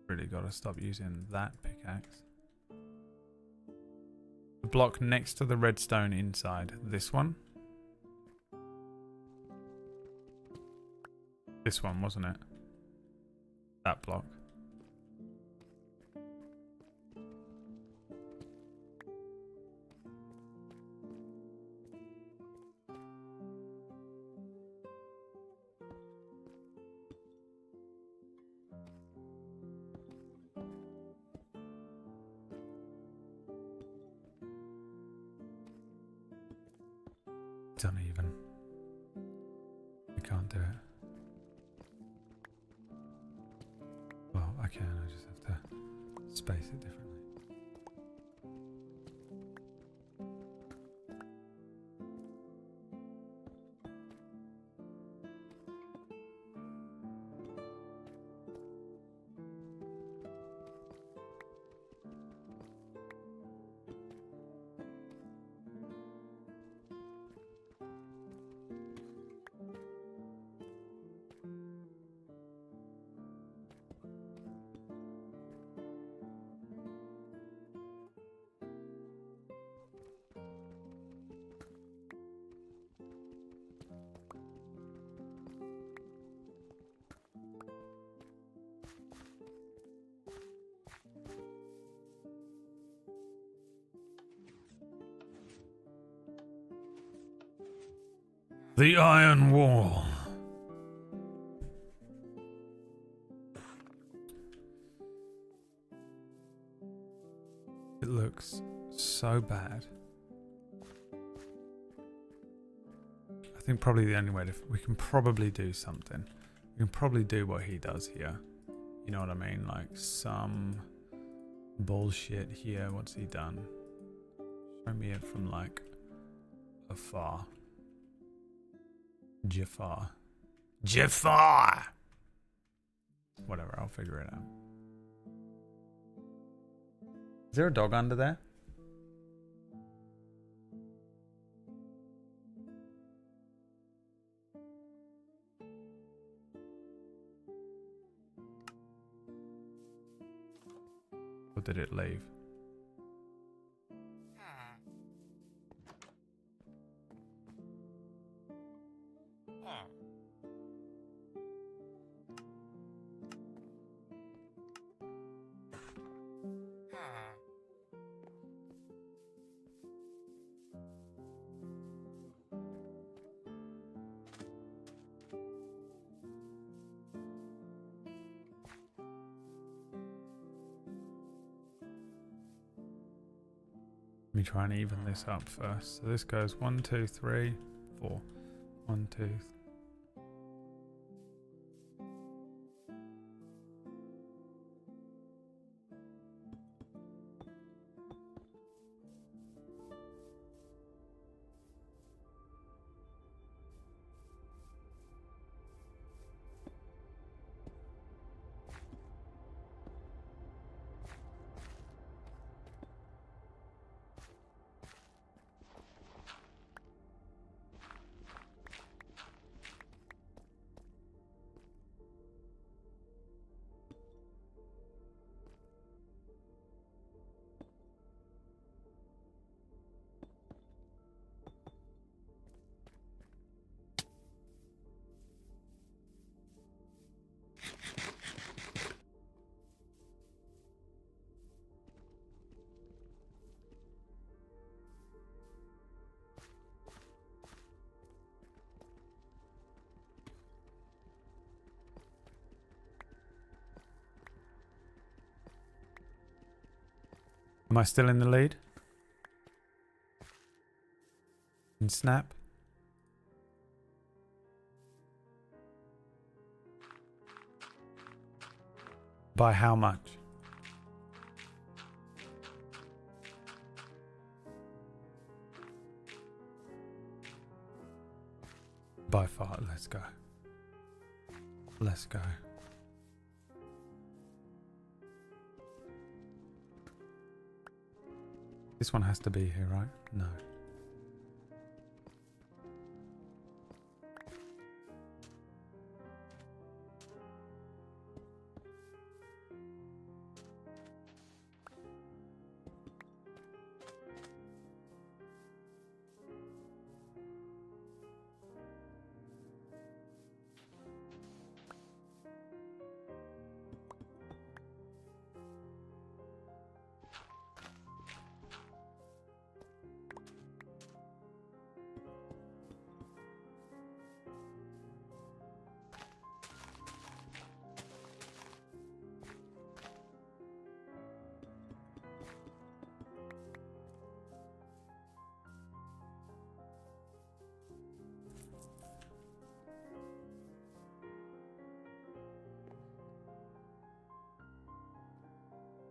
Speaker 2: Really gotta stop using that pickaxe. The block next to the redstone inside. This one? This one, wasn't it? That block. It's uneven. I can't do it. Well, I can, I just have to space it differently. The Iron Wall. It looks so bad. I think probably the only way we can probably do something. We can probably do what he does here. You know what I mean? Like some bullshit here. What's he done? Show me it from like Afar. Jafar. Jafar! Whatever, I'll figure it out. Is there a dog under there? Or did it leave? Let me try and even this up first. So this goes 1, 2, 3, 4. 1, 2. Am I still in the lead? In Snap? By how much? By far, let's go. Let's go. This one has to be here, right? No.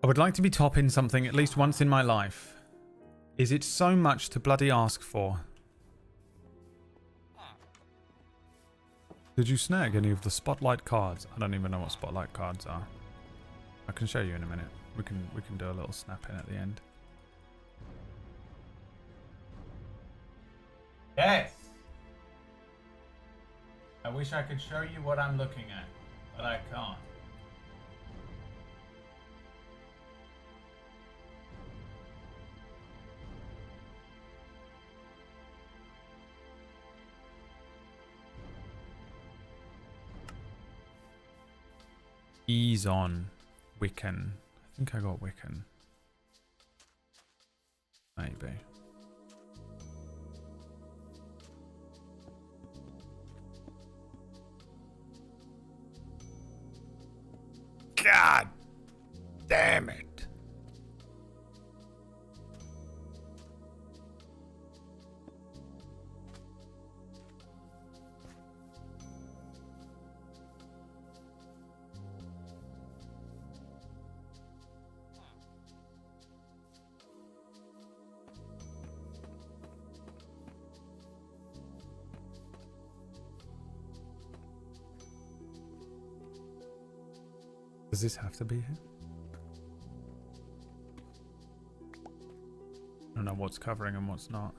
Speaker 2: I would like to be top in something at least once in my life. Is it so much to bloody ask for? Did you snag any of the spotlight cards? I don't even know what spotlight cards are. I can show you in a minute. We can do a little snap in at the end. Yes. I wish I could show you what I'm looking at, but I can't. Ease on Wiccan. I think I got Wiccan. Maybe. God damn it. Does this have to be here? I don't know what's covering and what's not.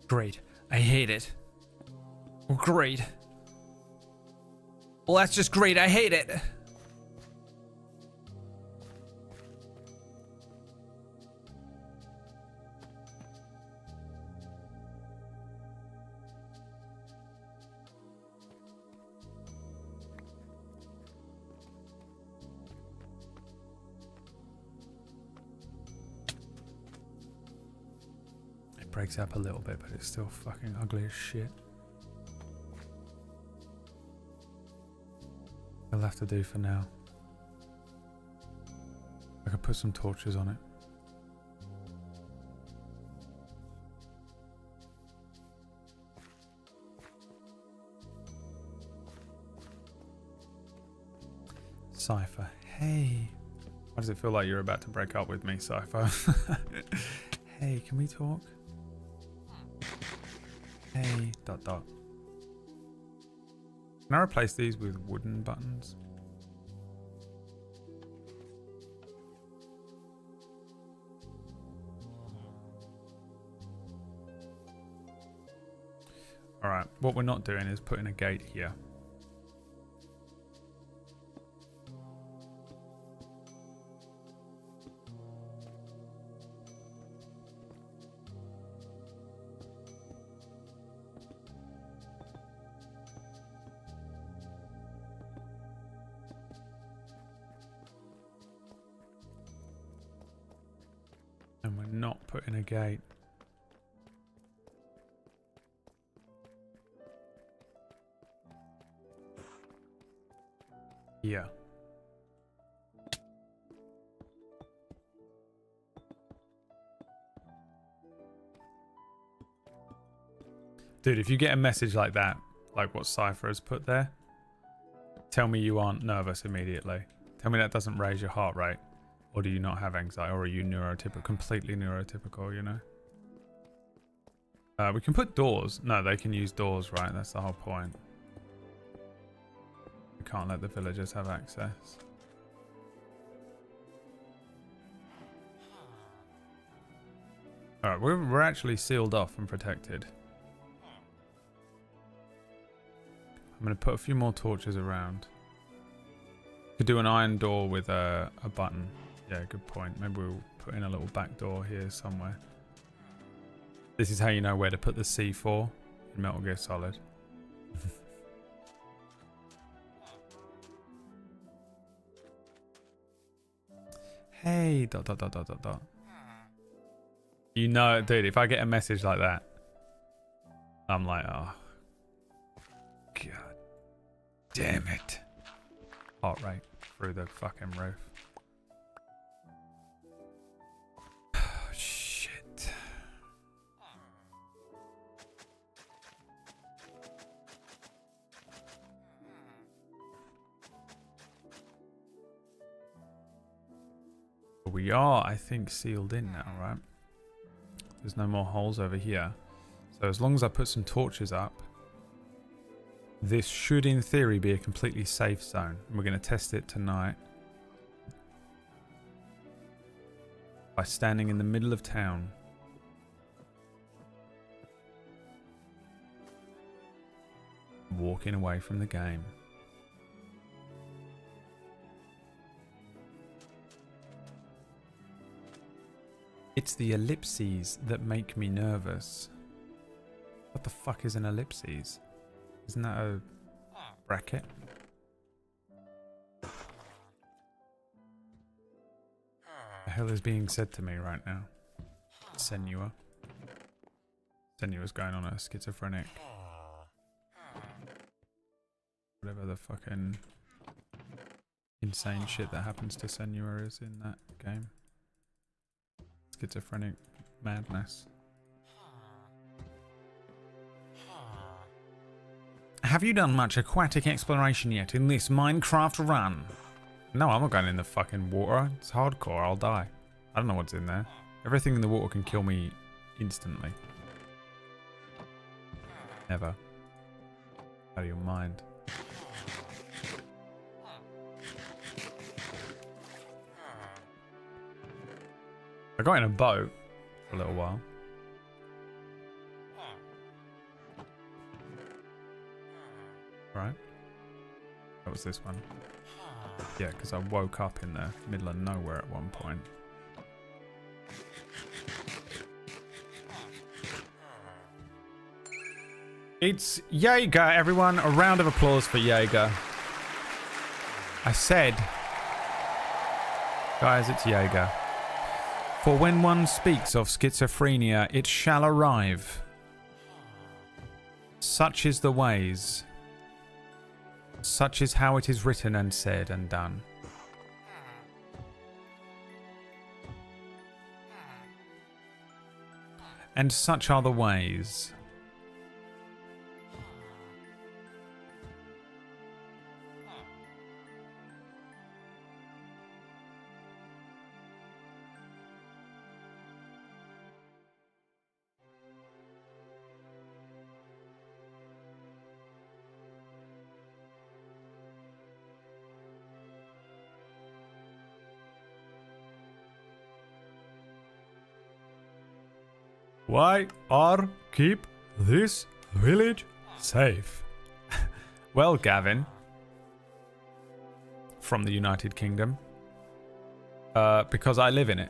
Speaker 2: Great. I hate it. Oh, great. Well, that's just great. I hate it. Breaks up a little bit, but it's still fucking ugly as shit. I'll have to do for now. I could put some torches on it. Cypher, hey. Why does it feel like you're about to break up with me, Cypher? Hey, can we talk? Hey, ... Can I replace these with wooden buttons? Alright, what we're not doing is putting a gate here. And we're not putting a gate. Yeah. Dude, if you get a message like that, like what Cypher has put there, tell me you aren't nervous immediately. Tell me that doesn't raise your heart rate. Or do you not have anxiety? Or are you neurotypical, completely neurotypical, you know? We can put doors. No, they can use doors, right? That's the whole point. We can't let the villagers have access. Alright, we're actually sealed off and protected. I'm going to put a few more torches around. Could do an iron door with a button. Yeah, good point. Maybe we'll put in a little back door here somewhere. This is how you know where to put the C4 in Metal Gear Solid. Hey, ... You know, dude, if I get a message like that, I'm like, oh, God damn it. Heart rate through the fucking roof. Shit. We are, I think, sealed in now, right? There's no more holes over here. So as long as I put some torches up, this should, in theory, be a completely safe zone. And we're going to test it tonight by standing in the middle of town. Walking away from the game. It's the ellipses that make me nervous. What the fuck is an ellipses? Isn't that a bracket? The hell is being said to me right now? Senua. Senua's going on a schizophrenic. Whatever the fucking insane shit that happens to Senua is in that game. Schizophrenic madness. Have you done much aquatic exploration yet in this Minecraft run? No, I'm not going in the fucking water. It's hardcore. I'll die. I don't know what's in there. Everything in the water can kill me instantly. Never. Out of your mind. I got in a boat for a little while. Right. That was this one. Yeah, because I woke up in the middle of nowhere at one point. It's Jaeger, everyone. A round of applause for Jaeger. I said, guys, it's Jaeger. For when one speaks of schizophrenia, it shall arrive. Such is the ways. Such is how it is written and said and done. And such are the ways. Why are keep this village safe? Well, Gavin, from the United Kingdom, because I live in it.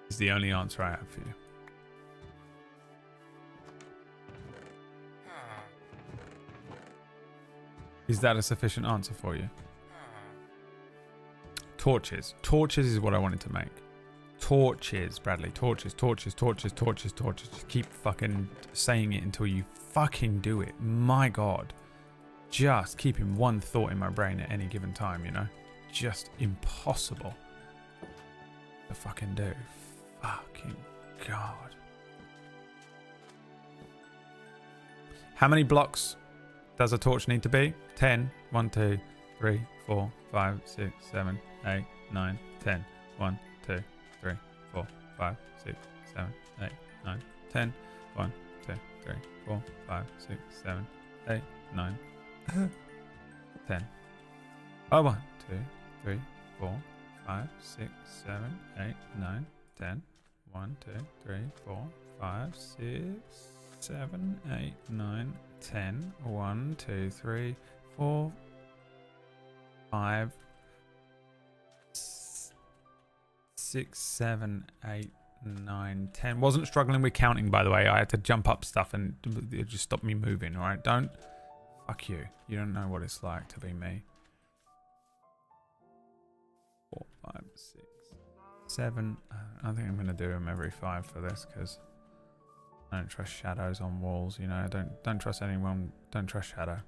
Speaker 2: Is the only answer I have for you. Is that a sufficient answer for you? Torches. Torches is what I wanted to make. Torches, Bradley. Torches, torches, torches, torches, torches. Just keep fucking saying it until you fucking do it. My God. Just keeping one thought in my brain at any given time, you know? Just impossible to fucking do. Fucking God. How many blocks does a torch need to be? 10. 1, 2, 3, 4, 5, 6, 7, 8, 9, 10. 1, 2, 3, 4, 5, 6, 7, 8, 9, 10. 1, 2, 3, 4, 5, 6, 7, 8, 9, 10. Oh, 1, 2, 3, 4, 5, 6, 7, 8, 9, 10. 1, 2, 3, 4, 5, 6, 7, 8, 9, 10. 1, 2, 3, 4, 5, 6, 7, 8, 9, 10. Wasn't struggling with counting, by the way. I had to jump up stuff and it just stopped me moving, alright? Don't. Fuck you. You don't know what it's like to be me. 4, 5, 6, 7. I think I'm going to do them every 5 for this because I don't trust shadows on walls, you know? Don't trust anyone. Don't trust shadow.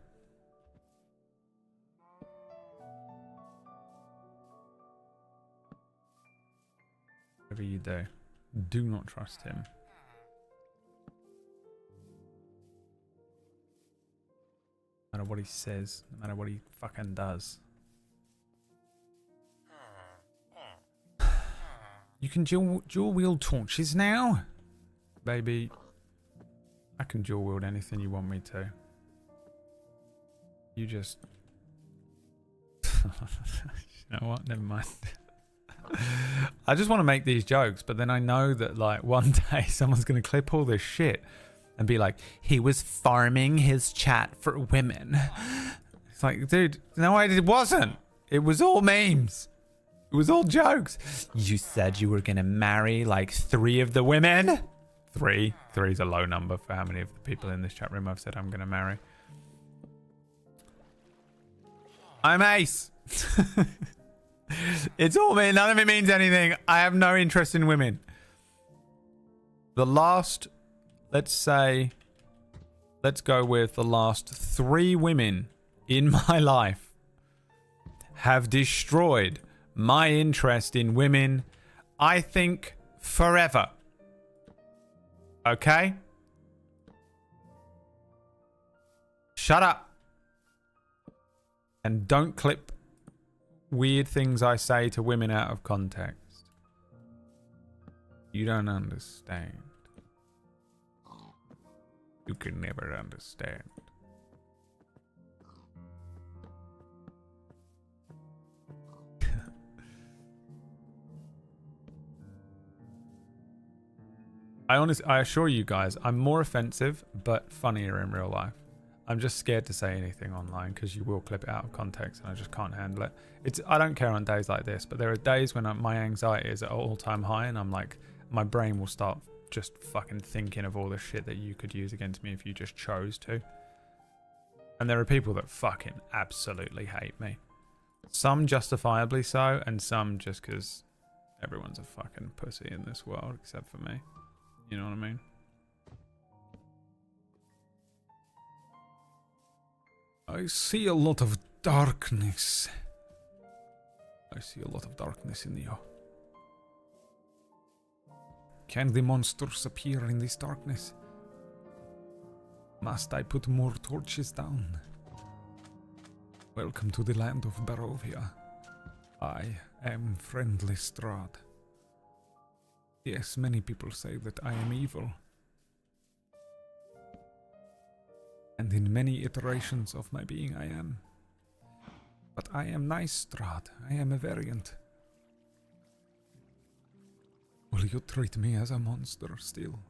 Speaker 2: Whatever you do not trust him. No matter what he says, no matter what he fucking does. You can dual wield torches now? Baby, I can dual wield anything you want me to. You just... You know what? Never mind. I just want to make these jokes, but then I know that like one day someone's going to clip all this shit and be like, he was farming his chat for women. It's like, dude, no, it wasn't. It was all memes. It was all jokes. You said you were going to marry like 3 of the women. 3 is a low number for how many of the people in this chat room I've said I'm going to marry. I'm Ace. It's all me. None of it means anything. I have no interest in women. The last, let's go with the last 3 women in my life have destroyed my interest in women, I think, forever. Okay? Shut up. And don't clip weird things I say to women out of context. You don't understand. You can never understand. I assure you guys, I'm more offensive, but funnier in real life. I'm just scared to say anything online because you will clip it out of context, and I just can't handle it. I don't care on days like this, but there are days when my anxiety is at all-time high, and I'm like, my brain will start just fucking thinking of all the shit that you could use against me if you just chose to. And there are people that fucking absolutely hate me. Some justifiably so, and some just because everyone's a fucking pussy in this world except for me. You know what I mean? I see a lot of darkness. I see a lot of darkness in you. Can the monsters appear in this darkness? Must I put more torches down? Welcome to the land of Barovia. I am Friendly Strahd. Yes, many people say that I am evil. And in many iterations of my being I am. But I am nice, Strahd. I am a variant. Will you treat me as a monster still?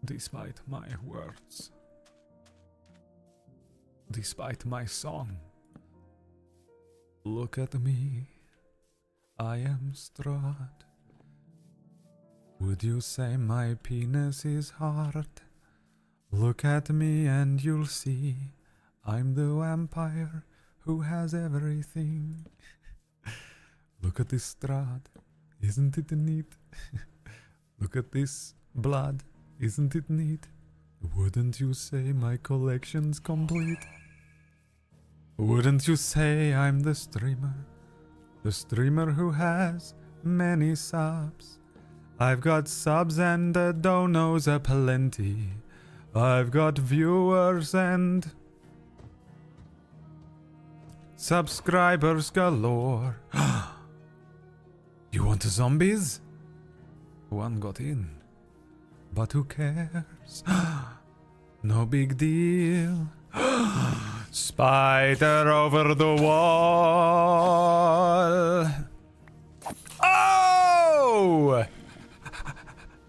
Speaker 2: Despite my words. Despite my song. Look at me. I am Strahd. Would you say my penis is hard? Look at me and you'll see I'm the vampire who has everything. Look at this Strahd, isn't it neat? Look at this blood, isn't it neat? Wouldn't you say my collection's complete? Wouldn't you say I'm the streamer? The streamer who has many subs. I've got subs and donos aplenty. I've got viewers and subscribers galore. You want zombies? One got in. But who cares? No big deal. Spider over the wall. Oh!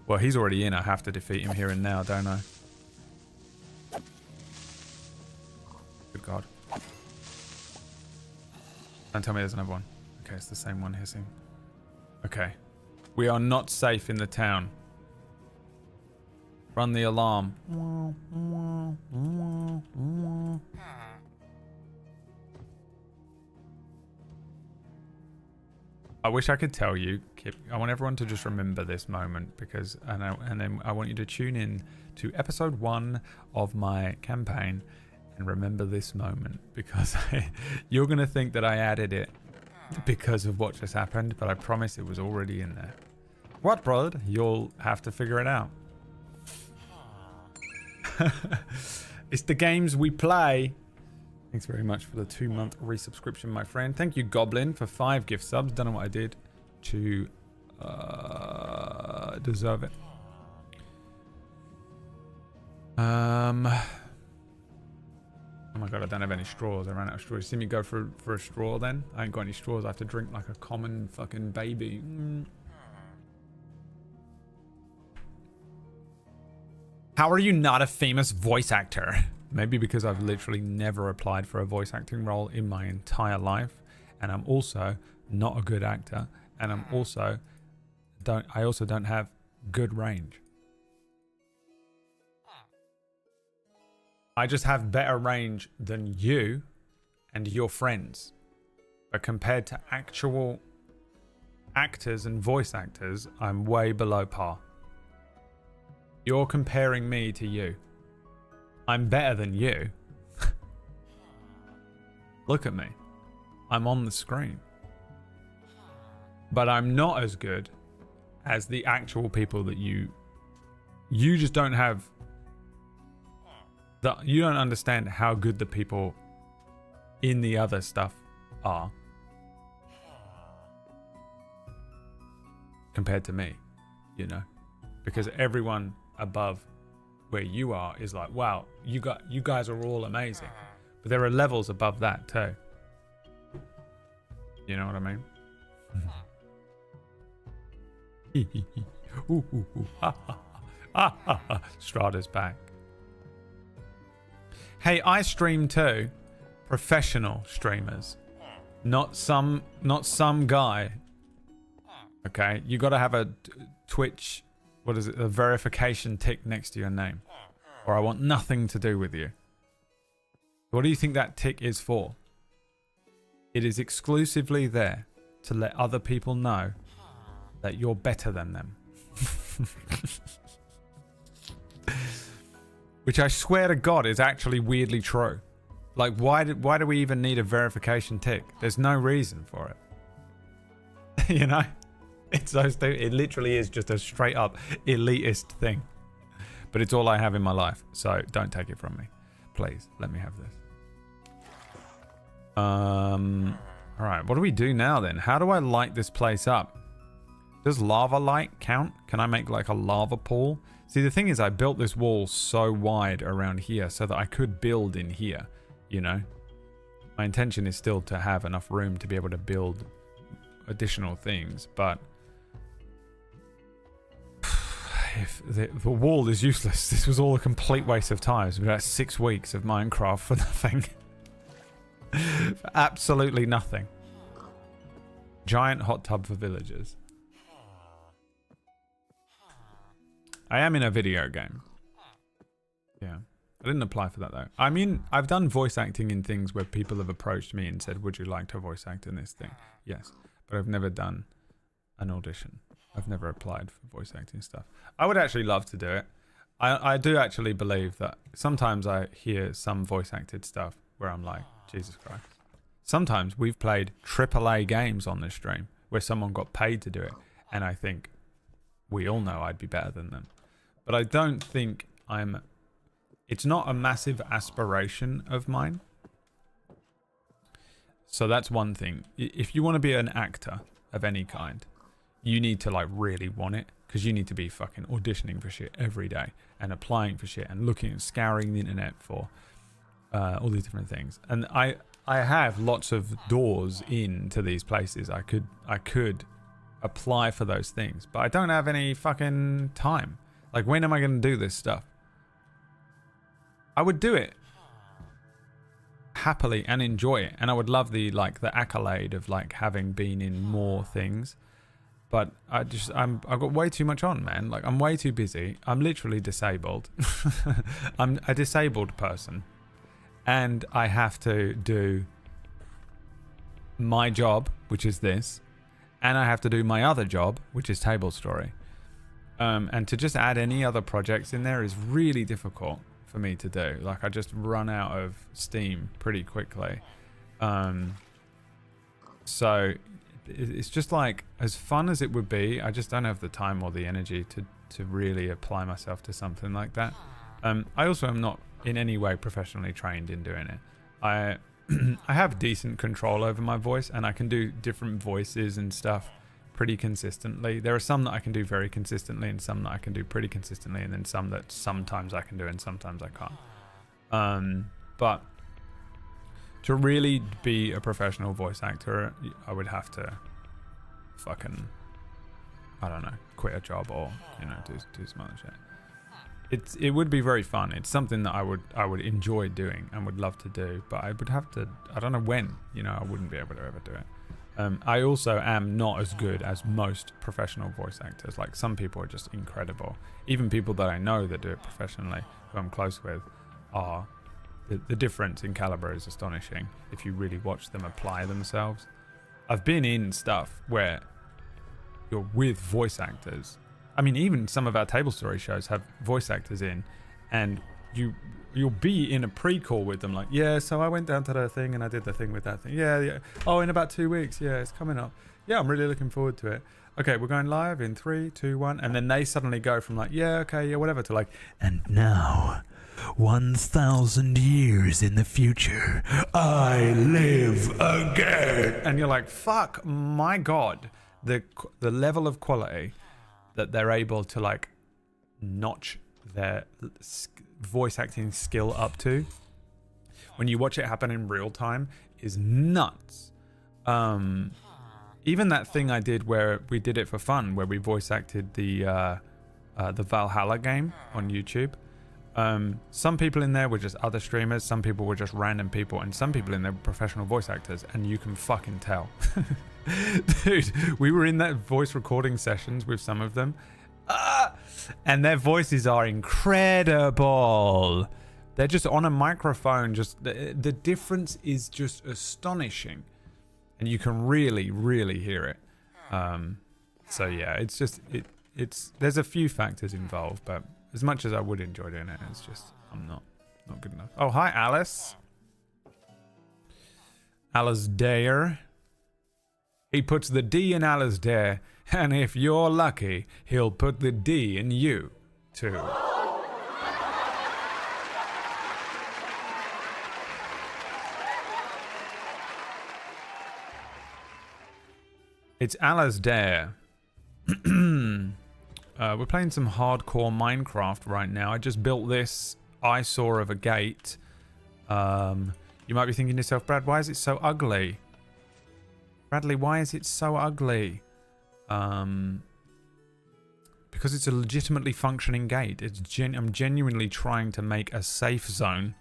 Speaker 2: Well, he's already in. I have to defeat him here and now, don't I? Good God. Don't tell me there's another one. Okay, it's the same one hissing. Okay. We are not safe in the town. Run the alarm. I wish I could tell you, Kip. I want everyone to just remember this moment because, and then I want you to tune in to episode 1 of my campaign and remember this moment because you're gonna think that I added it because of what just happened, but I promise it was already in there. What, brother? You'll have to figure it out. It's the games we play. Thanks very much for the 2-month resubscription, my friend. Thank you, Goblin, for 5 gift subs. Don't know what I did to deserve it. Oh my god, I don't have any straws. I ran out of straws. You see me go for a straw then? I ain't got any straws. I have to drink like a common fucking baby. How are you not a famous voice actor? Maybe because I've literally never applied for a voice acting role in my entire life, and I'm also not a good actor, and I also don't have good range. I just have better range than you and your friends. But compared to actual actors and voice actors, I'm way below par. You're comparing me to you. I'm better than you. Look at me. I'm on the screen. But I'm not as good as the actual people that you just don't have You don't understand how good the people in the other stuff are compared to me, you know, because everyone above where you are is like, wow, you guys are all amazing, but there are levels above that too. You know what I mean? Strada's back. Hey, I stream too. Professional streamers, not some guy. Okay, you got to have a Twitch, what is it, a verification tick next to your name, or I want nothing to do with you. What do you think that tick is for? It is exclusively there to let other people know that you're better than them. Which I swear to God is actually weirdly true. Like, why do we even need a verification tick? There's no reason for it. You know? It's so stupid. It literally is just a straight up elitist thing. But it's all I have in my life. So don't take it from me. Please, let me have this. Alright, what do we do now then? How do I light this place up? Does lava light count? Can I make like a lava pool? See, the thing is, I built this wall so wide around here so that I could build in here, you know? My intention is still to have enough room to be able to build additional things, but if the wall is useless, this was all a complete waste of time. It's been about 6 weeks of Minecraft for nothing. For absolutely nothing. Giant hot tub for villagers. I am in a video game. Yeah. I didn't apply for that though. I mean, I've done voice acting in things where people have approached me and said, would you like to voice act in this thing? Yes. But I've never done an audition. I've never applied for voice acting stuff. I would actually love to do it. I do actually believe that sometimes I hear some voice acted stuff where I'm like, Jesus Christ. Sometimes we've played AAA games on this stream where someone got paid to do it. And I think we all know I'd be better than them. But I don't think it's not a massive aspiration of mine. So that's one thing. If you want to be an actor of any kind, you need to like really want it, because you need to be fucking auditioning for shit every day and applying for shit and looking and scouring the internet for all these different things. And I have lots of doors into these places. I could apply for those things, but I don't have any fucking time. Like, when am I going to do this stuff? I would do it happily and enjoy it, and I would love the accolade of like having been in more things. But I've got way too much on, man. Like, I'm way too busy. I'm literally disabled. I'm a disabled person, and I have to do my job, which is this, and I have to do my other job, which is Table Story. And to just add any other projects in there is really difficult for me to do. Like, I just run out of steam pretty quickly. So it's just like, as fun as it would be, I just don't have the time or the energy to really apply myself to something like that. I also am not in any way professionally trained in doing it. I have decent control over my voice, and I can do different voices and stuff pretty consistently. There are some that I can do very consistently, and some that I can do pretty consistently, and then some that sometimes I can do and sometimes I can't. But to really be a professional voice actor, I would have to fucking, I don't know, quit a job or, you know, do some other shit. It would be very fun. It's something that I would enjoy doing and would love to do, but I would have to, I don't know when, you know, I wouldn't be able to ever do it. I also am not as good as most professional voice actors. Like, some people are just incredible. Even people that I know that do it professionally, who I'm close with, are, the difference in caliber is astonishing if you really watch them apply themselves. I've been in stuff where you're with voice actors. I mean, even some of our Table Story shows have voice actors in, and you'll be in a pre-call with them, like, yeah, so I went down to the thing and I did the thing with that thing. Yeah. Oh, in about 2 weeks. Yeah, it's coming up. Yeah, I'm really looking forward to it. Okay, we're going live in 3, 2, 1. And then they suddenly go from like, yeah, okay, yeah, whatever, to like,
Speaker 1: And now,
Speaker 2: 1,000 years in the future, I live again. And you're like, fuck, my God. The level of quality that they're able to like notch their voice acting skill up to when you watch it happen in real time is nuts. Even that thing I did where we did it for fun, where we voice acted the Valhalla game on YouTube. Some people in there were just other streamers, some people were just random people, and some people in there were professional voice actors, and you can fucking tell. Dude, we were in that voice recording sessions with some of them, and their voices are incredible. They're just on a microphone, just the difference is just astonishing, and you can really, really hear it. So yeah, it's just there's a few factors involved, but as much as I would enjoy doing it, it's just I'm not good enough. Oh, hi Alice. Alice Dare. He puts the D in Alice Dare, and if you're lucky, he'll put the D in you too. It's Alice Dare. We're playing some hardcore Minecraft right now. I just built this eyesore of a gate. You might be thinking to yourself, Brad, why is it so ugly? Bradley, why is it so ugly? Because it's a legitimately functioning gate. I'm genuinely trying to make a safe zone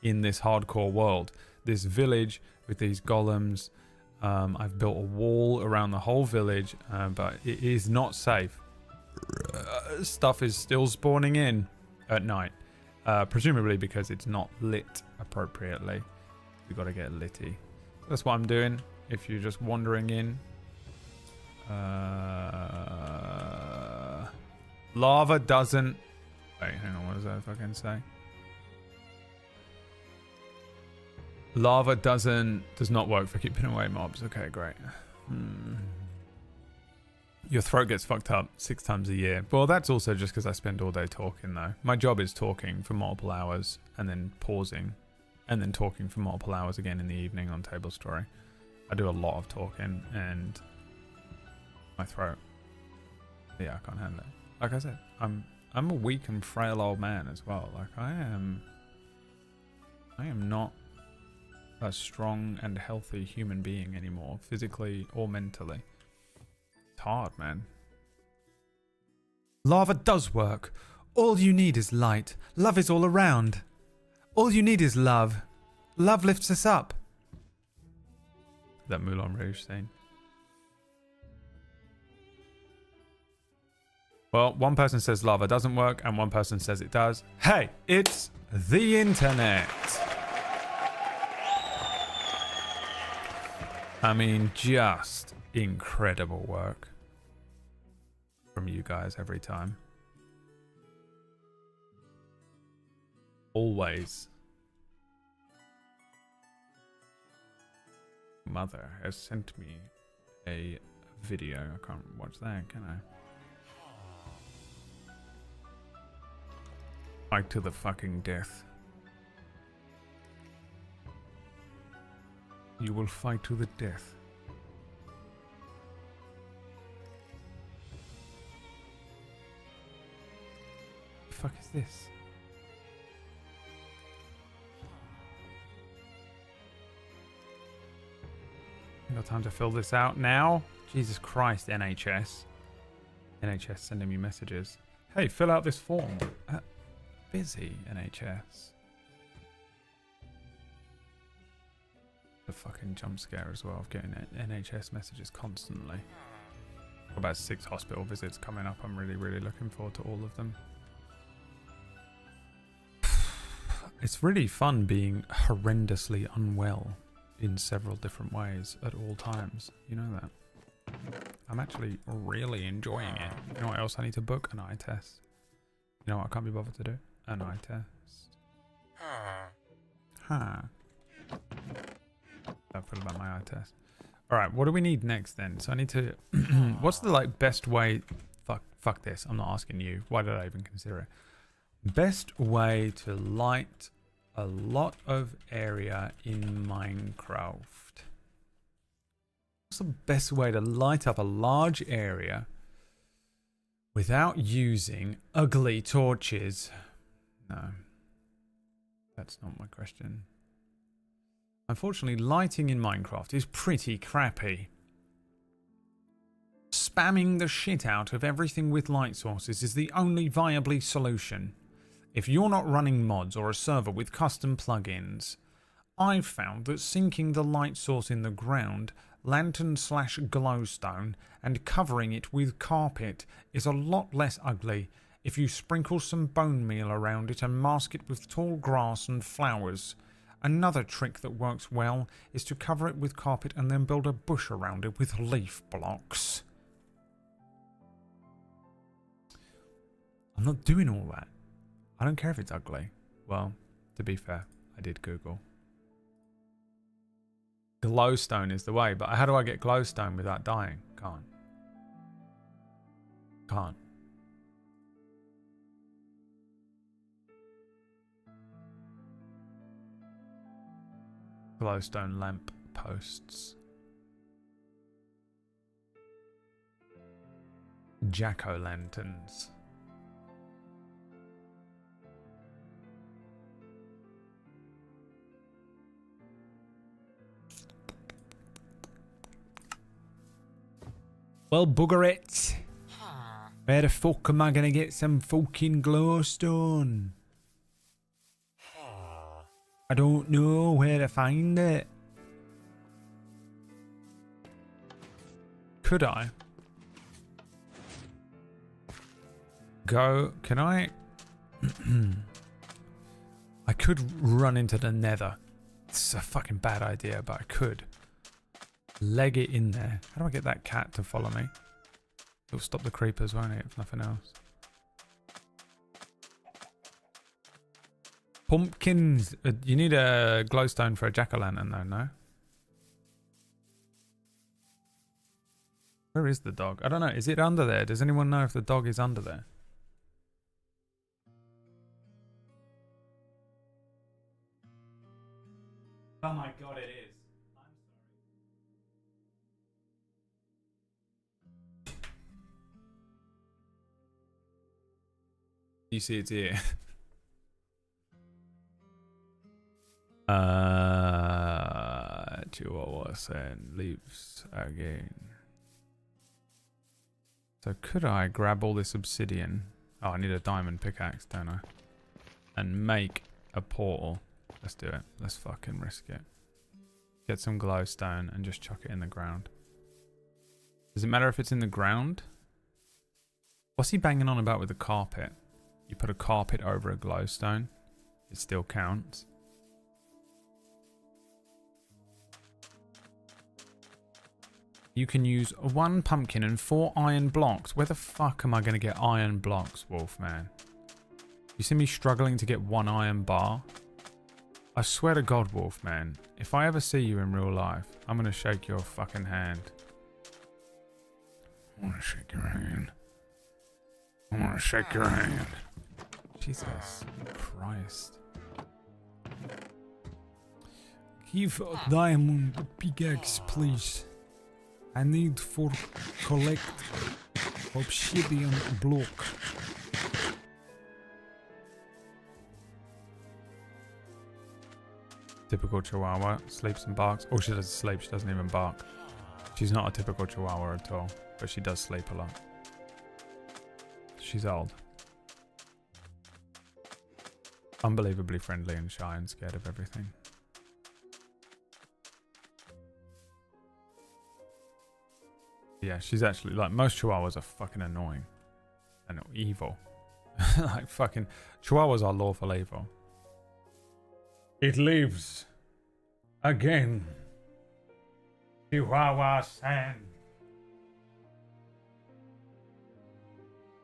Speaker 2: in this hardcore world. This village with these golems. I've built a wall around the whole village, but it is not safe. Stuff is still spawning in at night, presumably because it's not lit appropriately. We've got to get litty. That's what I'm doing. If you're just wandering in, lava doesn't. Wait, hang on. What does that fucking say? Lava does not work for keeping away mobs. Okay, great. Your throat gets fucked up 6 times a year. Well, that's also just because I spend all day talking, though. My job is talking for multiple hours and then pausing and then talking for multiple hours again in the evening on Table Story. I do a lot of talking and my throat. Yeah, I can't handle it. Like I said, I'm a weak and frail old man as well. Like I am not a strong and healthy human being anymore, physically or mentally. It's hard, man. Lava does work. All you need is light. Love is all around. All you need is love. Love lifts us up. That Moulin Rouge scene. Well, one person says lava doesn't work and one person says it does. Hey, it's the internet. I mean, just incredible work from you guys every time. Always. Mother has sent me a video. I can't watch that, can I? Fight to the fucking death. You will fight to the death. The fuck is this? I got time to fill this out now? Jesus Christ, NHS. NHS sending me messages. Hey, fill out this form. Busy, NHS. The fucking jump scare as well of getting NHS messages constantly. About 6 hospital visits coming up. I'm really, really looking forward to all of them. It's really fun being horrendously unwell in several different ways at all times. You know that. I'm actually really enjoying it. You know what else I need to book? An eye test. You know what I can't be bothered to do? An eye test. Huh. I feel about my eye test. Alright, what do we need next then? So I need to... what's the best way... Fuck this. I'm not asking you. Why did I even consider it? Best way to light a lot of area in Minecraft. What's the best way to light up a large area without using ugly torches? No, that's not my question. Unfortunately, lighting in Minecraft is pretty crappy. Spamming the shit out of everything with light sources is the only viable solution. If you're not running mods or a server with custom plugins, I've found that sinking the light source in the ground, lantern/glowstone, and covering it with carpet is a lot less ugly if you sprinkle some bone meal around it and mask it with tall grass and flowers. Another trick that works well is to cover it with carpet and then build a bush around it with leaf blocks. I'm not doing all that. I don't care if it's ugly. Well, to be fair, I did Google. Glowstone is the way, but how do I get glowstone without dying? Can't. Glowstone lamp posts. Jack-o'-lanterns. Well, bugger it. Where the fuck am I gonna get some fucking glowstone? I don't know where to find it. Could I go? Can I? I could run into the nether. It's a fucking bad idea, but I could. Leg it in there. How do I get that cat to follow me? It'll stop the creepers, won't it, if nothing else? Pumpkins. You need a glowstone for a jack-o'-lantern though, no? Where is the dog? I don't know. Is it under there? Does anyone know if the dog is under there? Oh my god, it is. You see it's here. Chihuahua and leaves again. So could I grab all this obsidian? Oh, I need a diamond pickaxe, don't I? And make a portal. Let's do it. Let's fucking risk it. Get some glowstone and just chuck it in the ground. Does it matter if it's in the ground? What's he banging on about with the carpet? You put a carpet over a glowstone, it still counts. You can use 1 pumpkin and 4 iron blocks. Where the fuck am I going to get iron blocks, Wolfman? You see me struggling to get 1 iron bar? I swear to God, Wolfman, if I ever see you in real life, I'm going to shake your fucking hand. I want to shake your hand. I want to shake your hand. Jesus Christ. Give a diamond pickaxe, please. I need for collect obsidian block. Typical Chihuahua. Sleeps and barks. Oh, she doesn't sleep. She doesn't even bark. She's not a typical Chihuahua at all. But she does sleep a lot. She's old. Unbelievably friendly and shy and scared of everything. Yeah, she's actually, like, most Chihuahuas are fucking annoying. And evil. Like, fucking, Chihuahuas are lawful evil. It lives. Again. Chihuahua-san.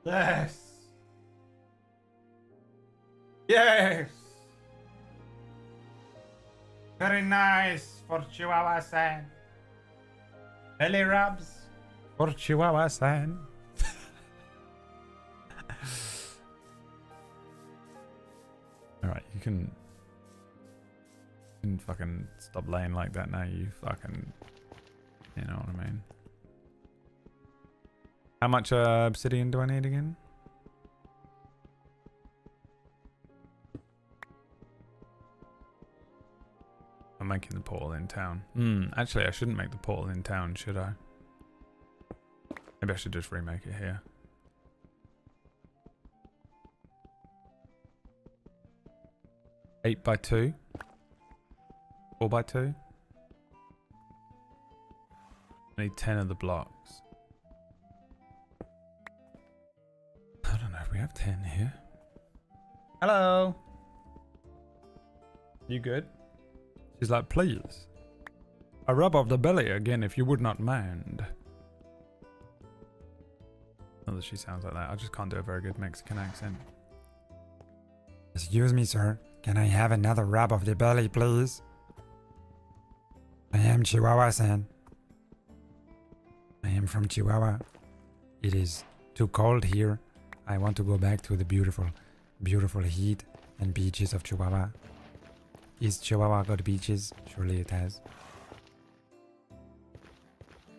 Speaker 2: Yes. Yes. Very nice for Chihuahua-san. Belly rubs for Chihuahua-san. can fucking stop laying like that now. You fucking, you know what I mean. How much obsidian do I need again? I'm making the portal in town. Actually, I shouldn't make the portal in town, should I? Maybe I should just remake it here. Eight by 2. 4 by 2. I need 10 of the blocks. I don't know if we have 10 here. Hello. You good? She's like, please. A rub of the belly again if you would not mind. Not that she sounds like that. I just can't do a very good Mexican accent.
Speaker 5: Excuse me, sir. Can I have another rub of the belly, please? I am Chihuahua-san. I am from Chihuahua. It is too cold here. I want to go back to the beautiful, beautiful heat and beaches of Chihuahua. Is Chihuahua got beaches? Surely it has.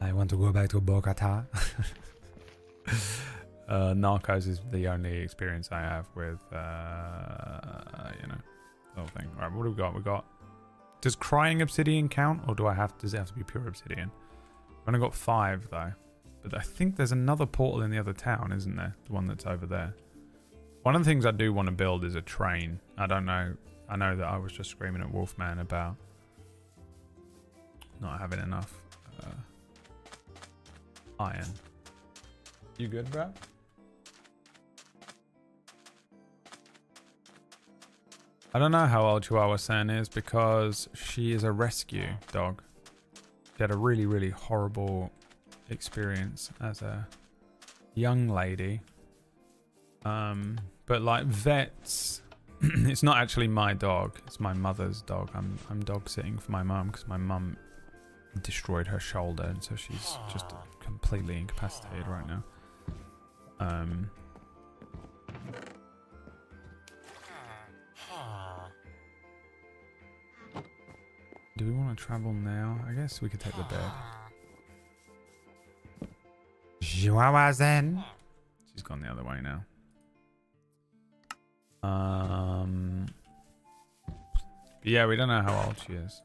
Speaker 5: I want to go back to Bogota.
Speaker 2: Narcos is the only experience I have with, you know, the whole thing. Alright, what do we got? We got... Does crying obsidian count, or does it have to be pure obsidian? I've only got 5, though. But I think there's another portal in the other town, isn't there? The one that's over there. One of the things I do want to build is a train. I don't know. I know that I was just screaming at Wolfman about not having enough iron. You good, bro? I don't know how old Chihuahua-san is because she is a rescue dog. She had a really, really horrible experience as a young lady. But like vets, it's not actually my dog. It's my mother's dog. I'm dog sitting for my mum because my mum destroyed her shoulder, and so she's just completely incapacitated right now. Do we want to travel now? I guess we could take the bed.
Speaker 5: Chihuahua-san.
Speaker 2: She's gone the other way now. Yeah, we don't know how old she is.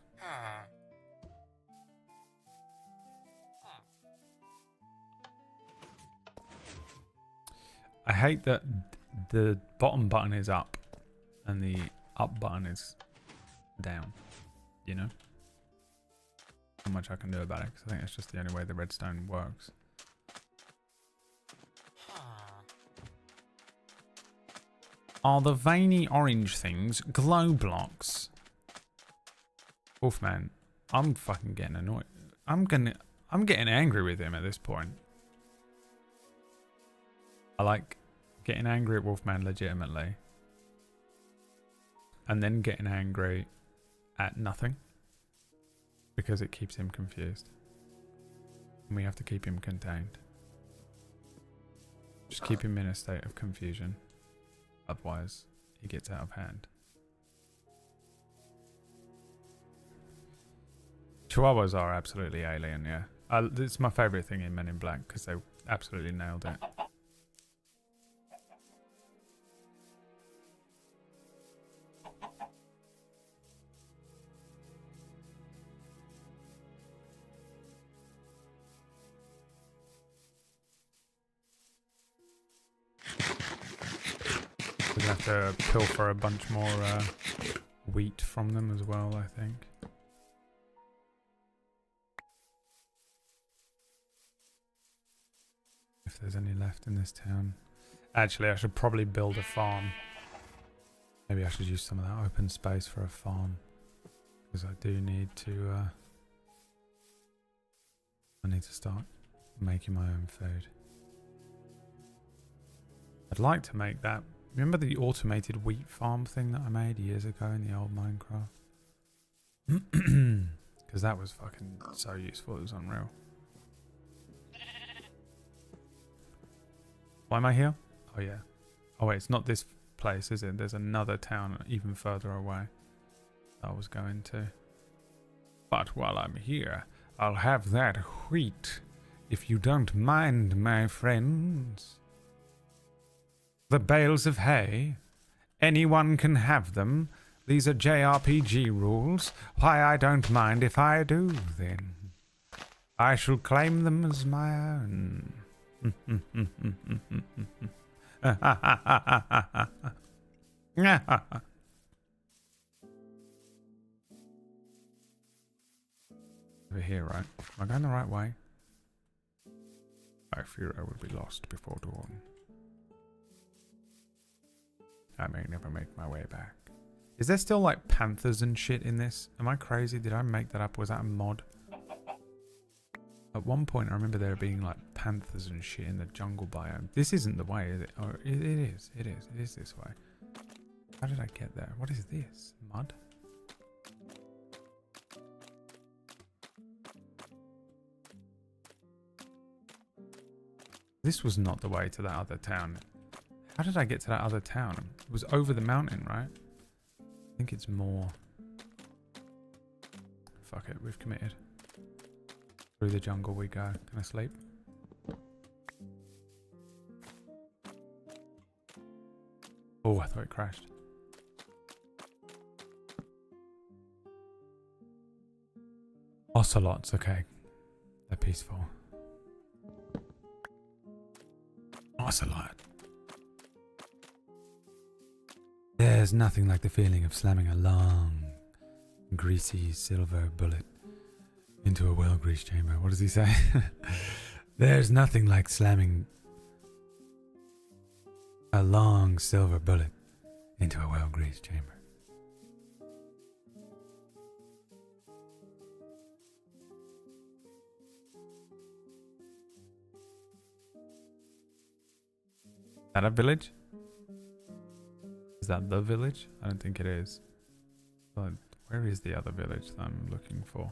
Speaker 2: I hate that the bottom button is up and the up button is down. You know? Not much I can do about it because I think it's just the only way the redstone works. Are the veiny orange things glow blocks? Wolfman, I'm fucking getting annoyed. I'm getting angry with him at this point. I like getting angry at Wolfman legitimately. And then getting angry at nothing. Because it keeps him confused. And we have to keep him contained. Just keep him in a state of confusion. Otherwise, he gets out of hand. Chihuahuas are absolutely alien, yeah. It's my favourite thing in Men in Black because they absolutely nailed it. We're going to have to pilfer a bunch more wheat from them as well, I think. If there's any left in this town. Actually, I should probably build a farm. Maybe I should use some of that open space for a farm. Because I do need to... I need to start making my own food. I'd like to make that... Remember the automated wheat farm thing that I made years ago in the old Minecraft? Because that was fucking so useful, it was unreal. Why am I here? Oh yeah. Oh wait, it's not this place, is it? There's another town even further away I was going to. But while I'm here, I'll have that wheat, if you don't mind, my friends. The bales of hay. Anyone can have them. These are JRPG rules. Why, I don't mind if I do, then. I shall claim them as my own. Over here, right? Am I going the right way? I fear I will be lost before dawn. I may never make my way back. Is there still like panthers and shit in this? Am I crazy? Did I make that up? Was that a mod? At one point I remember there being like panthers and shit in the jungle biome. This isn't the way, is it? Oh, it is. It is this way. How did I get there? What is this? Mud? This was not the way to that other town. How did I get to that other town? It was over the mountain, right? I think it's more... Fuck it, we've committed. Through the jungle we go. Can I sleep? Oh, I thought it crashed. Ocelots, okay. They're peaceful. Ocelot. There's nothing like the feeling of slamming a long, greasy silver bullet into a well-greased chamber. What does he say? There's nothing like slamming a long silver bullet into a well-greased chamber. Is that a village? Is that the village? I don't think it is. But where is the other village that I'm looking for?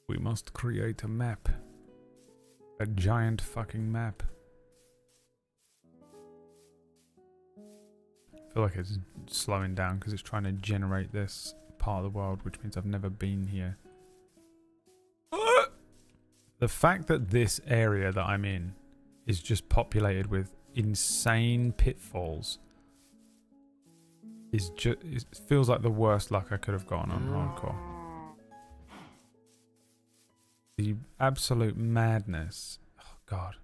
Speaker 2: We must create a map. A giant fucking map. I feel like it's slowing down because it's trying to generate this part of the world, which means I've never been here. The fact that this area that I'm in is just populated with insane pitfalls is just, it feels like the worst luck I could have gotten on hardcore. The absolute madness. Oh god.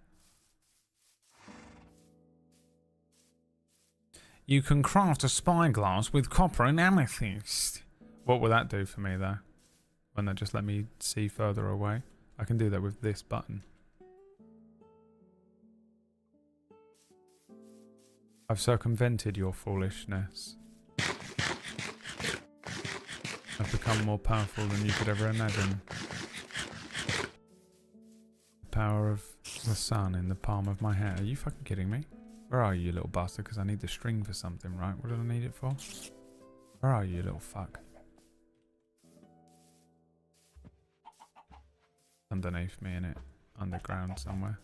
Speaker 2: You can craft a spyglass with copper and amethyst. What will that do for me though? Won't that just let me see further away? I can do that with this button. I've circumvented your foolishness. I've become more powerful than you could ever imagine. The power of the sun in the palm of my hand. Are you fucking kidding me? Where are you, you little bastard? Because I need the string for something, right? What did I need it for? Where are you, you little fuck? Underneath me, innit? Underground somewhere.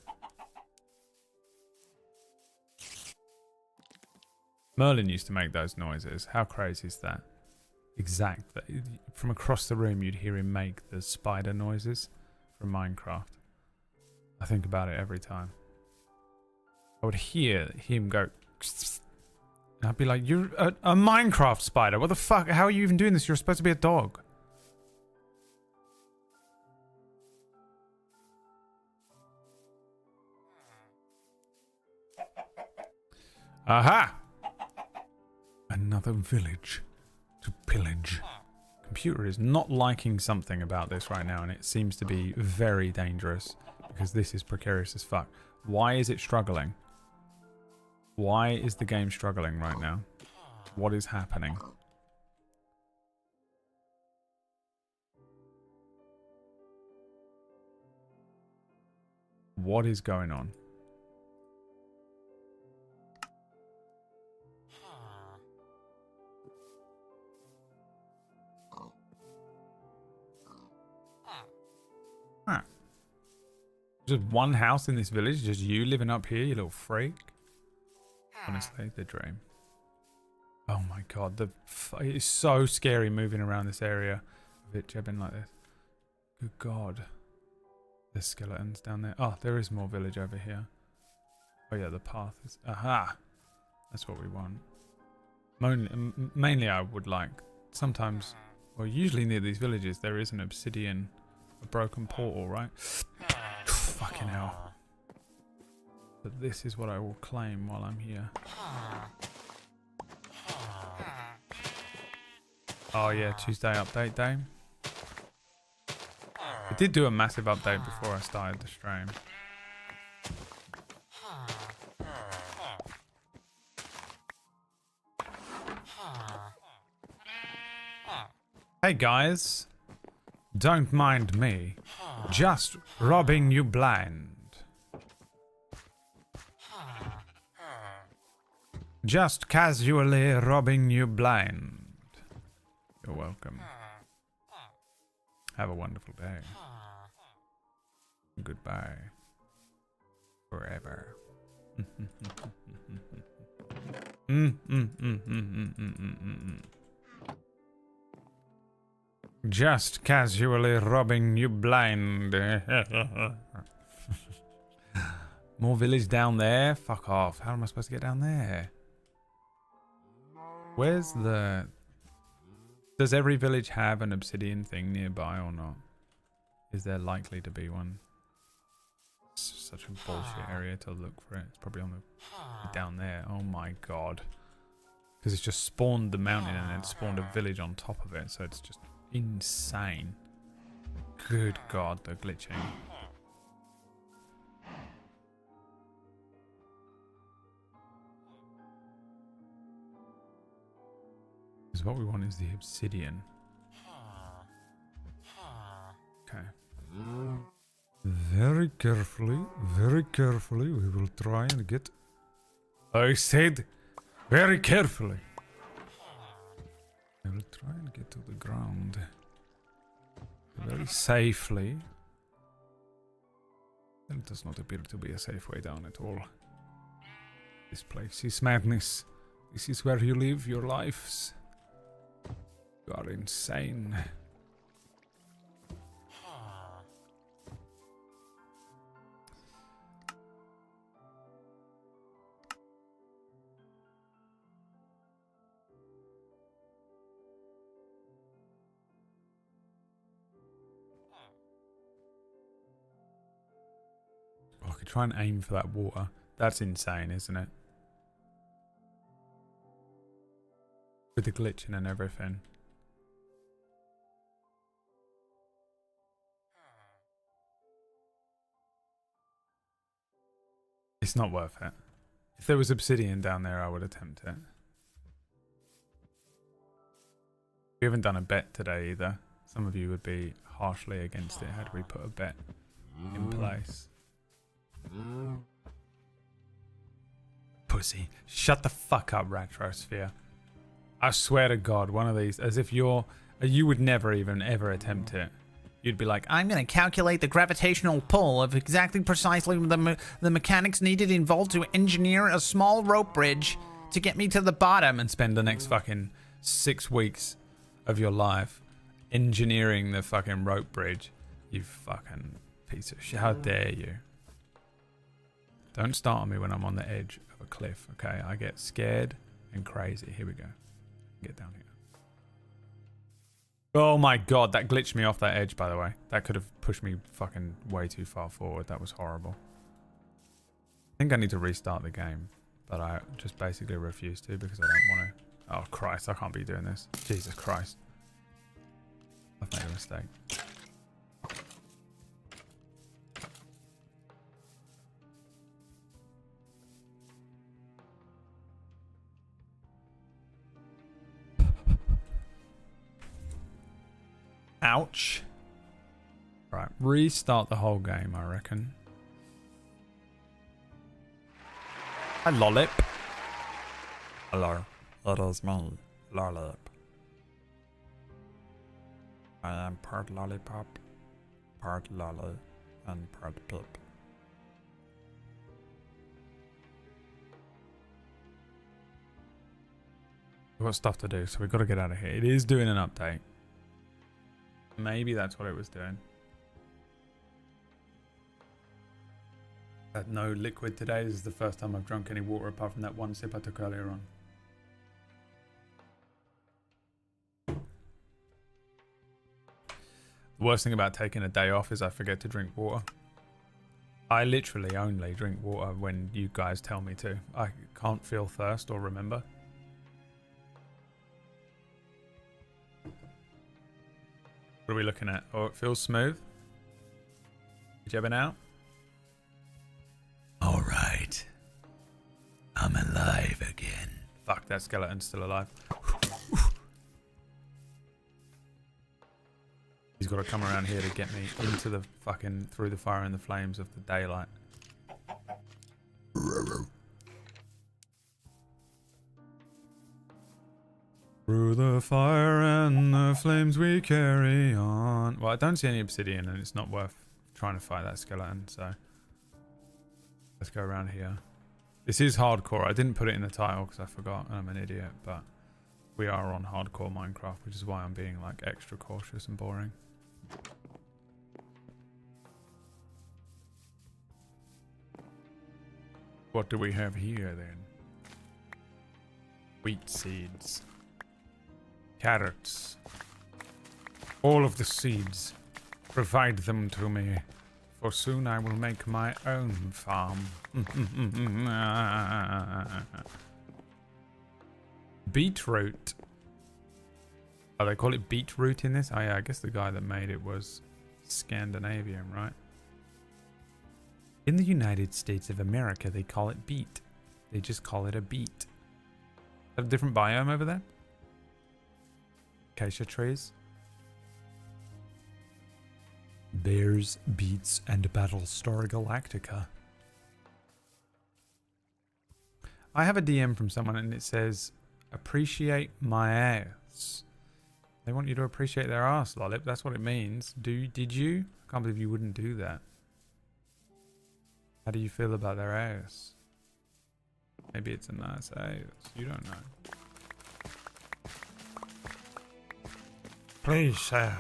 Speaker 2: Merlin used to make those noises. How crazy is that? Exact. From across the room, you'd hear him make the spider noises from Minecraft. I think about it every time. I would hear him go... And I'd be like, you're a Minecraft spider. What the fuck? How are you even doing this? You're supposed to be a dog. Aha! Another village to pillage. Computer is not liking something about this right now, and it seems to be very dangerous because this is precarious as fuck. Why is it struggling? Why is the game struggling right now? What is happening? What is going on? Huh. Just one house in this village, just you living up here, you little freak. Honestly, the dream. Oh my god, it's so scary moving around this area of Itchebin like this. Good god. There's skeletons down there. Oh, there is more village over here. Oh yeah, the path is... Aha! That's what we want. Mainly I would like... Sometimes... Well, usually near these villages there is an obsidian... A broken portal, right? Fucking hell. But this is what I will claim while I'm here. Oh yeah, Tuesday update day. I did do a massive update before I started the stream. Hey guys, don't mind me, just robbing you blind. Just casually robbing you blind. You're welcome. Have a wonderful day. Goodbye. Forever. Just casually robbing you blind. More village down there? Fuck off. How am I supposed to get down there? Where's the... Does every village have an obsidian thing nearby or not? Is there likely to be one? It's such a bullshit area to look for it. It's probably on the... down there. Oh my god. Because it's just spawned the mountain and then spawned a village on top of it. So it's just insane. Good god, the glitching. Because what we want is the obsidian. Okay. Very carefully, we will try and get... I said, very carefully. I will try and get to the ground. Very safely. It does not appear to be a safe way down at all. This place is madness. This is where you live your lives. You are insane. I could try and aim for that water. That's insane, isn't it? With the glitching and everything. It's not worth it. If there was obsidian down there, I would attempt it. We haven't done a bet today either. Some of you would be harshly against it had we put a bet in place. Pussy. Shut the fuck up, Retrosphere. I swear to God, one of these, as if you would never even ever attempt it. You'd be like, I'm going to calculate the gravitational pull of exactly precisely the mechanics needed involved to engineer a small rope bridge to get me to the bottom, and spend the next fucking 6 weeks of your life engineering the fucking rope bridge. You fucking piece of shit. How dare you? Don't start on me when I'm on the edge of a cliff, okay? I get scared and crazy. Here we go. Get down here. Oh my god, that glitched me off that edge, by the way. That could have pushed me fucking way too far forward. That was horrible. I think I need to restart the game, but I just basically refuse to because I don't want to. Oh Christ, I can't be doing this. Jesus Christ. I've made a mistake. Ouch. Right, restart the whole game, I reckon. Hi, Lollip.
Speaker 5: Hello, it is me, Lollip. I am part lollipop, part lolly, and part pip.
Speaker 2: got stuff to do, so we've got to get out of here. It is doing an update. Maybe that's what it was doing. Had no liquid today. This is the first time I've drunk any water apart from that one sip I took earlier on. The worst thing about taking a day off is I forget to drink water. I literally only drink water when you guys tell me to. I can't feel thirst or remember. What are we looking at? Oh, it feels smooth. Did you have an out?
Speaker 1: All right. I'm alive again.
Speaker 2: Fuck, that skeleton's still alive. He's got to come around here to get me into the fucking, through the fire and the flames of the daylight. Through the fire and the flames we carry on. Well, I don't see any obsidian and it's not worth trying to fight that skeleton, so let's go around here. This is hardcore. I didn't put it in the title because I forgot and I'm an idiot, but we are on hardcore Minecraft, which is why I'm being like extra cautious and boring. What do we have here then? Wheat seeds. Carrots. All of the seeds. Provide them to me, for soon I will make my own farm. Beetroot. Oh, they call it beetroot in this? Oh yeah, I guess the guy that made it was Scandinavian, right? In the United States of America, they call it beet. They just call it a beet. A different biome over there? Acacia trees. Bears, beets, and Battlestar Galactica. I have a DM from someone and it says, appreciate my ass. They want you to appreciate their ass, Lollip. That's what it means. Did you? I can't believe you wouldn't do that. How do you feel about their ass? Maybe it's a nice ass. You don't know.
Speaker 7: Please, sir,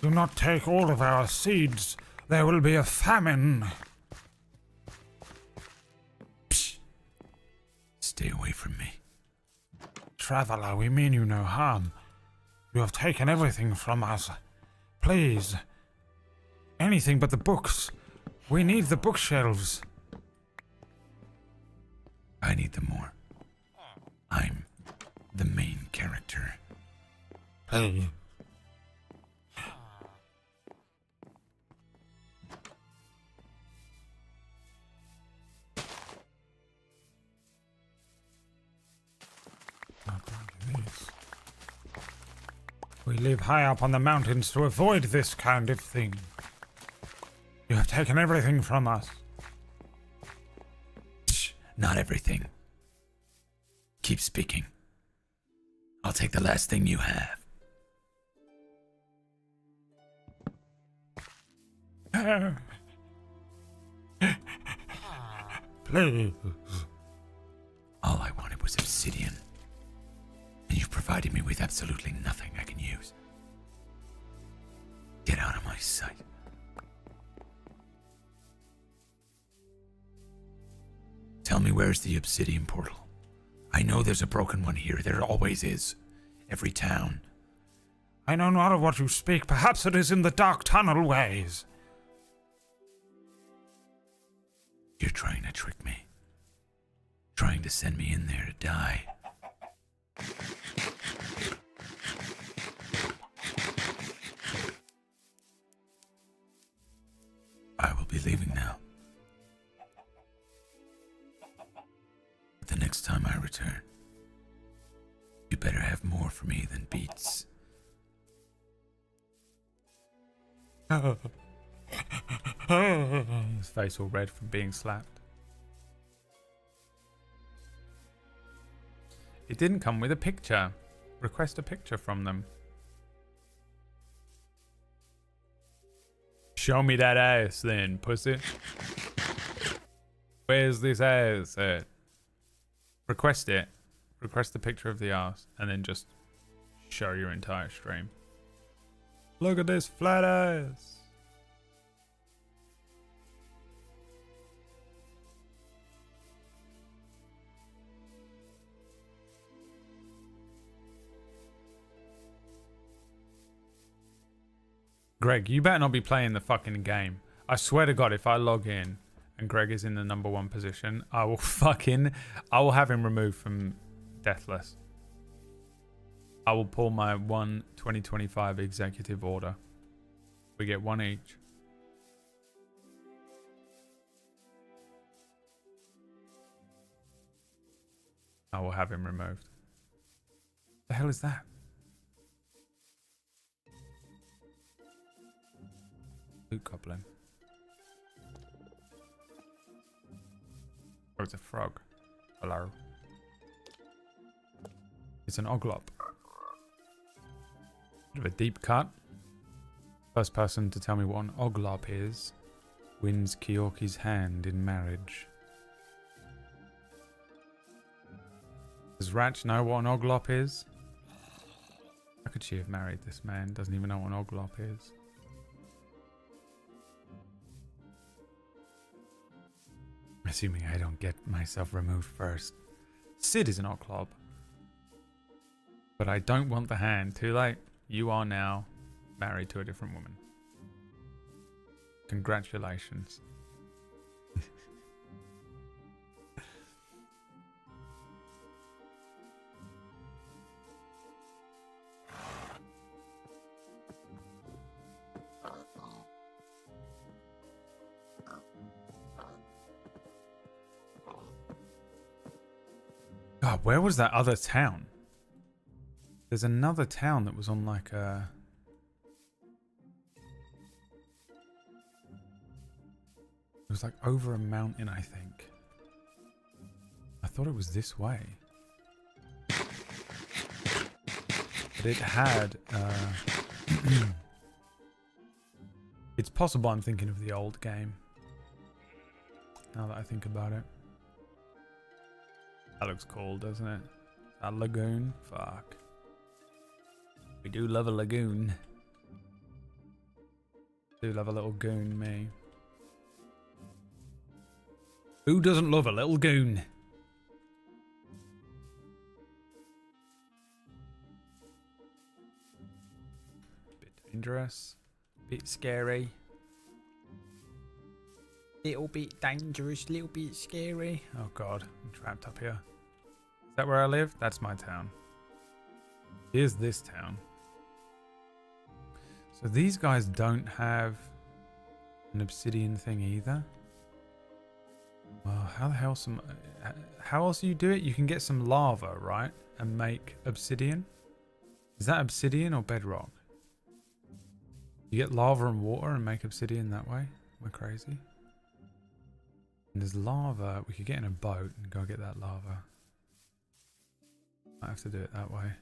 Speaker 7: do not take all of our seeds. There will be a famine.
Speaker 1: Psh! Stay away from me.
Speaker 7: Traveler, we mean you no harm. You have taken everything from us. Please. Anything but the books. We need the bookshelves.
Speaker 1: I need them more. I'm the main character.
Speaker 7: Please. We live high up on the mountains to avoid this kind of thing. You have taken everything from us.
Speaker 1: Shh, not everything. Keep speaking. I'll take the last thing you have.
Speaker 7: Please.
Speaker 1: All I wanted was obsidian. And you've provided me with absolutely nothing I can use. Get out of my sight. Tell me, where's the obsidian portal? I know there's a broken one here. There always is. Every town.
Speaker 7: I know not of what you speak. Perhaps it is in the dark tunnel ways.
Speaker 1: You're trying to trick me. Trying to send me in there to die. I will be leaving now. But the next time I return, you better have more for me than beets.
Speaker 2: His face all red from being slapped. It didn't come with a picture. Request a picture from them. Show me that ass then, pussy. Where's this ass at? Request it. request a picture of the ass, and then just show your entire stream. Look at this flat ass. Greg, you better not be playing the fucking game. I swear to God, if I log in and Greg is in the #1 position, I will have him removed from Deathless. I will pull my 2025 executive order. We get one each. I will have him removed. The hell is that? Loot goblin. Oh, it's a frog. Hello. It's an oglop. Bit of a deep cut. First person to tell me what an oglop is wins Keorki's hand in marriage. Does Ratch know what an oglop is? How could she have married this man? Doesn't even know what an oglop is. Assuming I don't get myself removed first. Sid is an oglop. But I don't want the hand. Too late. You are now married to a different woman. Congratulations. God, where was that other town? There's another town that was on like a... It was like over a mountain, I think. I thought it was this way. But it had... It's possible I'm thinking of the old game. Now that I think about it. That looks cool, doesn't it? That lagoon? Fuck. We do love a lagoon. Do love a little goon, me. Who doesn't love a little goon? Bit dangerous. Bit scary. Little bit dangerous, little bit scary. Oh god, I'm trapped up here. Is that where I live? That's my town. Here's this town. So these guys don't have an obsidian thing either. Well, how the hell how else do you do it? You can get some lava, right? And make obsidian? Is that obsidian or bedrock? You get lava and water and make obsidian that way? Am I crazy? And there's lava. We could get in a boat and go get that lava. Might have to do it that way.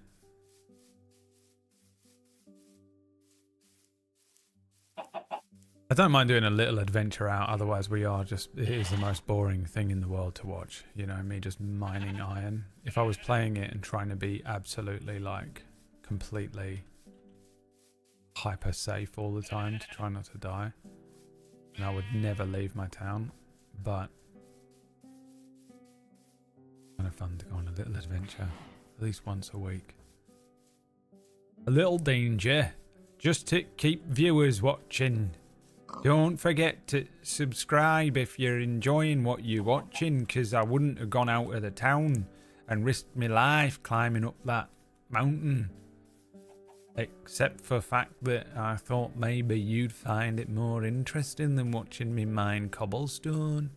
Speaker 2: I don't mind doing a little adventure out, otherwise it is the most boring thing in the world to watch. You know, me just mining iron. If I was playing it and trying to be absolutely like completely hyper safe all the time to try not to die, and I would never leave my town, but kind of fun to go on a little adventure at least once a week. A little danger just to keep viewers watching. Don't forget to subscribe if you're enjoying what you're watching, because I wouldn't have gone out of the town and risked my life climbing up that mountain. Except for the fact that I thought maybe you'd find it more interesting than watching me mine cobblestone.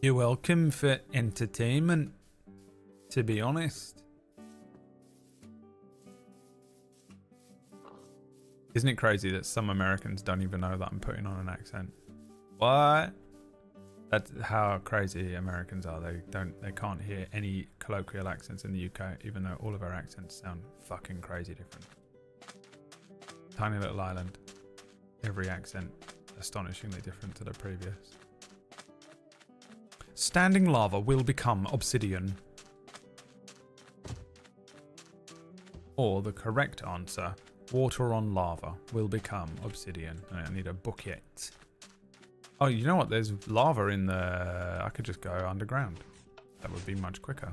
Speaker 2: You're welcome for entertainment, to be honest. Isn't it crazy that some Americans don't even know that I'm putting on an accent? What? That's how crazy Americans are. They can't hear any colloquial accents in the UK, even though all of our accents sound fucking crazy different. Tiny little island. Every accent astonishingly different to the previous. Standing lava will become obsidian. Or the correct answer, water on lava will become obsidian. I need a bucket. Oh, you know what? There's lava in the... I could just go underground. That would be much quicker.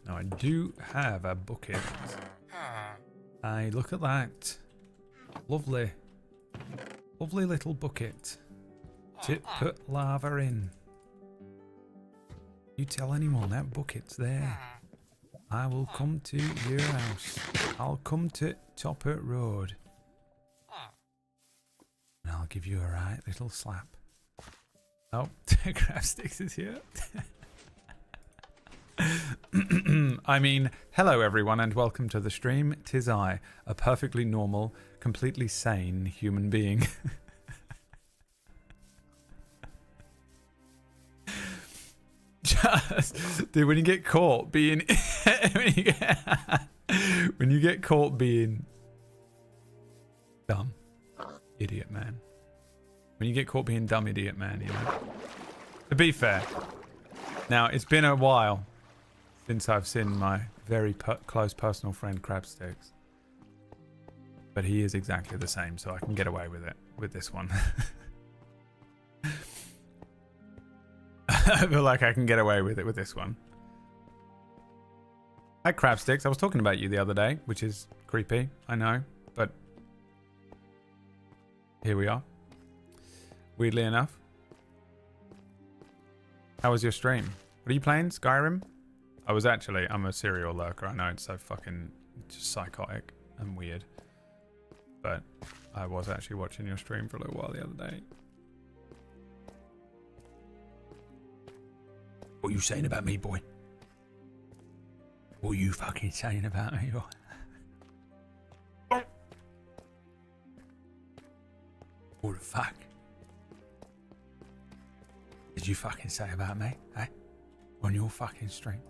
Speaker 2: Now, I do have a bucket. Hey, look at that. Lovely. Lovely little bucket. To put lava in. You tell anyone that bucket's there. I will come to your house. I'll come to Toppert Road. And I'll give you a right little slap. Oh, Crabsticks is here. I mean, hello everyone and welcome to the stream. 'Tis I, a perfectly normal, completely sane human being. Dude, when you get caught being when you get caught being dumb idiot man, when you get caught being dumb idiot man, you know. To be fair, now it's been a while since I've seen my very close personal friend Crabsticks, but he is exactly the same, so I can get away with it with this one. I feel like I can get away with it with this one. Hi Crabsticks, I was talking about you the other day, which is creepy, I know, but here we are. Weirdly enough. How was your stream? What are you playing? Skyrim? I'm a serial lurker. I know it's so fucking just psychotic and weird. But I was actually watching your stream for a little while the other day. What are you saying about me, boy? What are you fucking saying about me, boy? What the fuck did you fucking say about me, eh? On your fucking stream.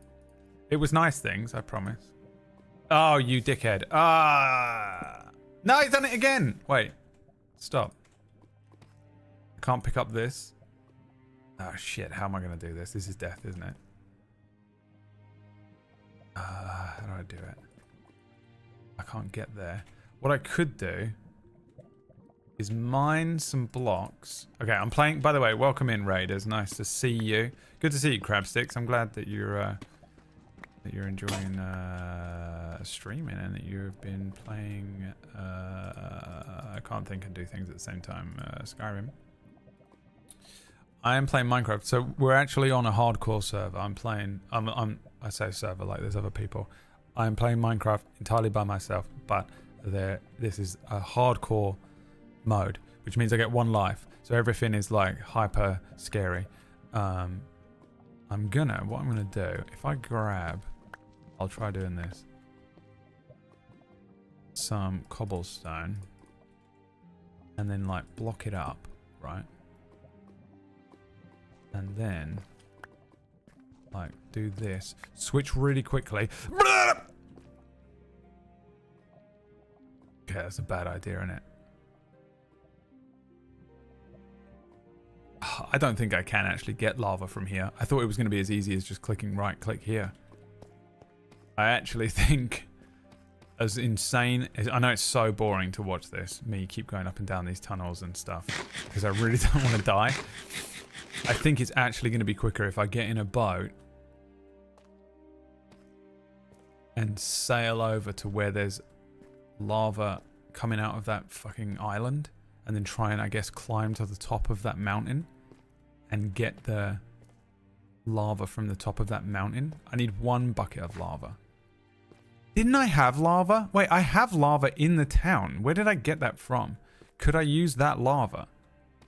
Speaker 2: It was nice things, I promise. Oh, you dickhead. Ah! No, he's done it again! Wait. Stop. I can't pick up this. Oh shit, how am I going to do this? This is death, isn't it? How do I do it? I can't get there. What I could do is mine some blocks. Okay, I'm playing... By the way, welcome in, Raiders. Nice to see you. Good to see you, Crabsticks. I'm glad that you're enjoying streaming and that you've been playing... I can't think and do things at the same time. Skyrim. I am playing Minecraft, so we're actually on a hardcore server. I say server like there's other people. I'm playing Minecraft entirely by myself, but this is a hardcore mode, which means I get one life. So everything is like hyper scary. What I'm gonna do, if I grab, I'll try doing this. Some cobblestone, and then like block it up, right? And then, like, do this. Switch really quickly. Okay, that's a bad idea, isn't it? I don't think I can actually get lava from here. I thought it was going to be as easy as just clicking right click here. I actually think, as insane as... I know it's so boring to watch this. Me keep going up and down these tunnels and stuff. Because I really don't want to die. I think it's actually going to be quicker if I get in a boat and sail over to where there's lava coming out of that fucking island, and then try and, I guess, climb to the top of that mountain and get the lava from the top of that mountain. I need one bucket of lava. Didn't I have lava? Wait, I have lava in the town. Where did I get that from? Could I use that lava?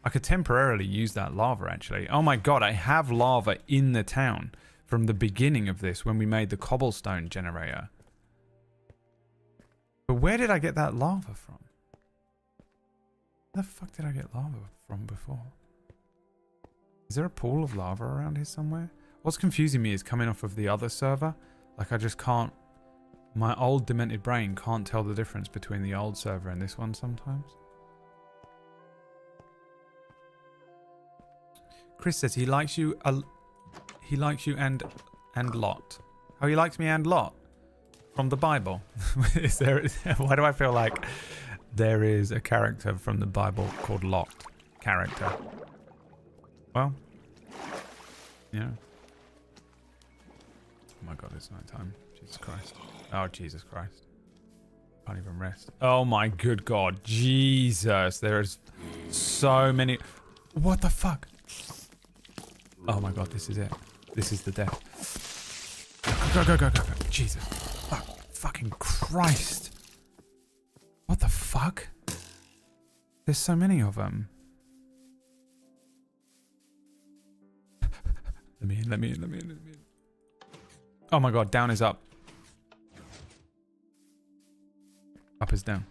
Speaker 2: I could temporarily use that lava, actually. Oh my god, I have lava in the town from the beginning of this when we made the cobblestone generator. But where did I get that lava from? Where the fuck did I get lava from before? Is there a pool of lava around here somewhere? What's confusing me is coming off of the other server. Like, I just can't... My old demented brain can't tell the difference between the old server and this one sometimes. Chris says he likes you. He likes you and Lot. Oh, he likes me and Lot from the Bible. Is there? Why do I feel like there is a character from the Bible called Lot? Character. Well, yeah. Oh my God, it's night time. Jesus Christ. Oh, Jesus Christ. Can't even rest. Oh my good God. Jesus. There's so many. What the fuck? Oh my God, this is it. This is the death. Go. Jesus. Fuck. Fucking Christ. What the fuck? There's so many of them. Let me in. Oh my God, down is up. Up is down.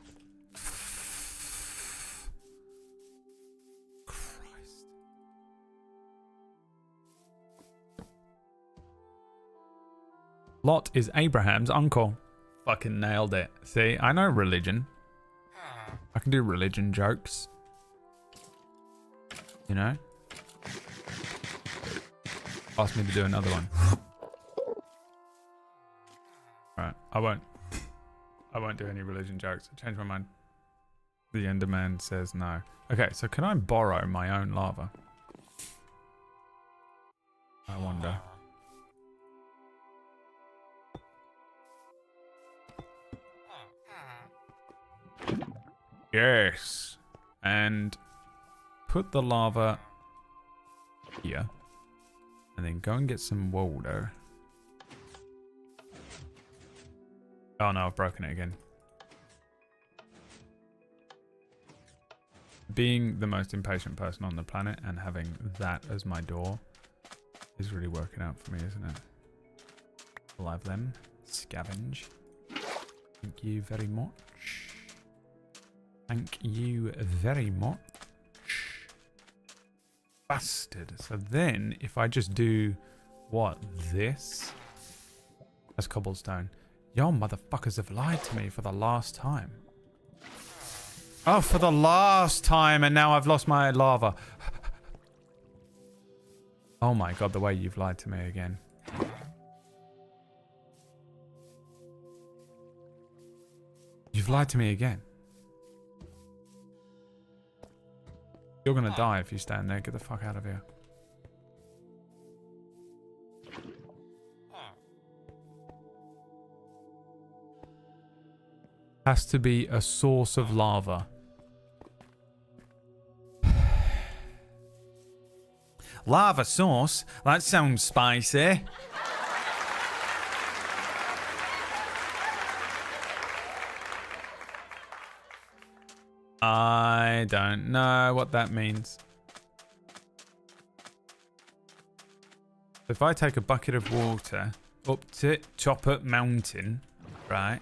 Speaker 2: Christ. Lot is Abraham's uncle. Fucking nailed it. See, I know religion. I can do religion jokes. You know? Ask me to do another one. Right, I won't do any religion jokes. I changed my mind. The Enderman says no. Okay, so can I borrow my own lava? I wonder. Yes. And put the lava here. And then go and get some water. Oh no, I've broken it again. Being the most impatient person on the planet and having that as my door is really working out for me, isn't it? We'll have them. Scavenge. Thank you very much. Thank you very much. Bastard. So then, if I just do, what, this? That's cobblestone. Yo, motherfuckers have lied to me for the last time. Oh, for the last time, and now I've lost my lava. Oh my God, the way you've lied to me again. You've lied to me again. You're gonna die if you stand there. Get the fuck out of here. Has to be a source of lava. Lava source? That sounds spicy. I don't know what that means. If I take a bucket of water up to Chopper Mountain, right?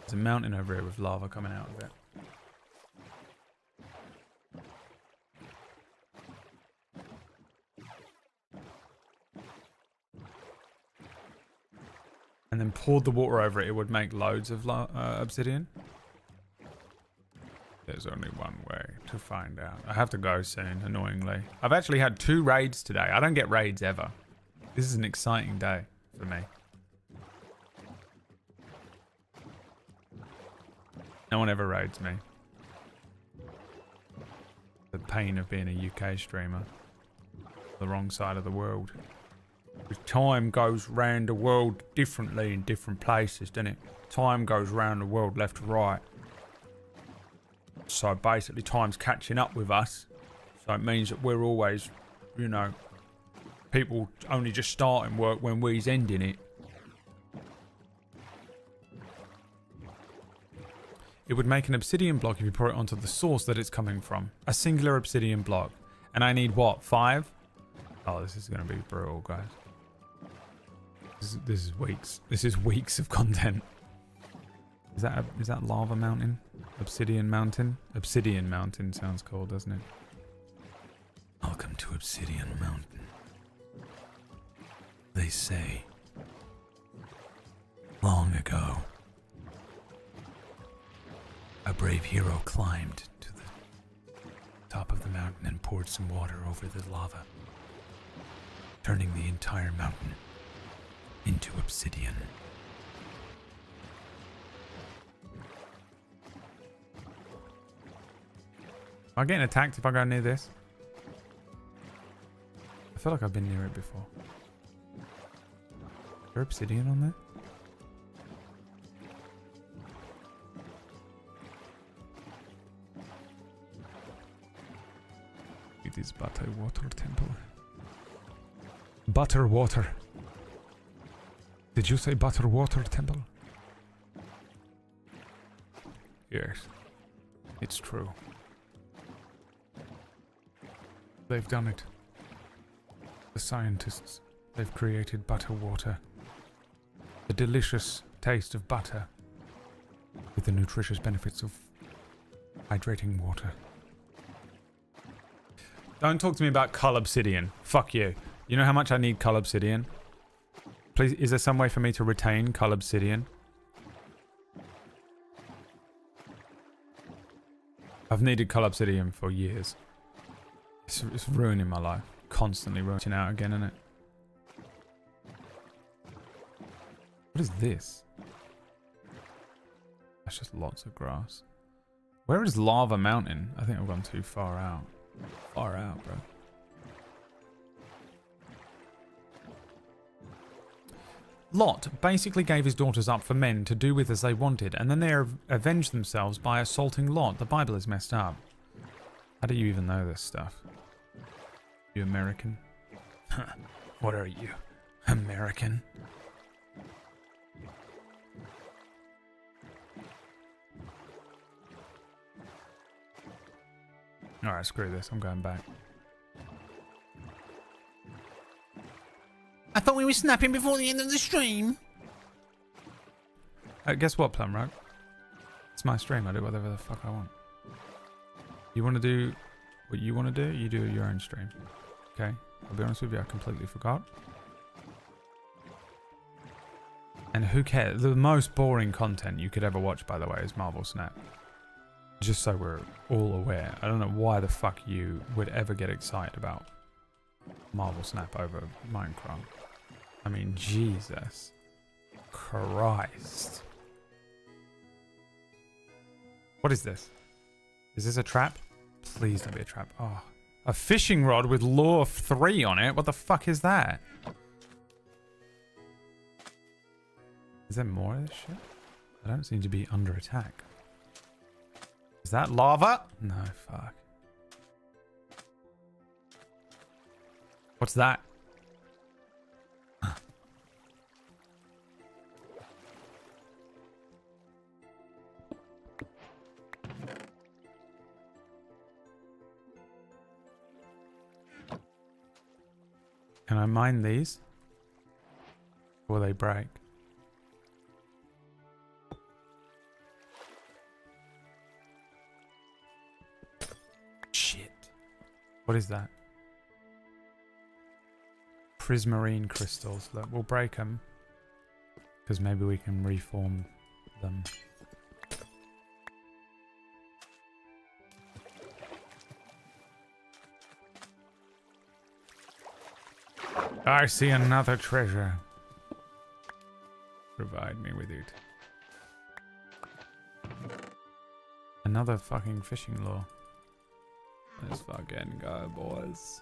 Speaker 2: There's a mountain over here with lava coming out of it. And then poured the water over it, it would make loads of obsidian. There's only one way to find out. I have to go soon, annoyingly. I've actually had 2 raids today. I don't get raids ever. This is an exciting day for me. No one ever raids me. The pain of being a UK streamer. The wrong side of the world. Time goes round the world differently in different places, doesn't it? Time goes round the world left to right. So basically time's catching up with us. So it means that we're always, you know, people only just starting work when we's ending it. It would make an obsidian block if you pour it onto the source that it's coming from. A singular obsidian block. And I need what, 5? Oh, this is going to be brutal, guys. This is weeks. This is weeks of content. Is that lava mountain? Obsidian mountain? Obsidian mountain sounds cool, doesn't it?
Speaker 1: Welcome to Obsidian Mountain. They say, long ago, a brave hero climbed to the
Speaker 2: top of the mountain and poured some water over the lava, turning the entire mountain into obsidian. Am I getting attacked if I go near this? I feel like I've been near it before. Is there obsidian on there? It is Butter Water Temple. Butter Water. Did you say Butter Water Temple? Yes. It's true. They've done it. The scientists, they've created butter water. The delicious taste of butter with the nutritious benefits of hydrating water. Don't talk to me about Cull Obsidian. Fuck you. You know how much I need Cull Obsidian? Please, is there some way for me to retain Cull Obsidian? I've needed Cull Obsidian for years. It's ruining my life. Constantly ruining out again, isn't it? What is this? That's just lots of grass. Where is Lava Mountain? I think I've gone too far out. Far out, bro. Lot basically gave his daughters up for men to do with as they wanted, and then they avenged themselves by assaulting Lot. The Bible is messed up. How do you even know this stuff? You American? What are you? American? Alright, screw this. I'm going back.
Speaker 5: I thought we were snapping before the end of the stream.
Speaker 2: Guess what, Plumrock? It's my stream. I do whatever the fuck I want. You want to do what you want to do? You do your own stream. Okay? I'll be honest with you, I completely forgot. And who cares? The most boring content you could ever watch, by the way, is Marvel Snap. Just so we're all aware. I don't know why the fuck you would ever get excited about Marvel Snap over Minecraft. I mean, Jesus Christ. What is this? Is this a trap? Please don't be a trap. Oh, a fishing rod with lure 3 on it. What the fuck is that? Is there more of this shit? I don't seem to be under attack. Is that lava? No, fuck. What's that? Can I mine these? Or they break? Shit. What is that? Prismarine crystals. Look, we'll break them. Because maybe we can reform them. I see another treasure. Provide me with it. Another fucking fishing lure. Let's fucking go, boys.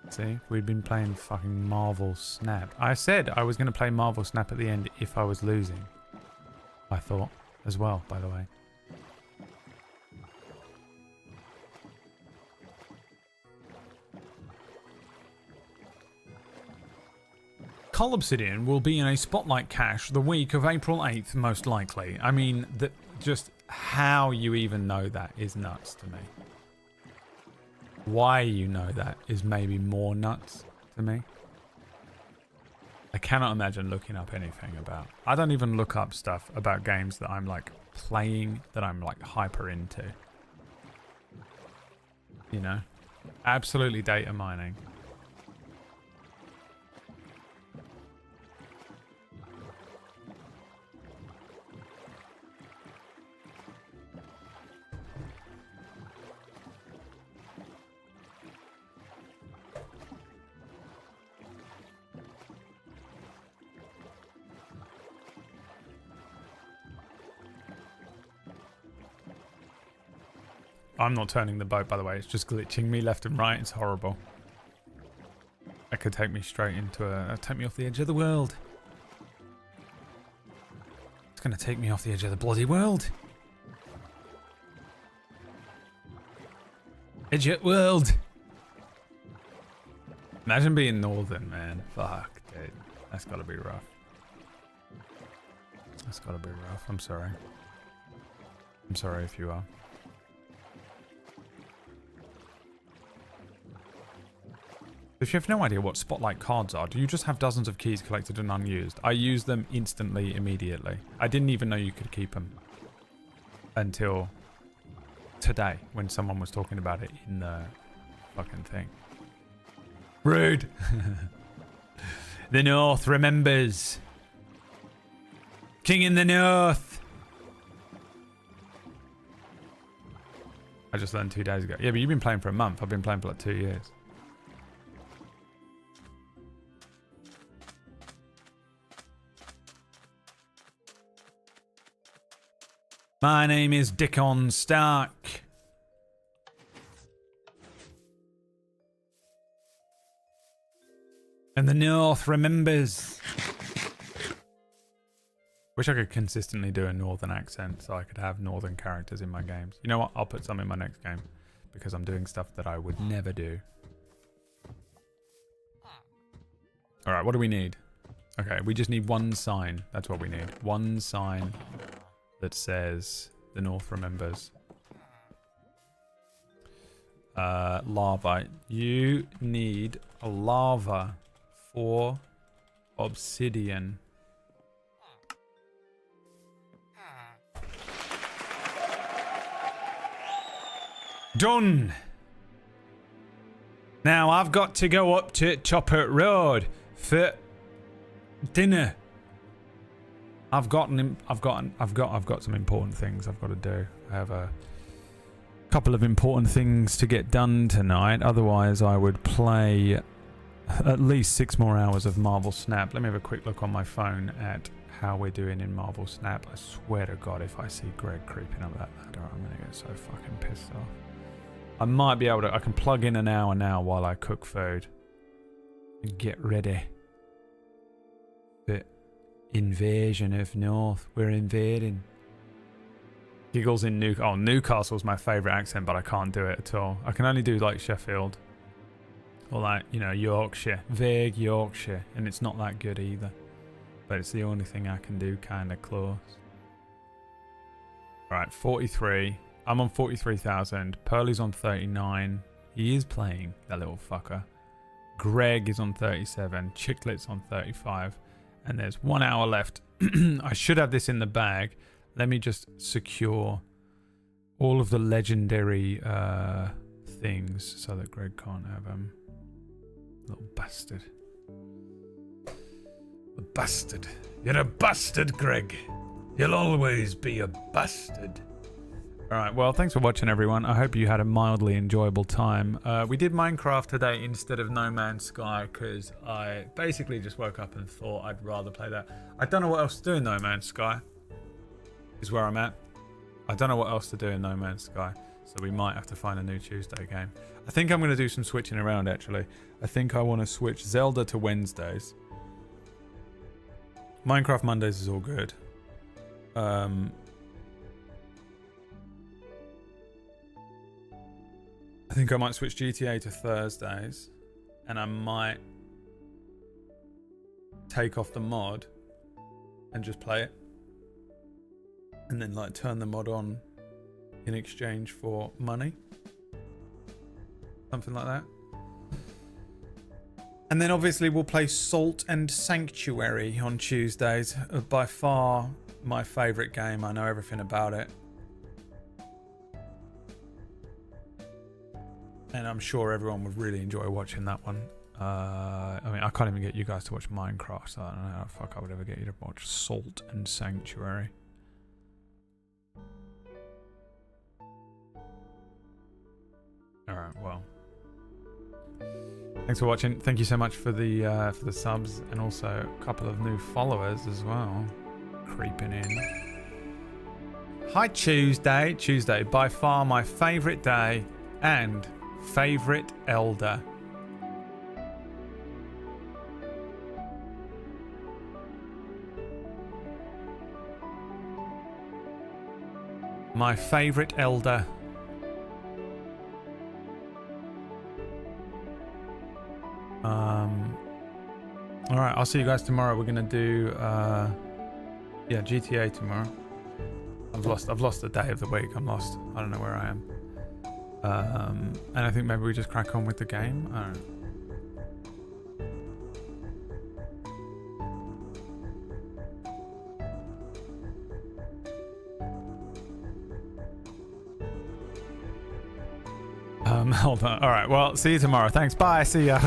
Speaker 2: See, we'd been playing fucking Marvel Snap. I said I was going to play Marvel Snap at the end if I was losing. I thought, as well, by the way. Cull Obsidian will be in a Spotlight cache the week of April 8th, most likely. I mean, just how you even know that is nuts to me. Why you know that is maybe more nuts to me. I cannot imagine looking up anything about. I don't even look up stuff about games that I'm like playing, that I'm like hyper into. You know? Absolutely data mining. I'm not turning the boat, by the way. It's just glitching me left and right. It's horrible. That could take me straight into take me off the edge of the world. It's going to take me off the edge of the bloody world. Edge of world. Imagine being northern, man. Fuck, dude. That's got to be rough. That's got to be rough. I'm sorry. I'm sorry if you are. If you have no idea what Spotlight cards are, do you just have dozens of keys collected and unused? I use them instantly, immediately. I didn't even know you could keep them until today when someone was talking about it in the fucking thing. Rude. The North remembers. King in the North. I just learned 2 days ago. Yeah, but you've been playing for a month. I've been playing for like 2 years. My name is Dickon Stark. And the North remembers. Wish I could consistently do a northern accent so I could have northern characters in my games. You know what? I'll put some in my next game because I'm doing stuff that I would never do. Alright, what do we need? Okay, we just need one sign. That's what we need. One sign that says the North remembers. Lava. You need a lava for obsidian. Done. Now I've got to go up to Chopper Road for dinner. I've got some important things I've got to do. I have a couple of important things to get done tonight. Otherwise, I would play at least 6 more hours of Marvel Snap. Let me have a quick look on my phone at how we're doing in Marvel Snap. I swear to God, if I see Greg creeping up that ladder, I'm gonna get so fucking pissed off. I might be able to. I can plug in an hour now while I cook food and get ready. The invasion of North. We're invading. Giggles in Newcastle. Oh, Newcastle's my favourite accent, but I can't do it at all. I can only do like Sheffield. Or like, you know, Yorkshire. Vague Yorkshire. And it's not that good either. But it's the only thing I can do kind of close. Right, 43. I'm on 43,000. Pearly's on 39. He is playing, that little fucker. Greg is on 37. Chiclet's on 35. And there's 1 hour left. I should have this in the bag. Let me just secure all of the legendary things so that Greg can't have them. Little bastard. A bastard. You're a bastard, Greg. You'll always be a bastard. Alright, well, thanks for watching, everyone. I hope you had a mildly enjoyable time. We did Minecraft today instead of No Man's Sky because I basically just woke up and thought I'd rather play that. I don't know what else to do in No Man's Sky, is where I'm at. I don't know what else to do in No Man's Sky, so we might have to find a new Tuesday game. I think I'm going to do some switching around, actually. I think I want to switch Zelda to Wednesdays. Minecraft Mondays is all good. I think I might switch GTA to Thursdays, and I might take off the mod and just play it, and then like turn the mod on in exchange for money, something like that. And then obviously we'll play Salt and Sanctuary on Tuesdays. By far my favourite game. I know everything about it. And I'm sure everyone would really enjoy watching that one. I mean, I can't even get you guys to watch Minecraft, so I don't know how the fuck I would ever get you to watch Salt and Sanctuary. Alright, well. Thanks for watching. Thank you so much for the subs, and also a couple of new followers as well. Creeping in. Hi, Tuesday. Tuesday, by far my favourite day and favourite elder. My favourite elder. Alright, I'll see you guys tomorrow. We're gonna do yeah, GTA tomorrow. I've lost a day of the week. I'm lost. I don't know where I am. And I think maybe we just crack on with the game. I don't know. Hold on. All right. Well, see you tomorrow. Thanks. Bye. See ya.